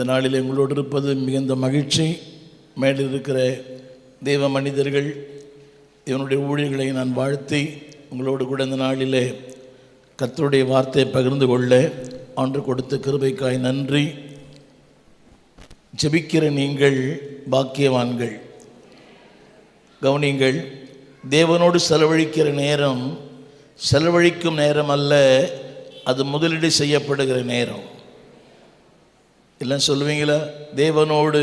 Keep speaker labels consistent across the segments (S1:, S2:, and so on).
S1: இந்த நாளில் எங்களோடு இருப்பது மிகுந்த மகிழ்ச்சி. மேலில் இருக்கிற தெய்வ மனிதர்கள் இவனுடைய ஊழியர்களை நான் வாழ்த்தி உங்களோடு கூட இந்த நாளிலே கர்த்தருடைய வார்த்தையை பகிர்ந்து கொள்ள ஆண்டு கொடுத்த கிருபைக்காய் நன்றி. ஜெபிக்கிற நீங்கள் பாக்கியவான்கள். கவனிங்கள், தேவனோடு செலவழிக்கிற நேரம் செலவழிக்கும் நேரம் அல்ல, அது முதலீடு செய்யப்படுகிற நேரம். இல்லை சொல்லுவீங்களா? தேவனோடு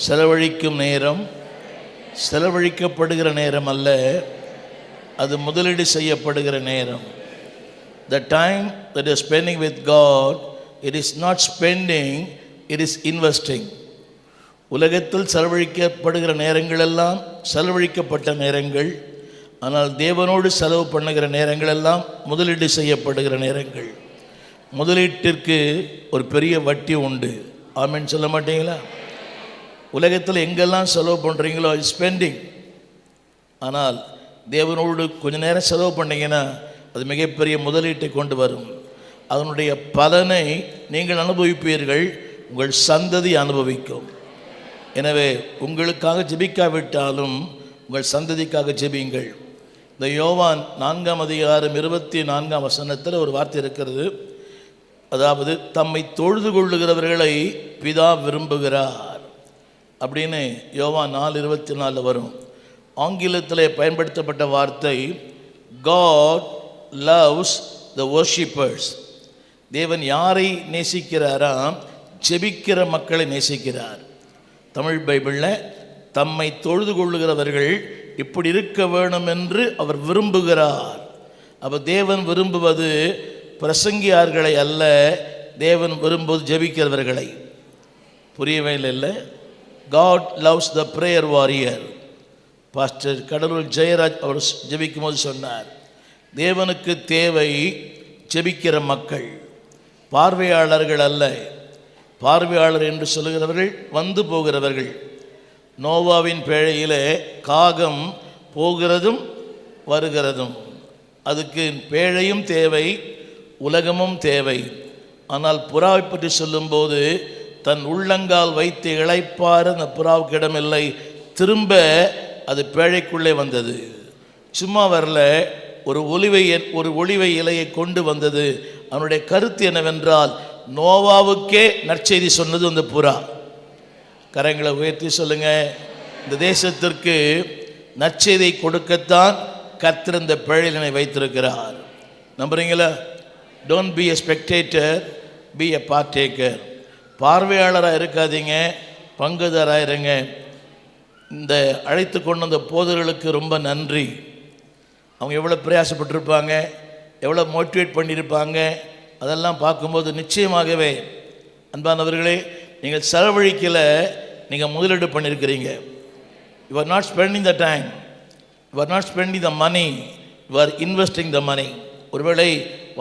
S1: செலவழிக்கும் நேரம் செலவழிக்கப்படுகிற நேரம் அல்ல, அது முதலீடு செய்யப்படுகிற நேரம். The time that you are spending with God, it is not spending, it is investing. உலகத்தில் செலவழிக்கப்படுகிற நேரங்கள் எல்லாம் செலவழிக்கப்பட்ட நேரங்கள். ஆனால் தேவனோடு செலவு பண்ணுகிற நேரங்கள் எல்லாம் முதலீடு செய்யப்படுகிற நேரங்கள். முதலீட்டிற்கு ஒரு பெரிய வட்டி உண்டு. ஆமென் சொல்ல மாட்டீங்களா? உலகத்தில் எங்கெல்லாம் செலவு பண்ணுறீங்களோ அது ஸ்பெண்டிங். ஆனால் தேவனோடு கொஞ்ச நேரம் செலவு பண்ணிங்கன்னா அது மிகப்பெரிய முதலீட்டை கொண்டு வரும். அதனுடைய பலனை நீங்கள் அனுபவிப்பீர்கள், உங்கள் சந்ததி அனுபவிக்கும். எனவே உங்களுக்காக ஜெபிக்காவிட்டாலும் உங்கள் சந்ததிக்காக ஜெபியுங்கள். இந்த யோவான் 4:24 ஒரு வார்த்தை இருக்கிறது. அதாவது, தம்மை தொழுது கொள்ளுகிறவர்களை பிதா விரும்புகிறார் அப்படின்னு யோவான் 4:24 வரும். ஆங்கிலத்தில் பயன்படுத்தப்பட்ட வார்த்தை God loves the worshippers. தேவன் யாரை நேசிக்கிறாராம்? ஜெபிக்கிற மக்களை நேசிக்கிறார். தமிழ் பைபிளில் தம்மை தொழுது கொள்ளுகிறவர்கள் இப்படி இருக்க வேணும் என்று அவர் விரும்புகிறார். அப்போ தேவன் விரும்புவது பிரசங்கியார்களை அல்ல, தேவன் விரும்புவது ஜெபிக்கிறவர்களை. புரியவே இல்லை? God loves the prayer warrior. Pastor Cuddalore Jeyaraj அவர் ஜெபிக்கும் போது சொன்னார், தேவனுக்கு தேவை ஜெபிக்கிற மக்கள், பார்வையாளர்கள் அல்ல. பார்வையாளர் என்று சொல்லுகிறவர்கள் வந்து போகிறவர்கள். நோவாவின் பேழையிலே காகம் போகிறதும் வருகிறதும், அதுக்கு பேழையும் தேவை, உலகமும் தேவை. ஆனால் புறாவை பற்றி சொல்லும்போது தன் உள்ளங்கால் வைத்து இளைப்பார அந்த புறாவுக்கு இடமில்லை, திரும்ப அது பேழைக்குள்ளே வந்தது. சும்மா வரல, ஒரு ஒளிவை இலையை கொண்டு வந்தது. அவனுடைய கருத்து என்னவென்றால், நோவாவுக்கே நற்செய்தி சொன்னது அந்த புறா. கரங்களை உயர்த்தி சொல்லுங்க, இந்த தேசத்திற்கு நற்செய்தியை கொடுக்கத்தான் கர்த்தர் இந்த பேழையினை வைத்திருக்கிறார். நம்புறீங்களா? Don't be a spectator, B a partaker. பார்வையாளராக இருக்காதீங்க, பங்குதாராக இருங்க. இந்த அழைத்து கொண்டு வந்த போதர்களுக்கு ரொம்ப நன்றி. அவங்க எவ்வளோ பிரயாசப்பட்டிருப்பாங்க, எவ்வளோ மோட்டிவேட் பண்ணியிருப்பாங்க. அதெல்லாம் பார்க்கும்போது நிச்சயமாகவே அன்பானவர்களே, நீங்கள் செலவழிக்கலை, நீங்கள் முதலீடு பண்ணியிருக்கிறீங்க. You are not spending the time, you are not spending the money, you are investing the money. ஒருவேளை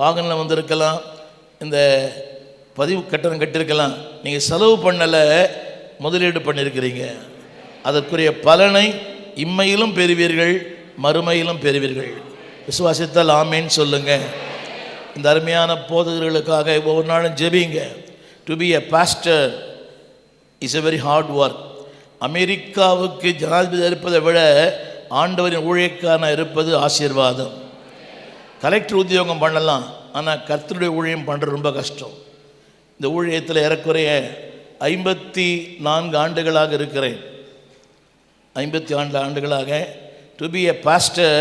S1: வாகனம் வந்திருக்கலாம், இந்த பதிவு கட்டணம் கட்டியிருக்கலாம், நீங்கள் செலவு பண்ணலை, முதலீடு பண்ணியிருக்கிறீங்க. அதற்குரிய பலனை இம்மையிலும் பெறுவீர்கள், மறுமையிலும் பெறுவீர்கள். விசுவாசித்தால் ஆமேன்னு சொல்லுங்க. இந்த அருமையான போதகர்களுக்காக ஒவ்வொரு நாளும் ஜெபிங்க. To be a pastor is a very hard work. அமெரிக்காவுக்கு ஜனாதிபதி இருப்பதை விட ஆண்டவரின் ஊழியக்காரனாக இருப்பது ஆசீர்வாதம். கலெக்டர் உத்தியோகம் பண்ணலாம், ஆனால் கர்த்தருடைய ஊழியம் பண்ணுறது ரொம்ப கஷ்டம். இந்த ஊழியத்தில் ஏறக்குறைய 54 ஆண்டுகளாக இருக்கிறேன். 54 ஆண்டுகளாக. To be a pastor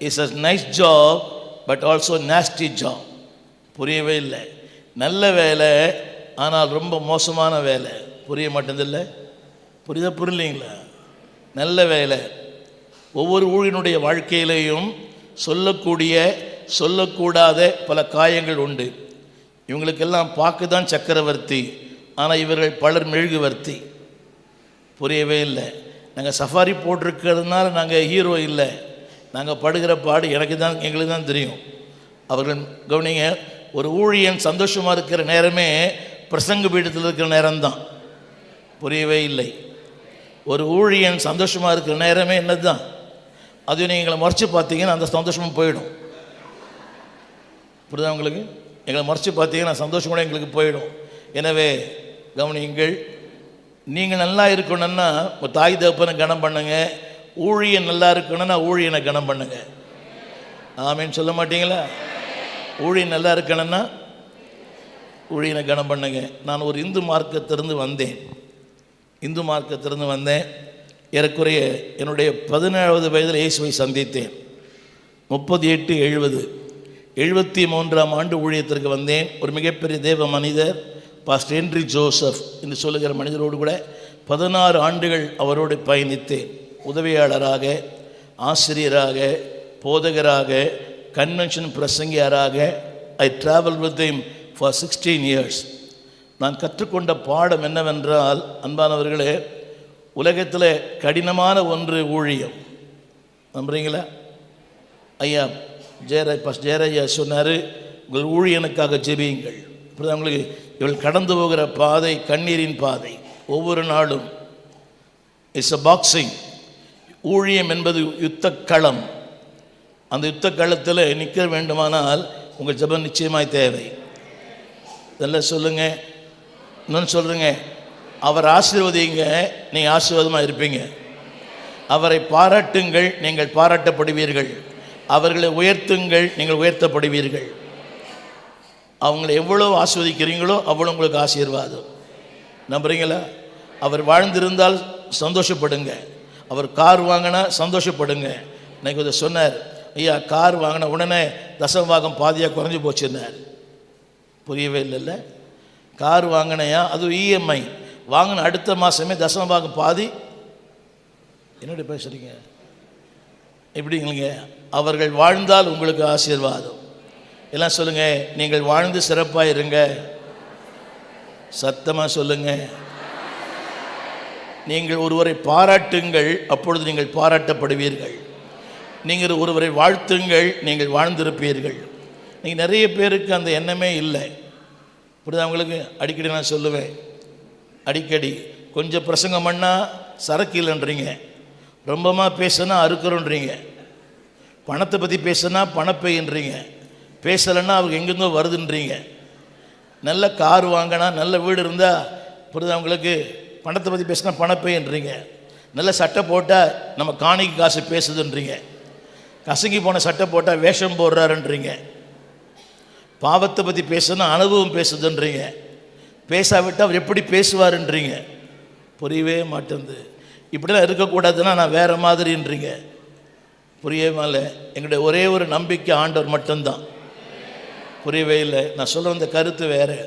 S1: is a nice job but also nasty job. புரியவே இல்லை. நல்ல வேலை, ஆனால் ரொம்ப மோசமான வேலை. புரிய மாட்டேதில்லை? புரியலைங்களா? நல்ல வேலை. ஒவ்வொரு ஊழியனுடைய வாழ்க்கையிலையும் சொல்லக்கூடிய சொல்லக்கூடாத பல காயங்கள் உண்டு. இவங்களுக்கெல்லாம் பார்க்க தான் சக்கரவர்த்தி, ஆனால் இவர்கள் பலர் மெழுகுவர்த்தி. புரியவே இல்லை. நாங்கள் சஃபாரி போட்டிருக்கிறதுனால நாங்கள் ஹீரோ இல்லை. நாங்கள் படுகிற பாடு எங்களுக்கு தான் தெரியும். அவர்கள் கவனிங்க, ஒரு ஊழியன் சந்தோஷமாக இருக்கிற நேரமே பிரசங்க பீடத்தில் இருக்கிற நேரம்தான். புரியவே இல்லை. ஒரு ஊழியன் சந்தோஷமாக இருக்கிற நேரமே என்னது தான்? அது நீங்கள் மறைச்சி பார்த்தீங்கன்னா அந்த சந்தோஷமும் போயிடும். புரியுதா உங்களுக்கு? எங்களை மறைச்சி பார்த்தீங்கன்னா சந்தோஷம் கூட எங்களுக்கு போயிடும். எனவே கவனியுங்கள். நீங்கள் நல்லா இருக்கணும்னா தாய் தகப்பனை கனம் பண்ணுங்க. ஊழியன் நல்லா இருக்கணும்னா ஊழியனை கனம் பண்ணுங்க. ஆமேன்னு சொல்ல மாட்டீங்களா? ஊழியன் நல்லா இருக்கணும்னா ஊழியனை கனம் பண்ணுங்க. நான் ஒரு இந்து மார்க்கத்திலிருந்து வந்தேன். ஏறக்குறைய என்னுடைய 17வது வயதில் இயேசுவை சந்தித்தேன். 38, 73ஆம் ஆண்டு ஊழியத்திற்கு வந்தேன். ஒரு மிகப்பெரிய தேவ மனிதர் பாஸ்டர் ஹென்றி ஜோசப் என்று சொல்லுகிற மனிதரோடு கூட 16 ஆண்டுகள் அவரோடு பயணித்தேன். உதவியாளராக, ஆசிரியராக, போதகராக, கன்வென்ஷன் பிரசங்கியாராக I travel with him for 16 years. நான் கற்றுக்கொண்ட பாடம் என்னவென்றால், அன்பானவர்களே, உலகத்தில் கடினமான ஒன்று ஊழியம். நம்புறீங்களா? ஐயா ஜெயராஜா சொன்னார், உங்கள் ஊழியனுக்காக ஜெபியுங்கள். இப்படி அவங்களுக்கு இவள் கடந்து போகிற பாதை கண்ணீரின் பாதை. ஒவ்வொரு நாளும் இட்ஸ் அ பாக்ஸிங். ஊழியம் என்பது யுத்த களம். அந்த யுத்த களத்தில் நிற்க வேண்டுமானால் உங்கள் ஜெபம் நிச்சயமாய் தேவை. இதெல்லாம் சொல்லுங்க. இன்னொன்று சொல்லுங்க, அவர் ஆசீர்வதிங்க, நீங்கள் ஆசீர்வாதமாக இருப்பீங்க. அவரை பாராட்டுங்கள், நீங்கள் பாராட்டப்படுவீர்கள். அவர்களை உயர்த்துங்கள், நீங்கள் உயர்த்தப்படுவீர்கள். அவங்களை எவ்வளோ ஆஸ்வதிக்கிறீங்களோ அவ்வளோ உங்களுக்கு ஆசீர்வாதம். நம்புறீங்களா? அவர் வாழ்ந்திருந்தால் சந்தோஷப்படுங்க. அவர் கார் வாங்கினா சந்தோஷப்படுங்க. இன்னைக்கு இதை சொன்னார், ஐயா கார் வாங்கின உடனே தசமபாகம் பாதியாக குறைஞ்சி போச்சுன்னார். புரியவே இல்லைல்ல? கார் வாங்கினையா, அது இஎம்ஐ வாங்கின அடுத்த மாதமே தசமபாகம் பாதி. என்னடி பேசுகிறீங்க? எப்படிங்க? அவர்கள் வாழ்ந்தால் உங்களுக்கு ஆசீர்வாதம். எல்லாம் சொல்லுங்க, நீங்கள் வாழ்ந்து சிறப்பாக இருங்க. சத்தமாக சொல்லுங்க. நீங்கள் ஒருவரை பாராட்டுங்கள், அப்பொழுது நீங்கள் பாராட்டப்படுவீர்கள். நீங்கள் ஒருவரை வாழ்த்துங்கள், நீங்கள் வாழ்ந்திருப்பீர்கள். நீங்கள் நிறைய பேருக்கு அந்த எண்ணமே இல்லை. இப்படி அவங்களுக்கு அடிக்கடி நான் சொல்லுவேன், அடிக்கடி கொஞ்சம் பிரசங்கம் பண்ணால் சரக்கு இல்லைன்றீங்க, ரொம்பமாக பேசுனா அறுக்கிறோன்றீங்க, பணத்தை பற்றி பேசுனா பணப்பைன்றீங்க, பேசலைன்னா அவங்க எங்கேருந்தோ வருதுன்றீங்க. நல்ல கார் வாங்கினா, நல்ல வீடு இருந்தால் புரியுது அவங்களுக்கு, பணத்தை பற்றி பேசினா பணப்பைன்றீங்க. நல்ல சட்டை போட்டால் நம்ம காணிக்கு காசு பேசுதுன்றீங்க. கசங்கி போன சட்டை போட்டால் வேஷம் போடுறாருன்றீங்க. பாவத்தை பற்றி பேசுனா அனுபவம் பேசுதுன்றீங்க. பேசாவிட்டால் அவர் எப்படி பேசுவாருன்றீங்க. புரியவே மாட்டேங்குது. இப்படிலாம் இருக்கக்கூடாதுன்னா நான் வேறு மாதிரின்றீங்க. புரியவே இல்லை. எங்களுடைய ஒரே ஒரு நம்பிக்கை ஆண்டவர் மட்டும்தான். புரியவே இல்லை. நான் சொல்ல வந்த கருத்து வேறு.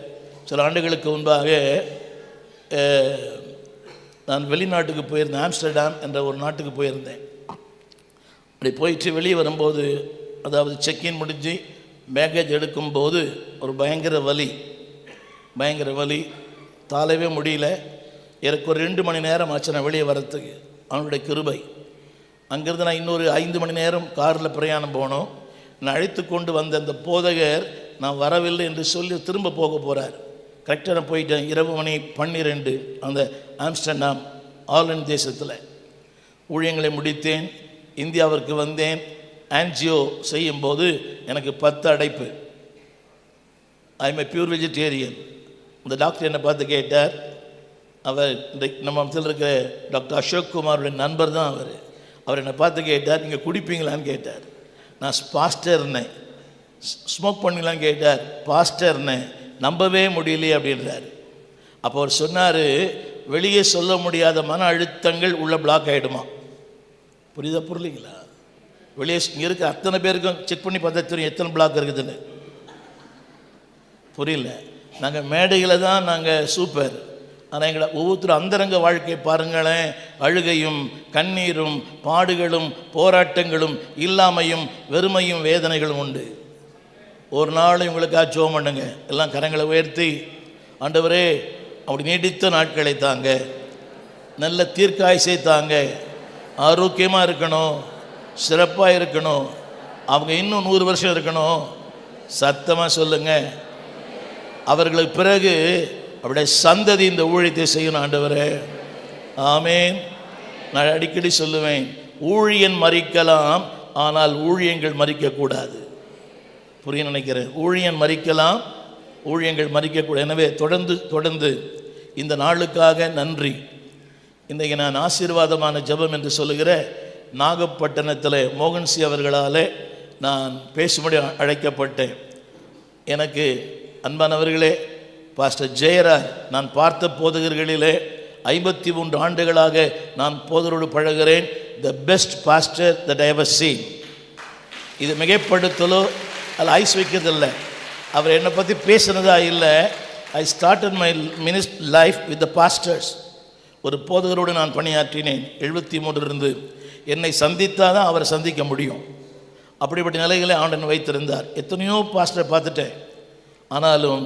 S1: சில ஆண்டுகளுக்கு முன்பாக நான் வெளிநாட்டுக்கு போயிருந்தேன். ஆம்ஸ்டர்டாம் என்ற ஒரு நாட்டுக்கு போயிருந்தேன். அப்படி போயிட்டு வெளியே வரும்போது, அதாவது செக்இன் முடிஞ்சு பேக்கேஜ் எடுக்கும்போது ஒரு பயங்கர வலி, தாளவே முடியல. எனக்கு ஒரு 2 மணி நேரம் ஆச்சு நான் வெளியே வரத்துக்கு. அவனுடைய கிருபை. அங்கேருந்து நான் இன்னொரு 5 மணி நேரம் காரில் பிரயாணம் போனோம். நான் அழைத்து கொண்டு வந்த அந்த போதகர் நான் வரவில்லை என்று சொல்லி திரும்ப போக போகிறார். கரெக்டாக நான் போயிட்டேன். இரவு மணி 12 அந்த ஆம்ஸ்டர்டாம் ஆலண்ட் தேசத்தில் ஊழியங்களை முடித்தேன். இந்தியாவிற்கு வந்தேன். ஆன்ஜியோ செய்யும்போது எனக்கு 10 அடைப்பு. I M A pure vegetarian. இந்த டாக்டர் என்னை பார்த்து கேட்டார். அவர் நம்ம மத்தியில் இருக்கிற டாக்டர் அசோக் குமாருடைய நண்பர் தான் அவர் என்னை பார்த்து கேட்டார், நீங்கள் குடிப்பீங்களான்னு கேட்டார். நான் பாஸ்டர்னேன். ஸ்மோக் பண்ணீங்களான்னு கேட்டார். பாஸ்டர்னேன். நம்பவே முடியலையே அப்படின்றார். அப்போ அவர் சொன்னார், வெளியே சொல்ல முடியாத மன அழுத்தங்கள் உள்ள பிளாக் ஆகிடுமா. புரியுங்களா? வெளியே இங்கே இருக்க அத்தனை பேருக்கும் செக் பண்ணி பார்த்தா தெரியும் எத்தனை பிளாக் இருக்குதுன்னு. புரியல. நாங்கள் மேடையில் தான் நாங்கள் சூப்பர். ஆனால் எங்களை ஒவ்வொருத்தரும் அந்தரங்க வாழ்க்கை பாருங்களேன். அழுகையும் கண்ணீரும் பாடுகளும் போராட்டங்களும் இல்லாமையும் வெறுமையும் வேதனைகளும் உண்டு. ஒரு நாள் இவங்களுக்காக ஜெபம் பண்ணுங்க. எல்லாம் கரங்களை உயர்த்தி, ஆண்டவரே அப்படி நீடித்த நாட்களை தாங்க, நல்ல தீர்க்காயசை தாங்க, ஆரோக்கியமாக இருக்கணும், சிறப்பாக இருக்கணும், அவங்க இன்னும் 100 வருஷம் இருக்கணும். சத்தமாக சொல்லுங்க. அவர்களுக்கு பிறகு அப்படியே சந்ததி இந்த ஊழியத்தை செய்யணும் ஆண்டவரே. ஆமேன். நான் அடிக்கடி சொல்லுவேன், ஊழியன் மரிக்கலாம், ஆனால் ஊழியங்கள் மரிக்கக்கூடாது. புரிய நினைக்கிறேன். ஊழியன் மரிக்கலாம், ஊழியங்கள் மரிக்கக்கூடாது. எனவே தொடர்ந்து இந்த நாளுக்காக நன்றி. இன்றைக்கு நான் ஆசீர்வாதமான ஜெபம் என்று சொல்லுகிற நாகப்பட்டினத்தில் மோகன்சி அவர்களால் நான் பேசும்படி அழைக்கப்பட்டேன். எனக்கு அன்பானவர்களே, பாஸ்டர் ஜெயராஜ் நான் பார்த்த போதகர்களிலே 53 ஆண்டுகளாக நான் போதரோடு பழகிறேன். The best pastor that I ever seen. இது மிகைப்படுத்தலோ அதில் ஐஸ் வைக்கிறதில்லை, அவர் என்னை பற்றி பேசுனதா இல்லை. I started my ministry life with the pastors. ஒரு போதகரோடு நான் பணியாற்றினேன் 73 இருந்து. என்னை சந்தித்தால் தான் அவரை சந்திக்க முடியும். அப்படிப்பட்ட நிலைகளை ஆண்டவன் வைத்திருந்தார். எத்தனையோ பாஸ்டரை பார்த்துட்டேன். ஆனாலும்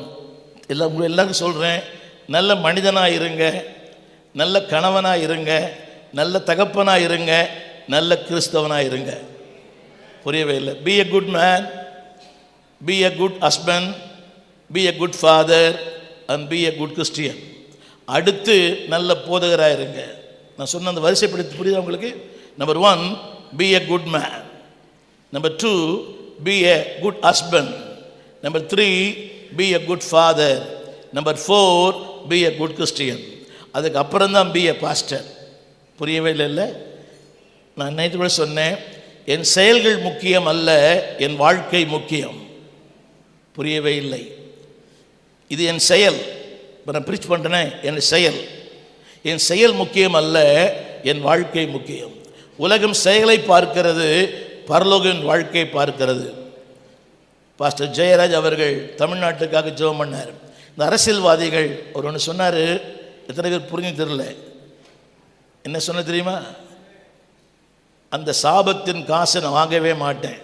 S1: எல்லாருக்கும் சொல்கிறேன், நல்ல மனிதனாக இருங்க, நல்ல கணவனாக இருங்க, நல்ல தகப்பனாக இருங்க, நல்ல கிறிஸ்தவனாக இருங்க. புரியவே இல்லை. B a good man, B a good husband, B a good father and B a good Christian. அடுத்து நல்ல போதகராக இருங்க. நான் சொன்ன அந்த வரிசைப்படுத்தி புரியுதா உங்களுக்கு? Number 1, B a good man. Number 2, B a good husband. Number 3, B a good father. Number 4, B a good Christian. அதுக்கு அப்புறம் தான் பி எ பாஸ்டர். புரியவே இல்லை. நான் நேற்று கூட சொன்னேன், என் செயல்கள் முக்கியம் அல்ல, என் வாழ்க்கை முக்கியம். புரியவே இல்லை. இது என் செயல். இப்போ நான் ப்ரீச் பண்ணுறேன், என் செயல் முக்கியம் அல்ல, என் வாழ்க்கை முக்கியம். உலகம் செயலை பார்க்கிறது, பரலோகம் வாழ்க்கை பார்க்கிறது. பாஸ்டர் ஜெயராஜ் அவர்கள் தமிழ்நாட்டுக்காக ஜெபம் பண்ணார். இந்த அரசியல்வாதிகள் ஒரு ஒன்று சொன்னார், எத்தனை பேர் புரிஞ்சு தெரியல. என்ன சொன்ன தெரியுமா? அந்த சாபத்தின் காசை நான் வாங்கவே மாட்டேன்.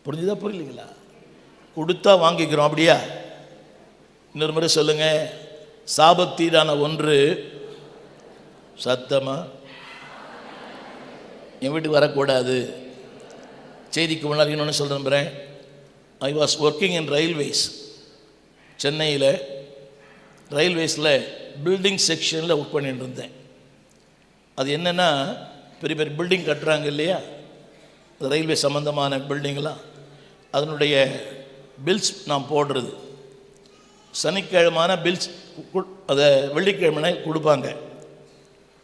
S1: புரிஞ்சுதா புரியலீங்களா? கொடுத்தா வாங்கிக்கிறோம், அப்படியா? இன்னொரு முறை சொல்லுங்க. சாபத்தீடான ஒன்று சத்தமா என் வீட்டுக்கு வரக்கூடாது. செய்திக்கு முன்னாடி இன்னொன்று சொல்ல நம்புகிறேன். I was working in railways. சென்னையில் ரயில்வேஸில் பில்டிங் செக்ஷனில் ஒர்க் பண்ணிட்டு இருந்தேன். அது என்னென்னா, பெரிய பெரிய பில்டிங் கட்டுறாங்க இல்லையா, ரயில்வே சம்மந்தமான பில்டிங்லாம், அதனுடைய பில்ஸ் நான் போடுறது. சனிக்கிழமான பில்ஸ் அதை வெள்ளிக்கிழமை கொடுப்பாங்க.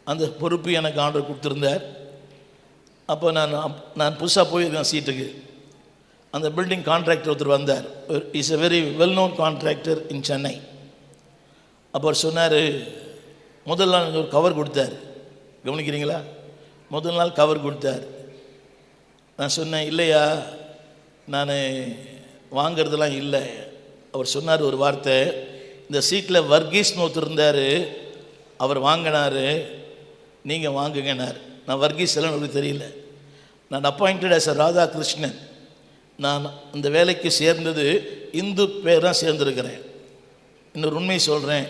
S1: அந்த பொறுப்பு எனக்கு ஆர்டர் கொடுத்துருந்தார். அப்போ நான் புதுசாக போயிருக்கேன் சீட்டுக்கு. அந்த பில்டிங் கான்ட்ராக்டர் ஒருத்தர் வந்தார். Is a very well known contractor in Chennai. அப்போ அவர் சொன்னார், முதல் நாள் ஒரு கவர் கொடுத்தார். கவனிக்கிறீங்களா? முதல் நாள் கவர் கொடுத்தார். நான் சொன்னேன், இல்லையா நான் வாங்கிறதுலாம் இல்லை. அவர் சொன்னார் ஒரு வார்த்தை, இந்த சீட்டில் வர்கீஸ்னு ஒருத்தர் இருந்தார், அவர் வாங்கினார், நீங்கள் வாங்குங்கன்னார். நான் வர்கீஸ் எல்லாம் உங்களுக்கு தெரியல. நான் அப்பாயிண்டட் ஆஸ் அ ராதாகிருஷ்ணன். நான் அந்த வேலைக்கு சேர்ந்தது இந்து பேர் தான் சேர்ந்துருக்கிறேன். இன்னொரு உண்மை சொல்கிறேன்,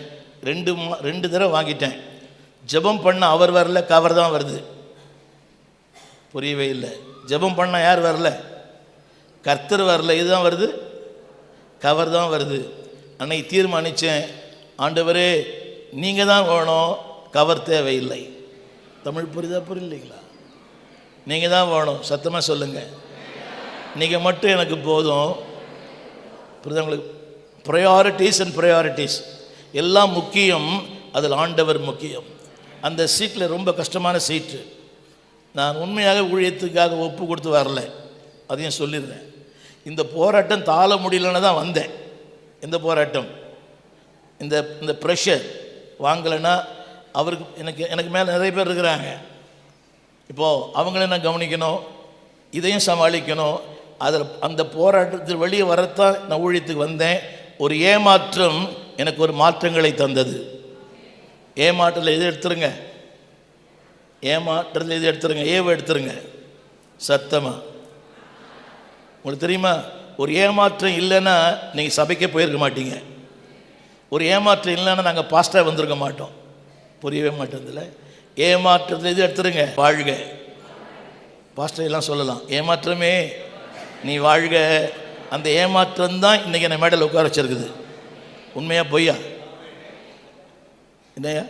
S1: ரெண்டு தடவை வாங்கிட்டேன். ஜெபம் பண்ண அவர் வரல, கவர் தான் வருது. புரியவே இல்லை. ஜெபம் பண்ண யார் வரல? கர்த்தர் வரல. இதுதான் வருது, கவர் தான் வருது. அன்னைக்கு தீர்மானித்தேன், ஆண்டவரே நீங்கள் தான் வேணும், கவர் தேவையில்லை. தமிழ் புரியுதா புரியலைங்களா? நீங்கள் தான் வேணும், சத்தமாக சொல்லுங்கள். நீங்கள் மட்டும் எனக்கு போதும். புரியுதா உங்களுக்கு? ப்ரையாரிட்டிஸ் அண்ட் ப்ரையாரிட்டிஸ் எல்லாம் முக்கியம், அதில் ஆண்டவர் முக்கியம். அந்த சீட்டில் ரொம்ப கஷ்டமான சீட்டு. நான் உண்மையாக ஊழியத்துக்காக ஒப்பு கொடுத்து வரல, அதையும் சொல்லிடுறேன். இந்த போராட்டம் தாழ முடியலன்னு தான் வந்தேன். இந்த போராட்டம், இந்த ப்ரெஷர் வாங்கலைன்னா அவருக்கு எனக்கு மேலே நிறைய பேர் இருக்கிறாங்க. இப்போது அவங்கள நான் கவனிக்கணும், இதையும் சமாளிக்கணும். அதில் அந்த போராட்டத்தில் வெளியே வரத்தான் நான் ஊழியத்துக்கு வந்தேன். ஒரு ஏமாற்றம் எனக்கு ஒரு மாற்றங்களை தந்தது. ஏமாற்றத்தில் எது எடுத்துருங்க, ஏமாற்றத்தில் எது எடுத்துருங்க, ஏவை எடுத்துருங்க சத்தமாக. உங்களுக்கு தெரியுமா, ஒரு ஏமாற்றம் இல்லைன்னா நீங்கள் சபைக்கே போயிருக்க மாட்டீங்க. ஒரு ஏமாற்றம் இல்லைன்னா நாங்கள் பாஸ்டாக வந்திருக்க மாட்டோம். புரியவே மாட்டேன்ல. ஏமாற்றத்தில் எது எடுத்துருங்க, வாழ்க. பாஸ்டர் எல்லாம் சொல்லலாம், ஏமாற்றமே நீ வாழ்க. அந்த ஏமாற்றம் தான் இன்றைக்கி என்னை மேடையில் உட்கார வச்சிருக்குது. உண்மையா பொய்யா? இல்லையா?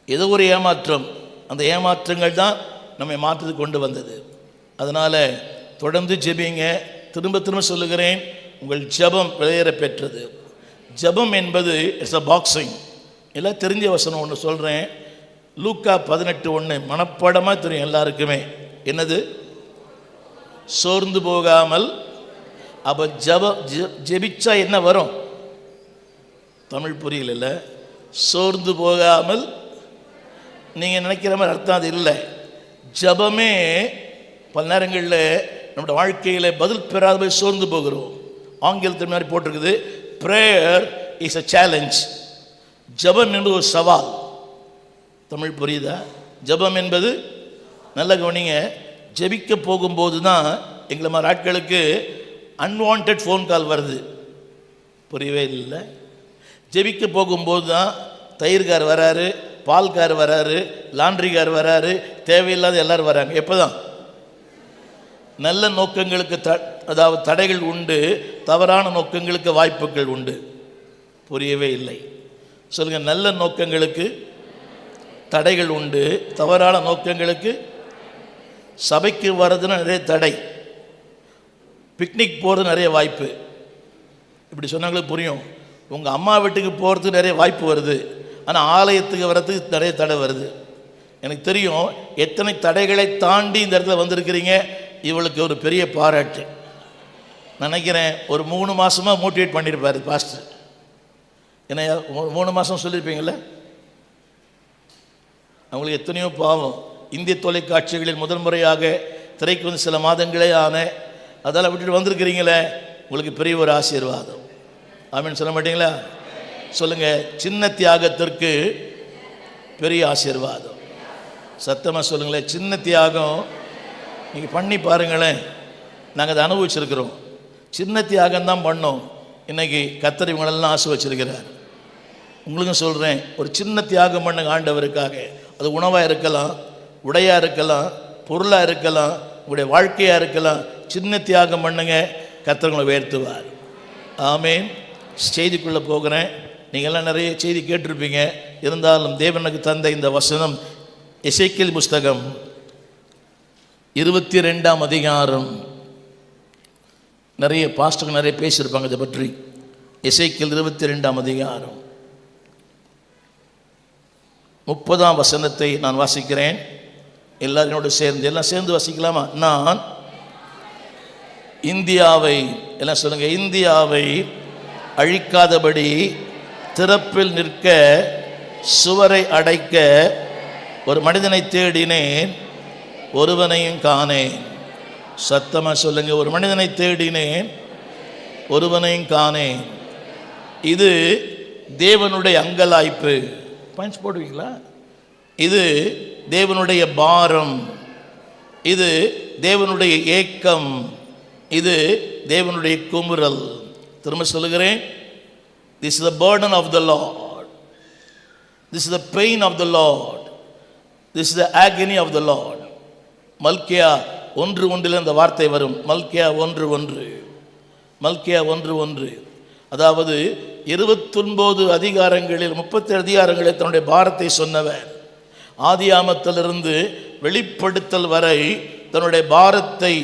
S1: ஏதோ ஒரு ஏமாற்றம், அந்த ஏமாற்றங்கள் தான் நம்மை மாற்றத்துக்கு கொண்டு வந்தது. அதனால் தொடர்ந்து ஜெபிங்க. திரும்ப திரும்ப சொல்லுகிறேன், உங்கள் ஜெபம் விளையேற பெற்றது. ஜெபம் என்பது இட்ஸ் அ பாக்ஸிங். எல்லாம் தெரிஞ்ச வசனம் ஒன்று சொல்கிறேன். லூக்கா 18:1 மனப்பாடமாக தெரியும் எல்லாருக்குமே. என்னது? சோர்ந்து போகாமல். அப்போ ஜெபிச்சா என்ன வரும்? தமிழ் புரியல. சோர்ந்து போகாமல். நீங்கள் நினைக்கிற மாதிரி அர்த்தம் அது இல்லை. ஜபமே பல நேரங்களில் நம்முடைய வாழ்க்கையில் பதில் பெறாத போய் சோர்ந்து போகிறோம். ஆங்கிலத்தில் மாதிரி போட்டிருக்குது, ப்ரேயர் இஸ் அ சேலஞ்ச். ஜபம் என்பது ஒரு சவால். தமிழ் புரியுதா? ஜபம் என்பது நல்ல கவனிங்க. ஜபிக்க போகும்போது தான் எங்களை மாதிரி ஆட்களுக்கு அன்வான்ட் ஃபோன் கால் வருது. புரியவே இல்லை. ஜபிக்க போகும்போது தான் தயிர்கார் வராரு, பால்கார் வராரு, லாண்ட்ரிகார் வராரு, தேவையில்லாத எல்லாரும் வராங்க. எப்போ தான்? நல்ல நோக்கங்களுக்கு அதாவது தடைகள் உண்டு, தவறான நோக்கங்களுக்கு வாய்ப்புகள் உண்டு. புரியவே இல்லை. சொல்லுங்கள். நல்ல நோக்கங்களுக்கு தடைகள் உண்டு, தவறான நோக்கங்களுக்கு. சபைக்கு வர்றதுன்னா நிறைய தடை, பிக்னிக் போகிறது நிறைய வாய்ப்பு. இப்படி சொன்னாங்களுக்கு புரியும். உங்கள் அம்மா வீட்டுக்கு போகிறதுக்கு நிறைய வாய்ப்பு வருது, ஆனால் ஆலயத்துக்கு வர்றதுக்கு நிறைய தடை வருது. எனக்கு தெரியும் எத்தனை தடைகளை தாண்டி இந்த இடத்துல வந்திருக்கிறீங்க. இவளுக்கு ஒரு பெரிய பாராட்டு. நினைக்கிறேன் ஒரு 3 மாதமாக மோட்டிவேட் பண்ணியிருப்பார் பாஸ்டர். என்ன 3 மாதம் சொல்லியிருப்பீங்களே. அவங்களுக்கு எத்தனையோ பாவம். இந்திய தொலைக்காட்சிகளில் முதல் முறையாக திரைக்கு வந்து சில மாதங்களே ஆன, அதெல்லாம் விட்டுட்டு வந்திருக்கிறீங்களே, உங்களுக்கு பெரிய ஒரு ஆசீர்வாதம். ஆமீன் சொல்ல மாட்டீங்களா? சொல்லுங்கள். சின்ன தியாகத்திற்கு பெரிய ஆசீர்வாதம். சத்தமாக சொல்லுங்களேன். சின்ன தியாகம் நீங்கள் பண்ணி பாருங்களேன். நாங்கள் அதை அனுபவிச்சிருக்கிறோம். சின்ன தியாகம் தான் பண்ணோம். இன்றைக்கி கர்த்தர் இவங்களெல்லாம் ஆசை வச்சிருக்கிறார். உங்களுக்கும் சொல்கிறேன், ஒரு சின்ன தியாகம் பண்ணுங்க ஆண்டவருக்காக. அது உணவாக இருக்கலாம், உடையாக இருக்கலாம், பொருளாக இருக்கலாம், உங்களுடைய வாழ்க்கையாக இருக்கலாம். சின்ன தியாகம் பண்ணுங்க, கர்த்தர் உங்களை உயர்த்துவார். ஆமேன். செய்திக்குள்ளே போகிறேன். நீங்கள்லாம் நிறைய செய்தி கேட்டிருப்பீங்க. இருந்தாலும் தேவனுக்கு தந்த இந்த வசனம் எசேக்கியேல் புஸ்தகம் 22ஆம் அதிகாரம். நிறைய பாஸ்டர்கள் நிறைய பேசியிருப்பாங்க இதை பற்றி. எசேக்கியேல் 22ஆம் அதிகாரம் 30ஆம் வசனத்தை நான் வாசிக்கிறேன். எல்லாரோடு சேர்ந்து எல்லாம் சேர்ந்து வாசிக்கலாமா? நான் இந்தியாவை, எல்லாம் சொல்லுங்க, இந்தியாவை அழிக்காதபடி திறப்பில் நிற்க சுவரை அடைக்க ஒரு மனிதனை தேடினேன், ஒருவனையும் காணேன். சத்தமாக சொல்லுங்க. ஒரு மனிதனை தேடினேன், ஒருவனையும் காணேன். இது தேவனுடைய அங்கலாய்ப்பு. பஞ்ச் போடுவீங்களா? இது தேவனுடைய பாரம், இது தேவனுடைய ஏக்கம், இது தேவனுடைய குமுறல். திரும்ப சொல்லுகிறேன். This is the burden of the Lord. This is the pain of the Lord. This is the agony of the Lord. மல்கியா 1:1 இந்த வார்த்தை வரும். மல்கியா 1:1. மல்கியா 1:1. அதாவது 29 அதிகாரங்களில் 37 அதிகாரங்களில் தன்னுடைய பாரத்தை சொன்னவர். ஆதியாமத்திலிருந்து வெளிப்படுத்தல் வரை தன்னுடைய பாரத்தை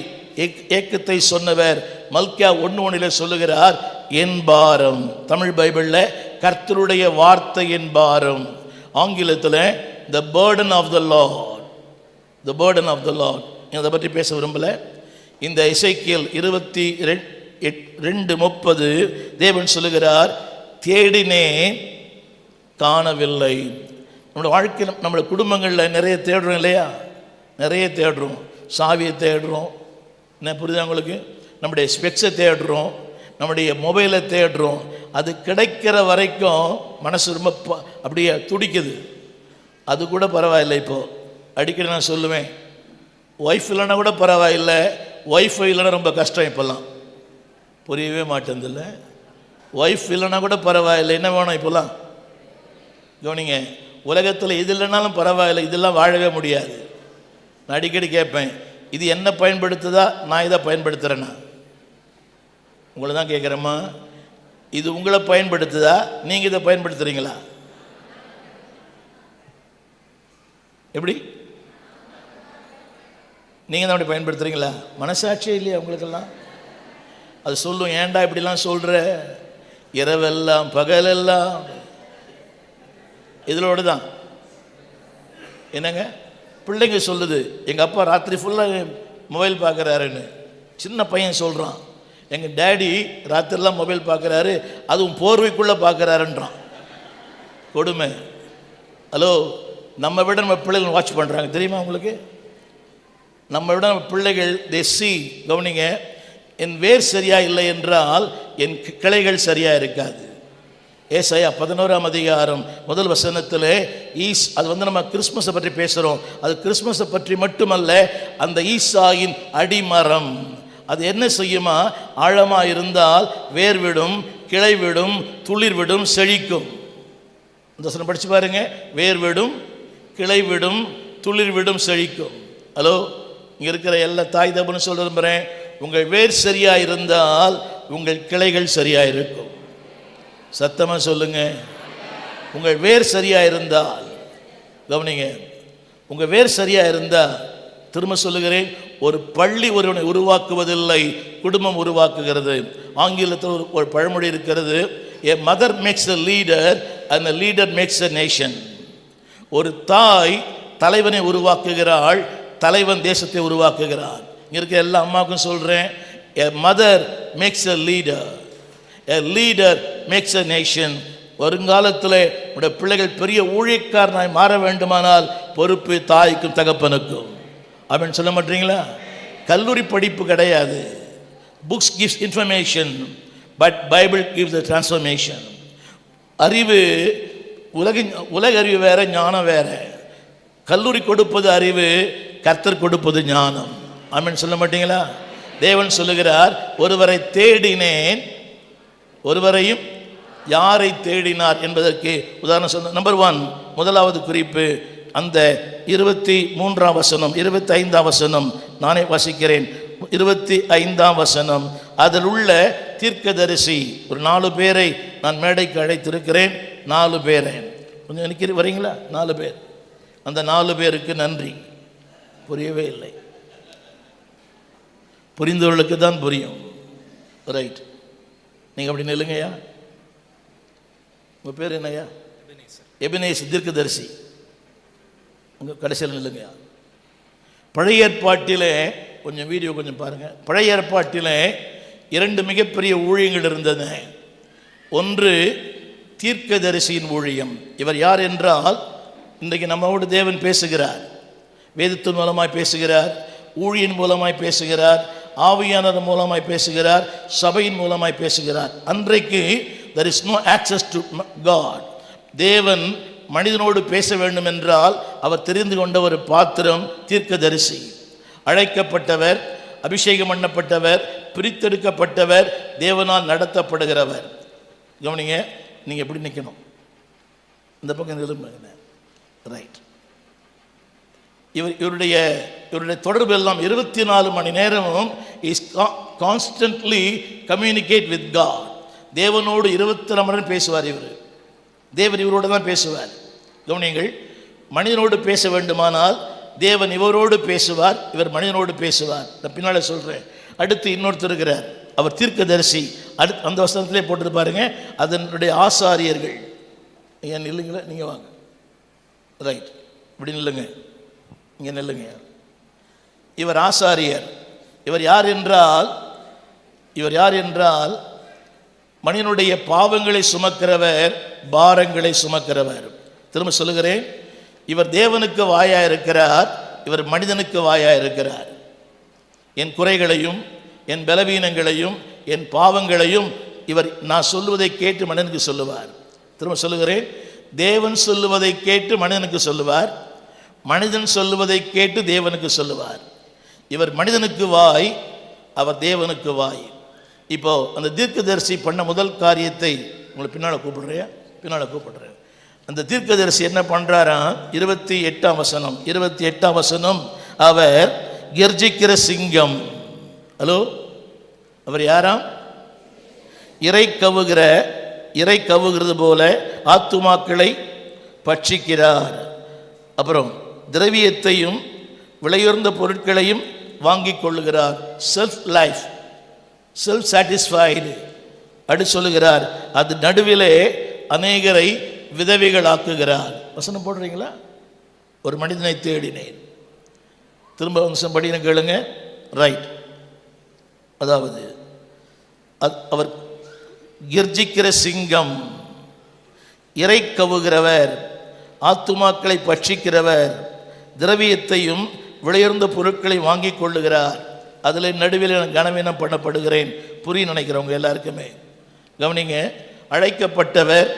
S1: ஏக்கத்தை சொன்னவர். மல்கியா 1:1 சொல்லுகிறார், என் பாரம். தமிழ் பைபிளில் கர்த்தருடைய வார்த்தை என் பாரம். ஆங்கிலத்தில் the burden of the Lord. the burden of the Lord. அதை பற்றி பேச விரும்பல. இந்த எசேக்கியேல் 22:30 தேவன் சொல்லுகிறார், தேடினேன் காணவில்லை. நம்மளோட வாழ்க்கையில் நம்மளோட குடும்பங்களில் நிறைய தேடுறோம் இல்லையா? நிறைய தேடுறோம். சாவியை தேடுறோம். என்ன புரியுதா உங்களுக்கு? நம்முடைய ஸ்பெக்ஸை தேடுறோம், நம்முடைய மொபைலை தேடுறோம். அது கிடைக்கிற வரைக்கும் மனசு ரொம்ப அப்படியே துடிக்குது. அது கூட பரவாயில்லை. இப்போது அடிக்கடி நான் சொல்லுவேன், ஒய்ஃப் இல்லைன்னா கூட பரவாயில்லை, ஒய்ஃபை இல்லைன்னா ரொம்ப கஷ்டம். இப்போல்லாம் புரியவே மாட்டேங்குதில்ல. ஒய்ஃப் இல்லைன்னா கூட பரவாயில்லை, என்ன வேணும் இப்போல்லாம்? கவனிங்க, உலகத்தில் இது இல்லைனாலும் பரவாயில்லை, இதெல்லாம் வாழவே முடியாது. நான் அடிக்கடி கேட்பேன், இது என்ன பயன்படுத்துதா, நான் இதை பயன்படுத்துகிறேன்னா? உங்களை தான் கேட்குறேம்மா, இது உங்களை பயன்படுத்துதா, நீங்கள் இதை பயன்படுத்துகிறீங்களா? எப்படி நீங்கள் தான் அப்படி பயன்படுத்துகிறீங்களா? மனசாட்சியே இல்லையா உங்களுக்கெல்லாம்? அது சொல்லும், ஏன்டா இப்படிலாம் சொல்கிற, இரவெல்லாம் பகலெல்லாம் இதோடு தான். என்னங்க பிள்ளைங்க சொல்லுது, எங்கள் அப்பா ராத்திரி ஃபுல்லாக மொபைல் பார்க்குறாருன்னு. சின்ன பையன் சொல்கிறான், எங்கள் டேடி ராத்திரிலாம் மொபைல் பார்க்குறாரு, அதுவும் போர்வைக்குள்ளே பார்க்குறாருன்றான். கொடுமை. ஹலோ, நம்ம விட நம்ம பிள்ளைகள் வாட்ச் பண்ணுறாங்க தெரியுமா உங்களுக்கு? நம்ம விட நம்ம பிள்ளைகள் தேசி. கவனிங்க, என் வேர் சரியாக இல்லை என்றால் என் கிளைகள் சரியாக இருக்காது. ஏசாயா 11ஆம் அதிகாரம் 1 வசனத்தில் அது நம்ம கிறிஸ்மஸை பற்றி பேசுகிறோம். அது கிறிஸ்மஸை பற்றி மட்டுமல்ல, அந்த ஈசாயின் அடிமரம் அது என்ன செய்யுமா? ஆழமாக இருந்தால் வேர் விடும், கிளை விடும், துளிர் விடும், செழிக்கும். இந்த வசனம் படித்து பாருங்க. வேர் விடும், கிளை விடும், துளிர் விடும், செழிக்கும். ஹலோ, இங்கே இருக்கிற எல்லா தாய் தகப்பனும் சொல்ல விரும்புகிறேன், உங்கள் வேர் சரியாக இருந்தால் உங்கள் கிளைகள் சரியாக இருக்கும். சத்தமாக சொல்லுங்க. உங்கள் வேர் சரியாக இருந்தால், கவனிங்க, உங்கள் வேர் சரியாக இருந்தால், திரும்ப சொல்லுகிறேன், ஒரு பள்ளி ஒருவனை உருவாக்குவதில்லை, குடும்பம் உருவாக்குகிறது. ஆங்கிலத்தில் ஒரு பழமொழி இருக்கிறது, a mother makes a leader and a leader makes a nation. ஒரு தாய் தலைவனை உருவாக்குகிறாள், தலைவன் தேசத்தை உருவாக்குகிறான். இங்கே இருக்க எல்லா அம்மாவுக்கும் சொல்கிறேன், a mother makes a leader, a leader makes a nation. வருங்காலத்தில் உடைய பிள்ளைகள் பெரிய ஊழியக்காரனாய் மாற வேண்டுமானால் பொறுப்பு தாய்க்கும் தகப்பனுக்கும். அப்படின்னு சொல்ல மாட்டீங்களா? கல்லூரி படிப்பு கிடையாது. Books gives information, but Bible gives the transformation. அறிவு உலக அறிவு வேற, ஞானம் வேற. கல்லூரி கொடுப்பது அறிவு, கர்த்தர் கொடுப்பது ஞானம். ஆமென் சொல்ல மாட்டீங்களா? தேவன் சொல்லுகிறார், ஒருவரை தேடினேன், ஒருவரையும் யாரை தேடினார் என்பதற்கு உதாரணம் சொன்ன. நம்பர் 1, முதலாவது குறிப்பு, அந்த 23ஆம் வசனம், 25ஆம் வசனம் நானே வாசிக்கிறேன். 25ஆம் வசனம், அதில் உள்ள தீர்க்கதரிசி ஒரு 4 பேரை நான் மேடைக்கு அழைத்திருக்கிறேன். 4 பேரை கொஞ்சம் நினைக்கிற வரீங்களா? 4 பேர். அந்த 4 பேருக்கு நன்றி. புரியவே இல்லை, புரிந்தவர்களுக்கு தான் புரியும். ரைட், நீங்கள் அப்படி நில்லுங்கய்யா. உங்கள் பேர் என்னய்யா? எபினேசர் தீர்க்கதரிசி. உங்கள் கடைசியில் நில்லுங்கய்யா. பழைய ஏற்பாட்டிலே கொஞ்சம் வீடியோ கொஞ்சம் பாருங்கள். பழைய ஏற்பாட்டிலே 2 மிகப்பெரிய ஊழியங்கள் இருந்தன. ஒன்று தீர்க்கதரிசியின் ஊழியம். இவர் யார் என்றால், இன்றைக்கு நம்மோடு தேவன் பேசுகிறார், வேதத்தின் மூலமாய் பேசுகிறார், ஊழியின் மூலமாய் பேசுகிறார், ஆவியானவர் மூலமாய் பேசுகிறார், சபையின் மூலமாய் பேசுகிறார். அன்றைக்கு there is no access to God. தேவன் மனிதனோடு பேச வேண்டும் என்றால் அவர் தெரிந்து கொண்ட ஒரு பாத்திரம் தீர்க்கதரிசி. அழைக்கப்பட்டவர், அபிஷேகம் பண்ணப்பட்டவர், பிரித்தெடுக்கப்பட்டவர், தேவனால் நடத்தப்படுகிறவர். கவனிங்க, நீங்கள் எப்படி நிற்கணும்? இந்த பக்கம் நிலும்புங்க. ரைட். இவருடைய தொடர்பு எல்லாம் 24 மணி நேரமும் is constantly communicate with God. தேவனோடு 24 மணி நேரம் பேசுவார் இவர். தேவன் இவரோடு தான் பேசுவார். கவனியங்கள், மனிதனோடு பேச வேண்டுமானால் தேவன் இவரோடு பேசுவார், இவர் மனிதனோடு பேசுவார். நான் பின்னால் சொல்கிறேன். அடுத்து இன்னொருத்தர் இருக்கிறார், அவர் தீர்க்கதரிசி. அடுத்து அந்த வசனத்திலே போட்டு பாருங்க, அதனுடைய ஆசாரியர்கள். ஏன் நில்லுங்களா? நீங்கள் வாங்க. ரைட், இப்படி நில்லுங்க, இங்கே நில்லுங்க. இவர் ஆசாரியர். இவர் யார் என்றால் மனிதனுடைய பாவங்களை சுமக்கிறவர், பாரங்களை சுமக்கிறவர். திரும்ப சொல்லுகிறேன், இவர் தேவனுக்கு வாயா இருக்கிறார், இவர் மனிதனுக்கு வாயா இருக்கிறார். என் குறைகளையும் என் பலவீனங்களையும் என் பாவங்களையும் இவர் நான் சொல்லுவதை கேட்டு மனிதனுக்கு சொல்லுவார். திரும்ப சொல்லுகிறேன், தேவன் சொல்லுவதை கேட்டு மனிதனுக்கு சொல்லுவார், மனிதன் சொல்லுவதை கேட்டு தேவனுக்கு சொல்லுவார். இவர் மனிதனுக்கு வாய், அவர் தேவனுக்கு வாய். இப்போ அந்த தீர்க்கதரிசி பண்ண முதல் காரியத்தை உங்களை பின்னால் கூப்பிடுறேன். அந்த தீர்க்கதரிசி என்ன பண்றாராம்? 28ஆம் வசனம், 28ஆம் வசனம், அவர் கர்ஜிக்கிற சிங்கம். ஹலோ, அவர் யாராம்? இறை கவுகிறது போல ஆத்துமாக்களை பட்சிக்கிறார். அப்புறம் திரவியத்தையும் விலையுயர்ந்த பொருட்களையும் வாங்கிக் கொள்ளுகிறார். செல்ஃப் சாட்டிஸ்ஃபைடு அப்படி சொல்லுகிறார். அது நடுவிலே அநேகரை விதவைகள் ஆக்குகிறார். வசனம் போடுறீங்களா? ஒரு மனிதனை தேடினேன். திரும்ப வசனம் படின்னு கேளுங்க. ரைட். அதாவது அவர் கர்ஜிக்கிற சிங்கம், இறை கவுகிறவர், ஆத்துமாக்களை பட்சிக்கிறவர், திரவியத்தையும் விலையுறந்த பொருட்களை வாங்கி கொள்ளுகிறார். அதில் நடுவில் நான் கனவீனம் பண்ணப்படுகிறேன். புரிய நினைக்கிறவங்க எல்லாருக்குமே கவனிங்க. அழைக்கப்பட்டவர்,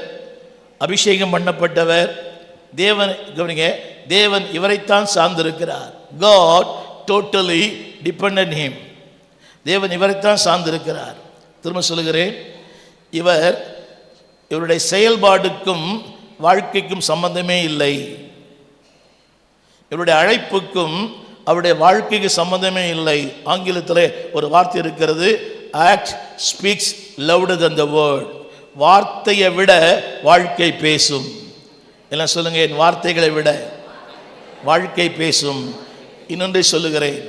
S1: அபிஷேகம் பண்ணப்பட்டவர் தேவன். கவனிங்க, தேவன் இவரைத்தான் சார்ந்திருக்கிறார். God totally dependent on him. தேவன் இவரைத்தான் சார்ந்திருக்கிறார். திரும்ப சொல்லுகிறேன், இவருடைய செயல்பாடுக்கும் வாழ்க்கைக்கும் சம்பந்தமே இல்லை. இவருடைய அழைப்புக்கும் அவருடைய வாழ்க்கைக்கு சம்பந்தமே இல்லை. ஆங்கிலத்தில் ஒரு வார்த்தை இருக்கிறது, act speaks louder than the word. வார்த்தையை விட வாழ்க்கை பேசும். எல்லாம் சொல்லுங்க, என் வார்த்தைகளை விட வாழ்க்கை பேசும். இன்னொன்றை சொல்லுகிறேன்,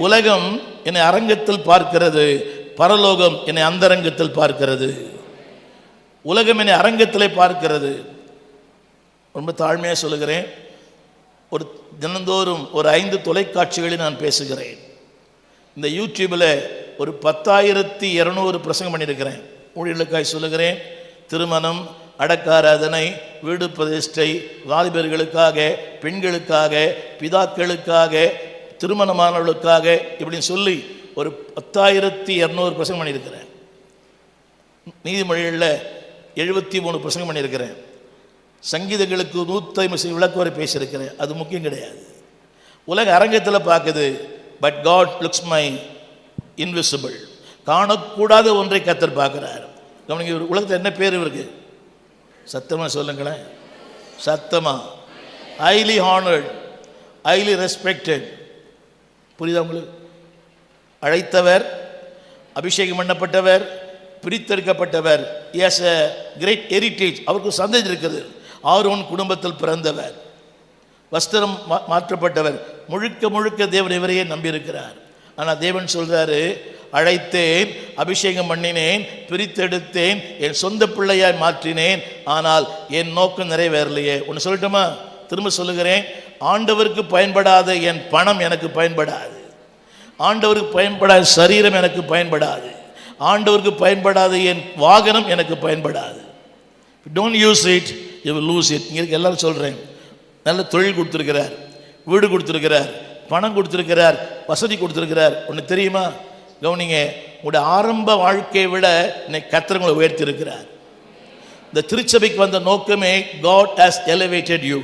S1: உலகம் என்னை அரங்கத்தில் பார்க்கிறது, பரலோகம் என்னை அந்தரங்கத்தில் பார்க்கிறது. உலகம் என்னை அரங்கத்தில் பார்க்கிறது. ரொம்ப தாழ்மையாக சொல்லுகிறேன், ஒரு தினந்தோறும் ஒரு 5 தொலைக்காட்சிகளில் நான் பேசுகிறேன். இந்த யூடியூபில் ஒரு 10,200 பிரசங்கம் பண்ணியிருக்கிறேன். ஊழியர்களுக்காய் சொல்லுகிறேன். திருமணம், அடக்காராதனை, வீடு பிரதிஷ்டை, வாலிபர்களுக்காக, பெண்களுக்காக, பிதாக்களுக்காக, திருமணமானவர்களுக்காக, இப்படின்னு சொல்லி ஒரு 10,200 பிரசங்கம் பண்ணியிருக்கிறேன். நீதிமொழிகளில் 73 பிரசங்கம் பண்ணியிருக்கிறேன். சங்கீதங்களுக்கு 150 விளக்குவரை பேசியிருக்கிறேன். அது முக்கியம் கிடையாது. உலக அரங்கத்தில் பார்க்குது. But God looks my invisible. காணக்கூடாத ஒன்றை கர்த்தர் பார்க்கிறார். கவனிங்க, உலகத்தில் என்ன பேர் இவருக்கு? சத்தமாக சொல்லுங்களேன், சத்தமா. Highly honoured, highly respected. புரியுதா உங்களுக்கு? அழைத்தவர், அபிஷேகம் பண்ணப்பட்டவர், பிரித்தெடுக்கப்பட்டவர். Is a great heritage. அவருக்கு சந்ததி இருக்குது. ஆரோன் குடும்பத்தில் பிறந்தவர், வஸ்திரம் மாற்றப்பட்டவர். முழுக்க முழுக்க தேவன் இவரையே நம்பியிருக்கிறார். ஆனால் தேவன் சொல்றாரு, அழைத்தேன், அபிஷேகம் பண்ணினேன், பிரித்தெடுத்தேன், என் சொந்த பிள்ளையாய் மாற்றினேன், ஆனால் என் நோக்கம் நிறைவேறலையே. ஒன்று சொல்லட்டுமா? திரும்ப சொல்லுகிறேன், ஆண்டவருக்கு பயன்படாத என் பணம் எனக்கு பயன்படாது. ஆண்டவருக்கு பயன்படாத சரீரம் எனக்கு பயன்படாது. ஆண்டவருக்கு பயன்படாத என் வாகனம் எனக்கு பயன்படாது. Don't use it, you will lose it. இங்கே எல்லாரும் சொல்கிறேன், நல்ல தொழில் கொடுத்துருக்கிறார், வீடு கொடுத்துருக்கிறார், பணம் கொடுத்துருக்கிறார், வசதி கொடுத்துருக்கிறார். ஒன்று தெரியுமா? கவனிங்க, உங்களுடைய ஆரம்ப வாழ்க்கையை விட இன்னைக்கு கர்த்தர் உங்களை உயர்த்தி இருக்கிறார். இந்த திருச்சபைக்கு வந்த நோக்கமே God has elevated you.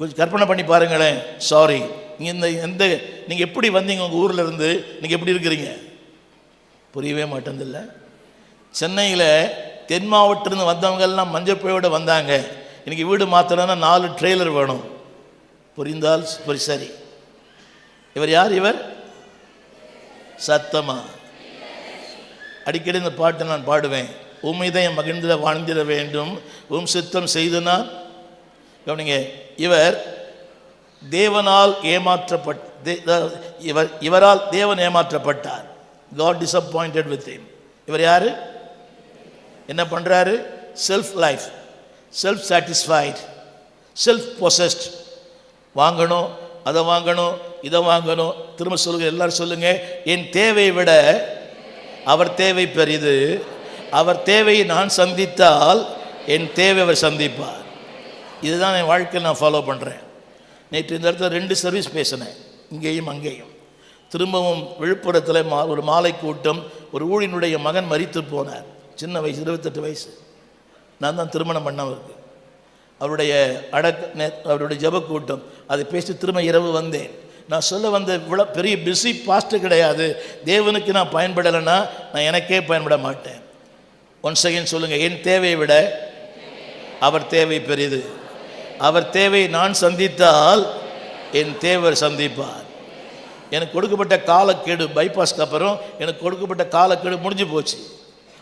S1: கொஞ்சம் கற்பனை பண்ணி பாருங்களேன். சாரி, நீங்கள் எப்படி வந்தீங்க? உங்கள் ஊரில் இருந்து நீங்கள் எப்படி இருக்கிறீங்க? புரியவே மாட்டேந்தில்ல. சென்னையில் தென் மாவட்டத்திலிருந்து வந்தவங்கெல்லாம் மஞ்சப்பையோடு வந்தாங்க. இன்றைக்கி வீடு மாற்றணும்னா 4 ட்ரெய்லர் வேணும். புரிந்தால் சரி. இவர் யார்? இவர் சத்தமா. அடிக்கடி இந்த பாட்டை நான் பாடுவேன். உம்மிதயம் மகிழ்ந்திட வாழ்ந்திட வேண்டும், சித்தம் செய்துனா. கவனிங்க, இவர் தேவனால் இவரால் தேவன் ஏமாற்றப்பட்டார். God disappointed with him. இவர் யாரு? என்ன பண்றாரு? Self life, self satisfied, self possessed. வாங்கணும், அதை வாங்கணும், இதை வாங்கணும். திரும்ப சொல்லுங்க, எல்லாரும் சொல்லுங்க, என் தேவையை விட அவர் தேவை பெரிது. அவர் தேவையை நான் சந்தித்தால் என் தேவை அவர் சந்திப்பார். இதுதான் என் வாழ்க்கையில் நான் ஃபாலோ பண்ணுறேன். நேற்று இந்த இடத்துல 2 சர்வீஸ் பேசினேன், இங்கேயும் அங்கேயும். திரும்பவும் விழுப்புரத்தில் ஒரு மாலை கூட்டம். ஒரு ஊழியனுடைய மகன் மரித்து போனார். சின்ன வயசு, 28 வயசு. நான் தான் திருமணம் பண்ணவருக்கு. அவருடைய அவருடைய ஜப கூட்டம், அதை பேசி திரும்ப இரவு வந்தேன். நான் சொல்ல வந்த இவ்வளோ பெரிய பிஸி பாஸ்டர் கிடையாது. தேவனுக்கு நான் பயன்படலைன்னா நான் எனக்கே பயன்பட மாட்டேன். ஒன் செகண்ட் சொல்லுங்க, என் தேவையை விட அவர் தேவை பெரிது. அவர் தேவையை நான் சந்தித்தால் என் தேவை சந்திப்பார். எனக்கு கொடுக்கப்பட்ட காலக்கெடு, பைபாஸ்க்கு அப்புறம் எனக்கு கொடுக்கப்பட்ட காலக்கெடு முடிஞ்சு போச்சு.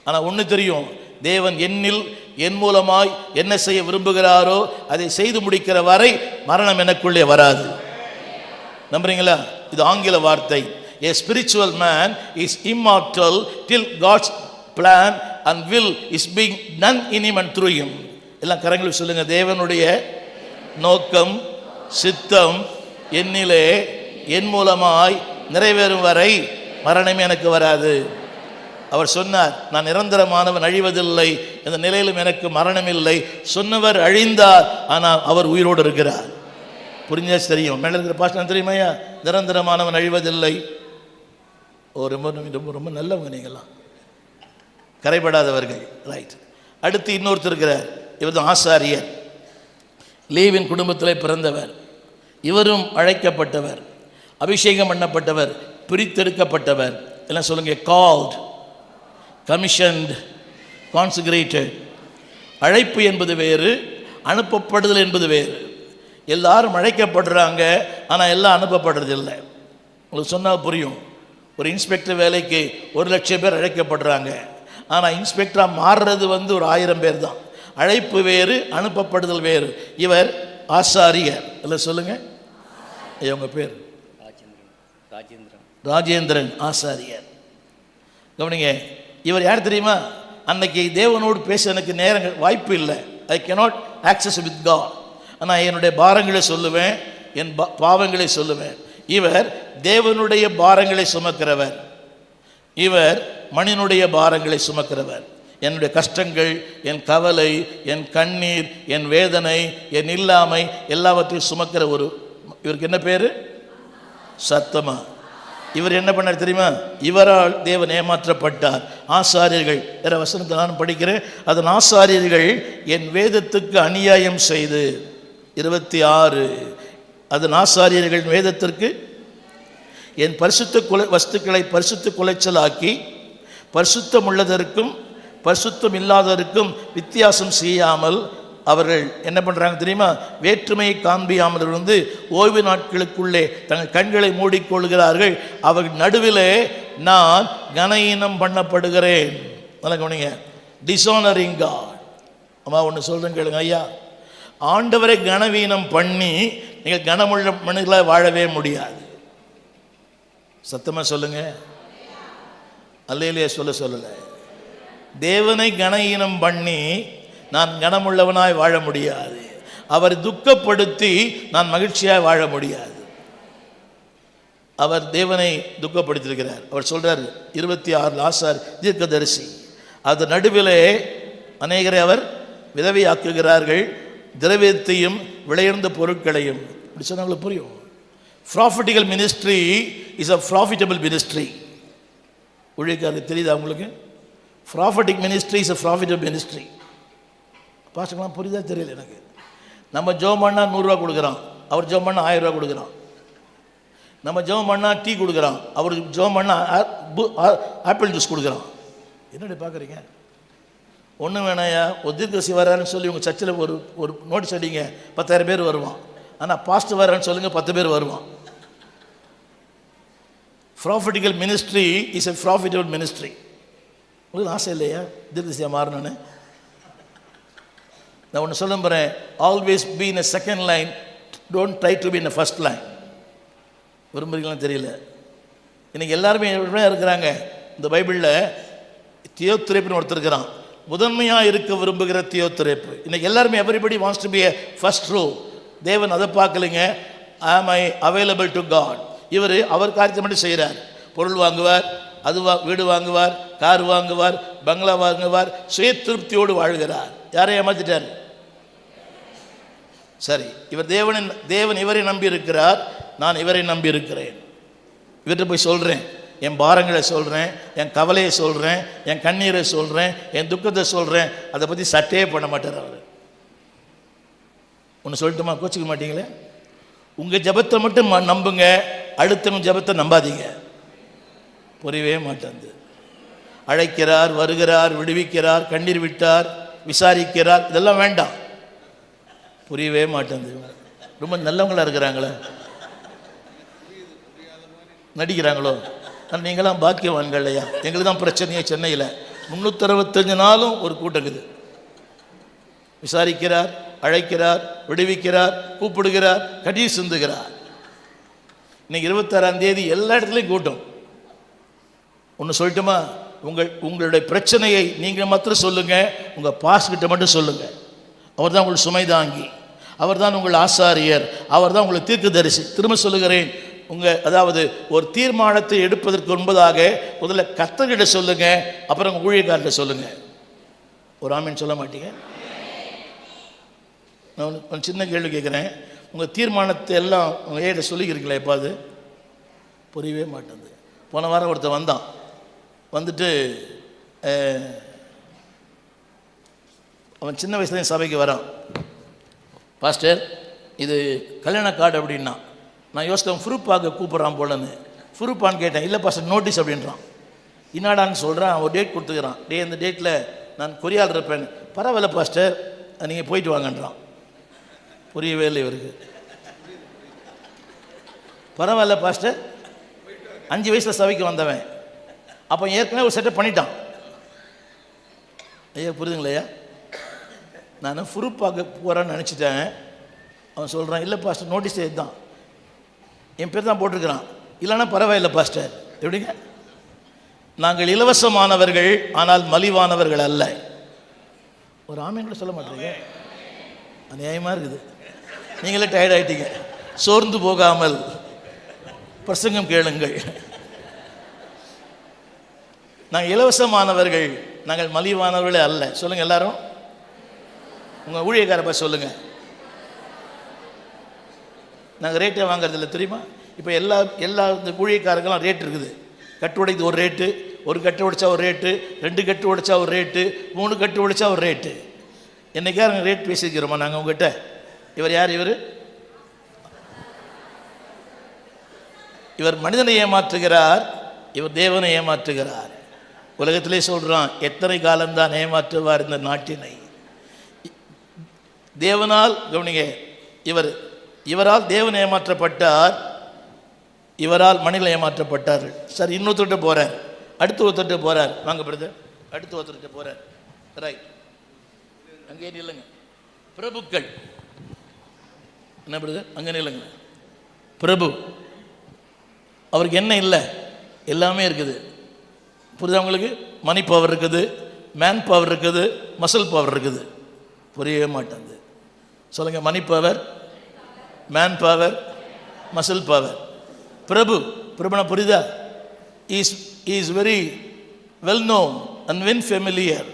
S1: ஆனால் ஒன்று தெரியும், தேவன் என்னில் என் மூலமாய் என்ன செய்ய விரும்புகிறாரோ அதை செய்து முடிக்கிற வரை மரணம் எனக்குள்ளே வராது. நம்புறீங்களா? இது ஆங்கில வார்த்தை. A spiritual man is immortal till God's plan and will is being done in him and through him. எல்லாம் கரங்களில் சொல்லுங்க. தேவனுடைய நோக்கம் சித்தம் என்னிலே என் மூலமாய் நிறைவேறும் வரை மரணமே எனக்கு வராது. அவர் சொன்னார், நான் நிரந்தரமானவன், அழிவதில்லை, இந்த நிலையிலும் எனக்கு மரணம் இல்லை. சொன்னவர் அழிந்தார், ஆனால் அவர் உயிரோடு இருக்கிறார். புரிஞ்சா தெரியும். மேலே இருக்கிற பாஸ்டர் தெரியுமையா, நிரந்தரமானவன் அழிவதில்லை. ரொம்ப ரொம்ப ரொம்ப நல்லவங்க, நீங்களாம் கரைபடாதவர்கள். ரைட். அடுத்து இன்னொருத்தர் இருக்கிறார். இவர் தான் ஆசாரியர். லேவியின் குடும்பத்தில் பிறந்தவர். இவரும் அழைக்கப்பட்டவர், அபிஷேகம் பண்ணப்பட்டவர், பிரித்தெடுக்கப்பட்டவர். எல்லாம் சொல்லுங்க. Called, commissioned, consecrated. அழைப்பு என்பது வேறு, அனுப்பப்படுதல் என்பது வேறு. எல்லாரும் அழைக்கப்படுறாங்க, ஆனால் எல்லாம் அனுப்பப்படுறது இல்லை. உங்களுக்கு சொன்னால் புரியும். ஒரு இன்ஸ்பெக்டர் வேலைக்கு 1,00,000 பேர் அழைக்கப்படுறாங்க, ஆனால் இன்ஸ்பெக்டராக மாறுறது ஒரு 1000 பேர் தான். அழைப்பு வேறு, அனுப்பப்படுதல் வேறு. இவர் ஆசாரியர். இல்லை சொல்லுங்க. உங்கள் பேர் ராஜேந்திரன், ஆசாரியர். கவனிங்க, இவர் யார் தெரியுமா? அன்னைக்கு தேவனோடு பேச எனக்கு நேரம் வாய்ப்பு இல்லை. I cannot access with God. ஆனால் என்னுடைய பாரங்களை சொல்லுவேன், என் பாவங்களை சொல்லுவேன். இவர் தேவனுடைய பாரங்களை சுமக்கிறவர். இவர் மனிதனுடைய பாரங்களை சுமக்கிறவர். என்னுடைய கஷ்டங்கள், என் கவலை, என் கண்ணீர், என் வேதனை, என் இல்லாமை எல்லாவற்றையும் சுமக்கிற இவருக்கு என்ன பேரு? சத்தமா. இவர் என்ன பண்ணார் தெரியுமா? இவரால் தேவன் ஏமாற்றப்பட்டார். ஆசாரியர்கள், வேற வசனத்தை நான் படிக்கிறேன். அதன் ஆசாரியர்கள் என் வேதத்துக்கு அநியாயம் செய்து 26. அதன் ஆசாரியர்கள் வேதத்திற்கு என் பரிசுத்த வஸ்துக்களை பரிசுத்த குலைச்சலாக்கி பரிசுத்தம் உள்ளதற்கும் பரிசுத்தம் இல்லாததற்கும் வித்தியாசம் செய்யாமல் அவர்கள் என்ன பண்ணுறாங்க தெரியுமா? வேற்றுமையை காண்பியாமல் இருந்து ஓய்வு நாட்களுக்குள்ளே தங்கள் கண்களை மூடிக்கொள்கிறார்கள். அவர்கள் நடுவிலே நான் கனஈனம் பண்ணப்படுகிறேன். நல்லா கவனிங்க. டிஸானரிங் காட். அம்மா ஒன்று சொல்கிறேன் கேளுங்க ஐயா. ஆண்டவரை கனவீனம் பண்ணி நீங்கள் கனமுள்ள மனிதர்களாக வாழவே முடியாது. சத்தமாக சொல்லுங்க. அல்லேலூயா சொல்லலை. தேவனை கனஈனம் பண்ணி நான் கனமுள்ளவனாய் வாழ முடியாது. அவர் துக்கப்படுத்தி நான் மகிழ்ச்சியாய் வாழ முடியாது. அவர் தேவனை துக்கப்படுத்தியிருக்கிறார். அவர் சொல்றார் 26 ஆசார் தீர்க்கதரிசி. அது நடுவிலே அநேகரை அவர் விதவையாக்குகிறார்கள், திரவியத்தையும் விளையார்ந்த பொருட்களையும். இப்படி சொன்னாங்களுக்கு புரியும். Prophetical ministry is a profitable ministry. ஊழியக்காரருக்கு தெரியுதா உங்களுக்கு? Prophetic ministry is a profitable ministry. பாஸ்டர்லாம் புரியுதா தெரியல எனக்கு. நம்ம ஜெபம் பண்ணா 100 ரூபா கொடுக்குறான், அவர் ஜெபம் பண்ணா 1000 ரூபா கொடுக்குறான். நம்ம ஜெபம் பண்ணா டீ கொடுக்குறான், அவருக்கு ஜெபம் பண்ணா ஆப்பிள் ஜூஸ் கொடுக்குறான். என்னடி பார்க்குறீங்க? ஒன்றும் வேணாயா, ஒரு தீர்க்கதரிசி வரான்னு சொல்லி உங்கள் சர்ச்சில் ஒரு நோட்டீஸ் அடிங்க, 10,000 பேர் வருவான். ஆனால் பாஸ்டர் வரான்னு சொல்லுங்கள், 10 பேர் வருவான். Prophetical ministry is a profitable ministry. உங்களுக்கு ஆசை இல்லையா தீர்க்கதரிசியாக மாறணுன்னு? நான் ஒன்று சொல்ல போகிறேன். Always be in a second line, don't try to be in a first line. விரும்புறீங்களான்னு தெரியல. இன்றைக்கி எல்லாருமே இருக்கிறாங்க. இந்த பைபிளில் தியோத்திரேப்புன்னு ஒருத்தர் இருக்கிறான். முதன்மையாக இருக்க விரும்புகிற தியோத்திரேப்பு. இன்றைக்கி எல்லாருமே everybody wants to be a first row. தேவன் அதை பார்க்கலைங்க. ஆம் ஐ அவைலபிள் டு காட். இவர் அவர் காரியத்தை மட்டும் செய்கிறார். பொருள் வாங்குவார், வீடு வாங்குவார், கார் வாங்குவார், பங்களா வாங்குவார், சுய திருப்தியோடு வாழ்கிறார். யாரை ஏமாத்திட்டார்? சரி, இவர் தேவன் இவரை நம்பி இருக்கிறார், நான் இவரை நம்பி இருக்கிறேன். இவர்கிட்ட போய் சொல்கிறேன், என் பாரங்களை சொல்கிறேன், என் கவலையை சொல்கிறேன், என் கண்ணீரை சொல்கிறேன், என் துக்கத்தை சொல்கிறேன். அதை பற்றி சட்டையே பண்ண மாட்டார் அவர். ஒன்று சொல்லட்டுமா? கோச்சிக்க மாட்டீங்களே? உங்கள் ஜபத்தை மட்டும் நம்புங்க, அடுத்தவங்க ஜபத்தை நம்பாதீங்க. புரியவே மாட்டேங்குது. அழைக்கிறார், வருகிறார், விடுவிக்கிறார், கண்ணீர் விட்டார், விசாரிக்கிறார், இதெல்லாம் வேண்டாம். புரியவே மாட்டேங்குது. ரொம்ப நல்லவங்களா இருக்கிறாங்களே, நடிக்கிறாங்களோ? நீங்களாம் பாக்கியவான்கள் இல்லையா? எங்களுக்கு தான் பிரச்சனையே. சென்னையில் 365 நாளும் ஒரு கூட்டம் இருக்குது. விசாரிக்கிறார், அழைக்கிறார், விடுவிக்கிறார், கூப்பிடுகிறார், கண்ணீர் சிந்துகிறார். இன்னைக்கு 26ஆம் தேதி எல்லா இடத்துலையும் கூட்டம். ஒன்று சொல்லட்டுமா? உங்களுடைய பிரச்சனையை நீங்கள் மாத்திரம் சொல்லுங்க, உங்கள் பாஸ்கிட்ட மட்டும் சொல்லுங்க. அவர் தான் உங்கள் சுமை தாங்கி, அவர் தான் உங்கள் ஆசாரியர், அவர் தான் உங்களுக்கு தீர்க்கதரிசி. திரும்ப சொல்லுகிறேன், அதாவது ஒரு தீர்மானத்தை எடுப்பதற்கு முன்பதாக முதல்ல கர்த்தர்கிட்ட சொல்லுங்க, அப்புறம் உங்கள் ஊழியக்காரர்கிட்ட சொல்லுங்க. ஒரு ஆமீன் சொல்ல மாட்டீங்க? நான் ஒரு சின்ன கேள்வி கேட்குறேன். உங்கள் தீர்மானத்தை எல்லாம் உங்கள் ஏட சொல்லிக்கிறீங்களா? எப்போ அது புரியவே மாட்டேங்குது. போன வாரம் ஒருத்தர் வந்தான், வந்துட்டு அவன் சின்ன வயசுலேயும் சபைக்கு வரான். பாஸ்டர் இது கல்யாண கார்டு அப்படின்னா நான் யோசித்தேன், ஃபுரூப்பாக கூப்பிட்றான் போலன்னு. ஃபுரூப்பான்னு கேட்டேன். இல்லை பாஸ்டர் நோட்டீஸ் அப்படின்றான். இன்னாடான்னு சொல்கிறான். ஒரு டேட் கொடுத்துக்கிறான். இந்த டேட்டில் நான் கொரியாவில் இருப்பேன். பரவாயில்ல பாஸ்டர் நீங்கள் போயிட்டு வாங்கன்றான். புரியவே இல்லை இவருக்கு. பரவாயில்ல பாஸ்டர், 5 வயசில் சபைக்கு வந்தவன், அப்போ ஏற்கனவே ஒரு செட்டப் பண்ணிட்டான். ஐயா புரியுதுங்களா ஐயா? நான் ஃபுரூப்பாக போகிறேன்னு நினச்சிட்டேன். அவன் சொல்கிறான், இல்லை பாஸ்டர் நோட்டீஸ் தான் என் பேர் தான் போட்டிருக்கிறான். இல்லைன்னா பரவாயில்லை பாஸ்டர். எப்படிங்க? நாங்கள் இலவசமானவர்கள் ஆனால் மலிவானவர்கள் அல்ல. ஒரு ஆமீன் கூட சொல்ல மாட்டேங்க. அநியாயமாக இருக்குது. நீங்களே டயர்ட் ஆகிட்டீங்க. சோர்ந்து போகாமல் பிரசங்கம் கேளுங்கள். நாங்கள் இலவசமானவர்கள், நாங்கள் மலிவானவர்களே அல்ல. சொல்லுங்கள் எல்லாரும். உங்கள் ஊழியக்காரப்ப சொல்லுங்கள். நாங்கள் ரேட்டே வாங்குறதில்ல தெரியுமா? இப்போ எல்லா இந்த ஊழியக்காரங்களும் ரேட் இருக்குது. கட்டு உடைக்கு ஒரு ரேட்டு, ஒரு கட்டு உடைச்சா ஒரு ரேட்டு, 2 கட்டு உடைச்சா ஒரு ரேட்டு, 3 கட்டு உடைச்சா ஒரு ரேட்டு. என்னைக்கா நாங்கள் ரேட் பேசிக்கிறோமா நாங்கள் உங்கள்கிட்ட? இவர் யார்? இவர் மனிதனை ஏமாற்றுகிறார், இவர் தேவனை ஏமாற்றுகிறார். உலகத்திலே சொல்கிறான், எத்தனை காலம்தான் ஏமாற்றுவார் இந்த நாட்டினை. தேவனால் கவனிங்க, இவரால் தேவன் ஏமாற்றப்பட்டார், இவரால் மனிதன் ஏமாற்றப்பட்டார்கள். சார் இன்னொருத்தட்ட போகிறார், அடுத்து ஒருத்தட்ட போகிறார். வாங்க பிரதர், அடுத்து ஒருத்தர்கிட்ட போகிறார். ரைட், அங்கே இல்லைங்க. பிரபுக்கள் என்ன பிரதர்? அங்கே இல்லைங்க. பிரபு அவருக்கு என்ன இல்லை? எல்லாமே இருக்குது. புரியுதா உங்களுக்கு? மணி பவர் இருக்குது, மேன் பவர் இருக்குது, மசில் பவர் இருக்குது. புரியவே மாட்டேங்குது. சொல்லுங்கள், money power, man power, muscle power. பிரபுனா புரியுதா? Is very well known and when familiar.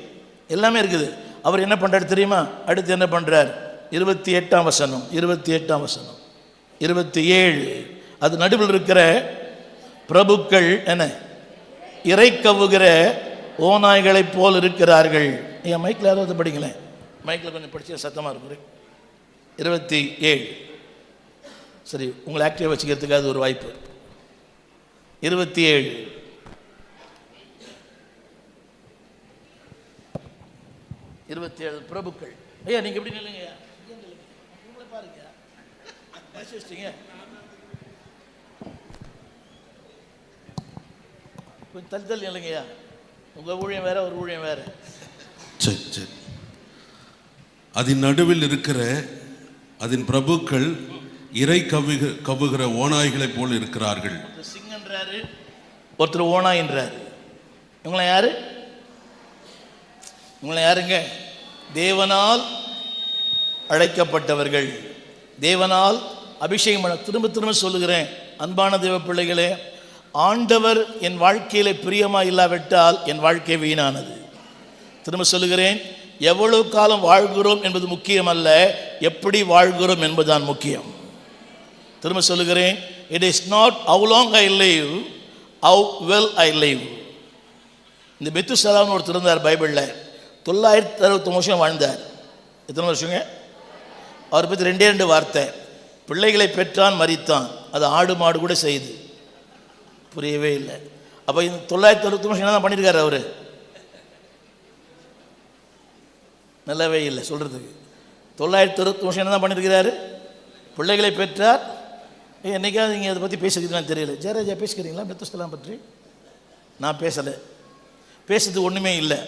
S1: எல்லாமே இருக்குது. அவர் என்ன பண்ணுறாரு தெரியுமா? அடுத்து என்ன பண்ணுறார்? 28ஆம் வசனம், 27. அது நடுவில் இருக்கிற பிரபுக்கள் என்ன இறை கவுகிற ஓநாய்களைப் போல் இருக்கிறார்கள். என் மைக்கில் யாராவது படிங்களேன். மைக்கில் கொஞ்சம் படிச்சா சத்தமாக இருக்கும். 27. சரி, உங்களை ஆக்டிவாக வச்சுக்கிறதுக்கு அது ஒரு வாய்ப்பு. 27 பிரபுக்கள். ஐயா நீங்கள் எப்படி நில்லுங்க, பாருங்க வச்சிட்டீங்க. கொஞ்சம் தள்ளி இல்லைங்கய்யா. உங்கள் ஊழியம் வேற, ஒரு ஊழியம் வேற.
S2: சரி சரி. அதன் நடுவில் இருக்கிற அதன் பிரபுக்கள் இறை கவுகிற ஓநாய்களைப் போல் இருக்கிறார்கள்.
S1: சிங்கன்றாரு, ஒருத்தர் ஓநாயின்றாரு. இவங்களை யாரு? இவங்களை யாருங்க? தேவனால் அழைக்கப்பட்டவர்கள், தேவனால் அபிஷேகம் பண்ண. திரும்ப சொல்லுகிறேன், அன்பான தேவ பிள்ளைகளே, ஆண்டவர் என் வாழ்க்கையில பிரியமா இல்லாவிட்டால் என் வாழ்க்கை வீணானது. திரும்ப சொல்லுகிறேன், எவ்வளவு காலம் வாழ்கிறோம் என்பது முக்கியம் அல்ல, எப்படி வாழ்கிறோம் என்பதுதான் முக்கியம். திரும்ப சொல்லுகிறேன், it is not how long I live, how well I live. இந்த மெத்துசலாம்னு ஒருத்தர் இருந்தார் பைபிளில். 969 வருஷம் வாழ்ந்தார். எத்தனை வருஷங்க? அவரை பற்றி 2 வார்த்தை. பிள்ளைகளை பெற்றான், மரித்தான். அது ஆடு மாடு கூட செய்து. புரியவே இல்லை. அப்போ இந்த 969 வருஷம் என்ன தான் பண்ணியிருக்காரு அவர்? நல்லாவே இல்லை சொல்கிறதுக்கு. 960 வருஷம் என்ன தான் பண்ணியிருக்கிறாரு? பிள்ளைகளை பெற்றார். என்னைக்காவது நீங்கள் அதை பற்றி பேசுகிறீங்களான்னு தெரியல. ஜெயராஜா பேசுகிறீங்களா மெத்துசலாம் பற்றி? நான் பேசலை. பேசுறது ஒன்றுமே இல்லை.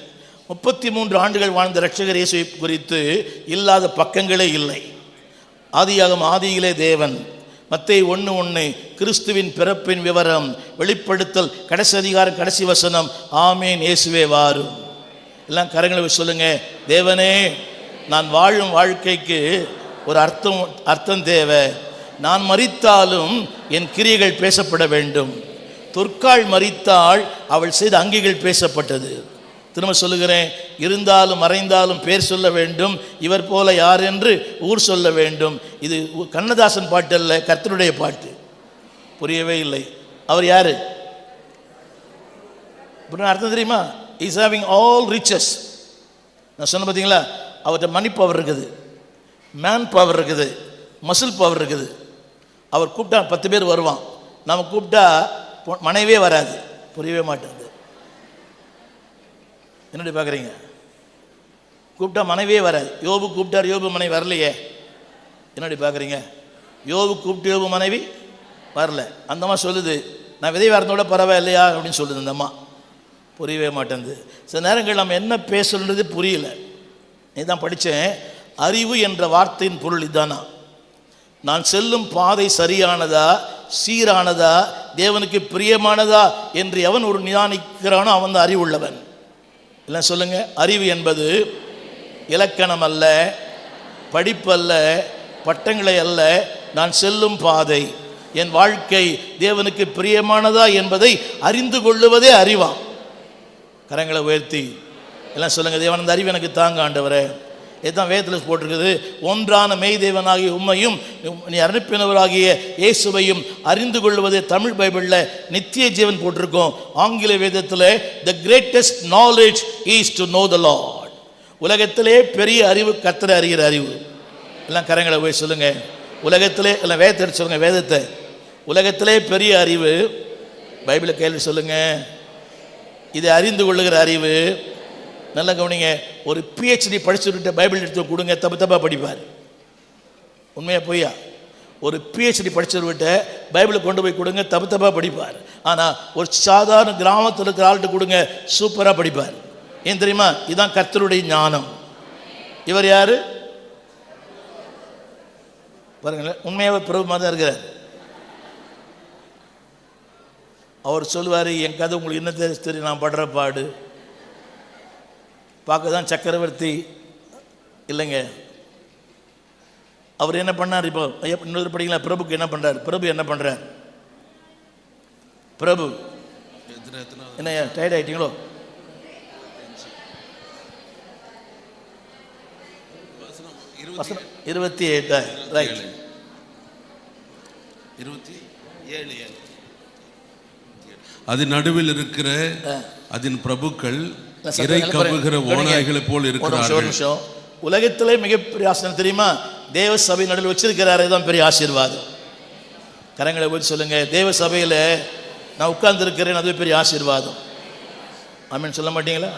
S1: 33 ஆண்டுகள் வாழ்ந்த இரட்சகர் இயேசுவை குறித்து இல்லாத பக்கங்களே இல்லை. ஆதியிலே தேவன், மத்தேயு 1:1 கிறிஸ்துவின் பிறப்பின் விவரம், வெளிப்படுத்தல் கடைசி அதிகாரம் கடைசி வசனம், ஆமேன் இயேசுவே வாரும். எல்லாம் கரங்களை சொல்லுங்க. தேவனே நான் வாழும் வாழ்க்கைக்கு ஒரு அர்த்தம் தேவை. நான் மரித்தாலும் என் கிரியைகள் பேசப்பட வேண்டும். தொற்காள் மரித்தாள், அவள் செய்த அங்கிகள் பேசப்பட்டது. திரும்ப சொல்லுகிறேன், இருந்தாலும் மறைந்தாலும் பேர் சொல்ல வேண்டும், இவர் போல யார் என்று ஊர் சொல்ல வேண்டும். இது கண்ணதாசன் பாட்டு அல்ல, கர்த்தருடைய பாட்டு. புரியவே இல்லை. அவர் யாரு அர்த்தம் தெரியுமா? Is having all riches. நான் சொன்ன பார்த்தீங்களா, அவர்கிட்ட மணி பவர் இருக்குது, மேன் பவர் இருக்குது, மசில் பவர் இருக்குது. அவர் கூப்பிட்டா 10 பேர் வருவான், நம்ம கூப்பிட்டா மனைவியே வராது. புரியவே மாட்டேங்குது. என்னடி பார்க்குறீங்க? கூப்பிட்டா மனைவியே வராது. யோபு கூப்பிட்டார், யோபு மனைவி வரலையே. என்னடி பார்க்குறீங்க? யோபு கூப்பிட்டு யோபு மனைவி வரல. அந்த அம்மா சொல்லுது, நான் விதை வரதோட பரவாயில்லையா அப்படின்னு சொல்லுது அந்த அம்மா. புரியவே மாட்டேங்குது. சில நேரங்கள் நம்ம என்ன பேசுறது புரியல. இதுதான் படித்தேன். அறிவு என்ற வார்த்தையின் பொருள் இதானா, நான் செல்லும் பாதை சரியானதா, சீரானதா, தேவனுக்கு பிரியமானதா என்று எவன் ஒரு நிதானிக்கிறானோ அவன் தான் அறிவுள்ளவன். இல்லை சொல்லுங்க. அறிவு என்பது இலக்கணம் அல்ல, படிப்பல்ல, பட்டங்களை அல்ல. நான் செல்லும் பாதை, என் வாழ்க்கை தேவனுக்கு பிரியமானதா என்பதை அறிந்து கொள்ளுவதே அறிவாம். கரங்களை உயர்த்தி எல்லாம் சொல்லுங்க, தேவன் அந்த அறிவு எனக்கு தாங்க ஆண்டவரே. இதுதான் வேதத்தில் போட்டிருக்குது. ஒன்றான மெய் தேவனாகிய உம்மையும் நீ அனுப்பினவராகிய இயேசுவையும் அறிந்து கொள்வதே தமிழ் பைபிளில் நித்திய ஜீவன் போட்டிருக்கோம். ஆங்கில வேதத்தில் the greatest knowledge is to know the Lord. உலகத்திலே பெரிய அறிவு கர்த்தரை அறிகிற அறிவு. எல்லாம் கரங்களை போய் சொல்லுங்க. உலகத்திலே எல்லாம் வேதத்தை எடுத்து சொல்லுங்க. வேதத்தை உலகத்திலே பெரிய அறிவு பைபிளை கேள்வி சொல்லுங்க. இதை அறிந்து கொள்ளுகிற அறிவு. நல்லா கவனிங்க. ஒரு பிஹெச்டி படிச்சுட்டு பைபிள் எடுத்து கொடுங்க, தப்பாக படிப்பார். உண்மையா பொய்யா? ஒரு பிஹெச்டி படிச்சவர்கிட்ட பைபிளை கொண்டு போய் கொடுங்க, தப்பாக படிப்பார். ஆனால் ஒரு சாதாரண கிராமத்தில் இருக்கிற ஆள்கிட்ட கொடுங்க, சூப்பராக படிப்பார். ஏன் தெரியுமா? இதுதான் கர்த்தருடைய ஞானம். இவர் யாரு பாருங்களேன். உண்மையாகவே பிரபுமாக தான் இருக்கிறார். அவர் சொல்லுவார், என் கதை உங்களுக்கு என்ன தெரியும், நான் படுற பாடு. பார்க்க தான் சக்கரவர்த்தி இல்லைங்க. அவர் என்ன பண்ணார்? இப்போ இன்னொரு படிக்கலாம். பிரபுக்கு என்ன பண்ணுறார்? பிரபு என்ன பண்ணுறார்? பிரபு என்ன டயர்ட் ஆகிட்டீங்களோ? வசனம் 28 ரைட். 27
S2: அது நடுவில் இருக்கிற அதன் பிரபுக்கள் இறை கவ்வுகிற ஓநாய்களை போல் இருக்கிறார்கள்.
S1: உலகத்திலே மிகப்பெரிய ஆசீர்வாதம் தெரியுமா? தேவ சபை நடுவில் வச்சிருக்கிறாரு. தான் பெரிய ஆசீர்வாதம். கரங்களை போய் சொல்லுங்க. தேவ சபையில் நான் உட்கார்ந்து இருக்கிறேன், அதுவே பெரிய ஆசீர்வாதம். ஆமீன் சொல்ல மாட்டீங்களா?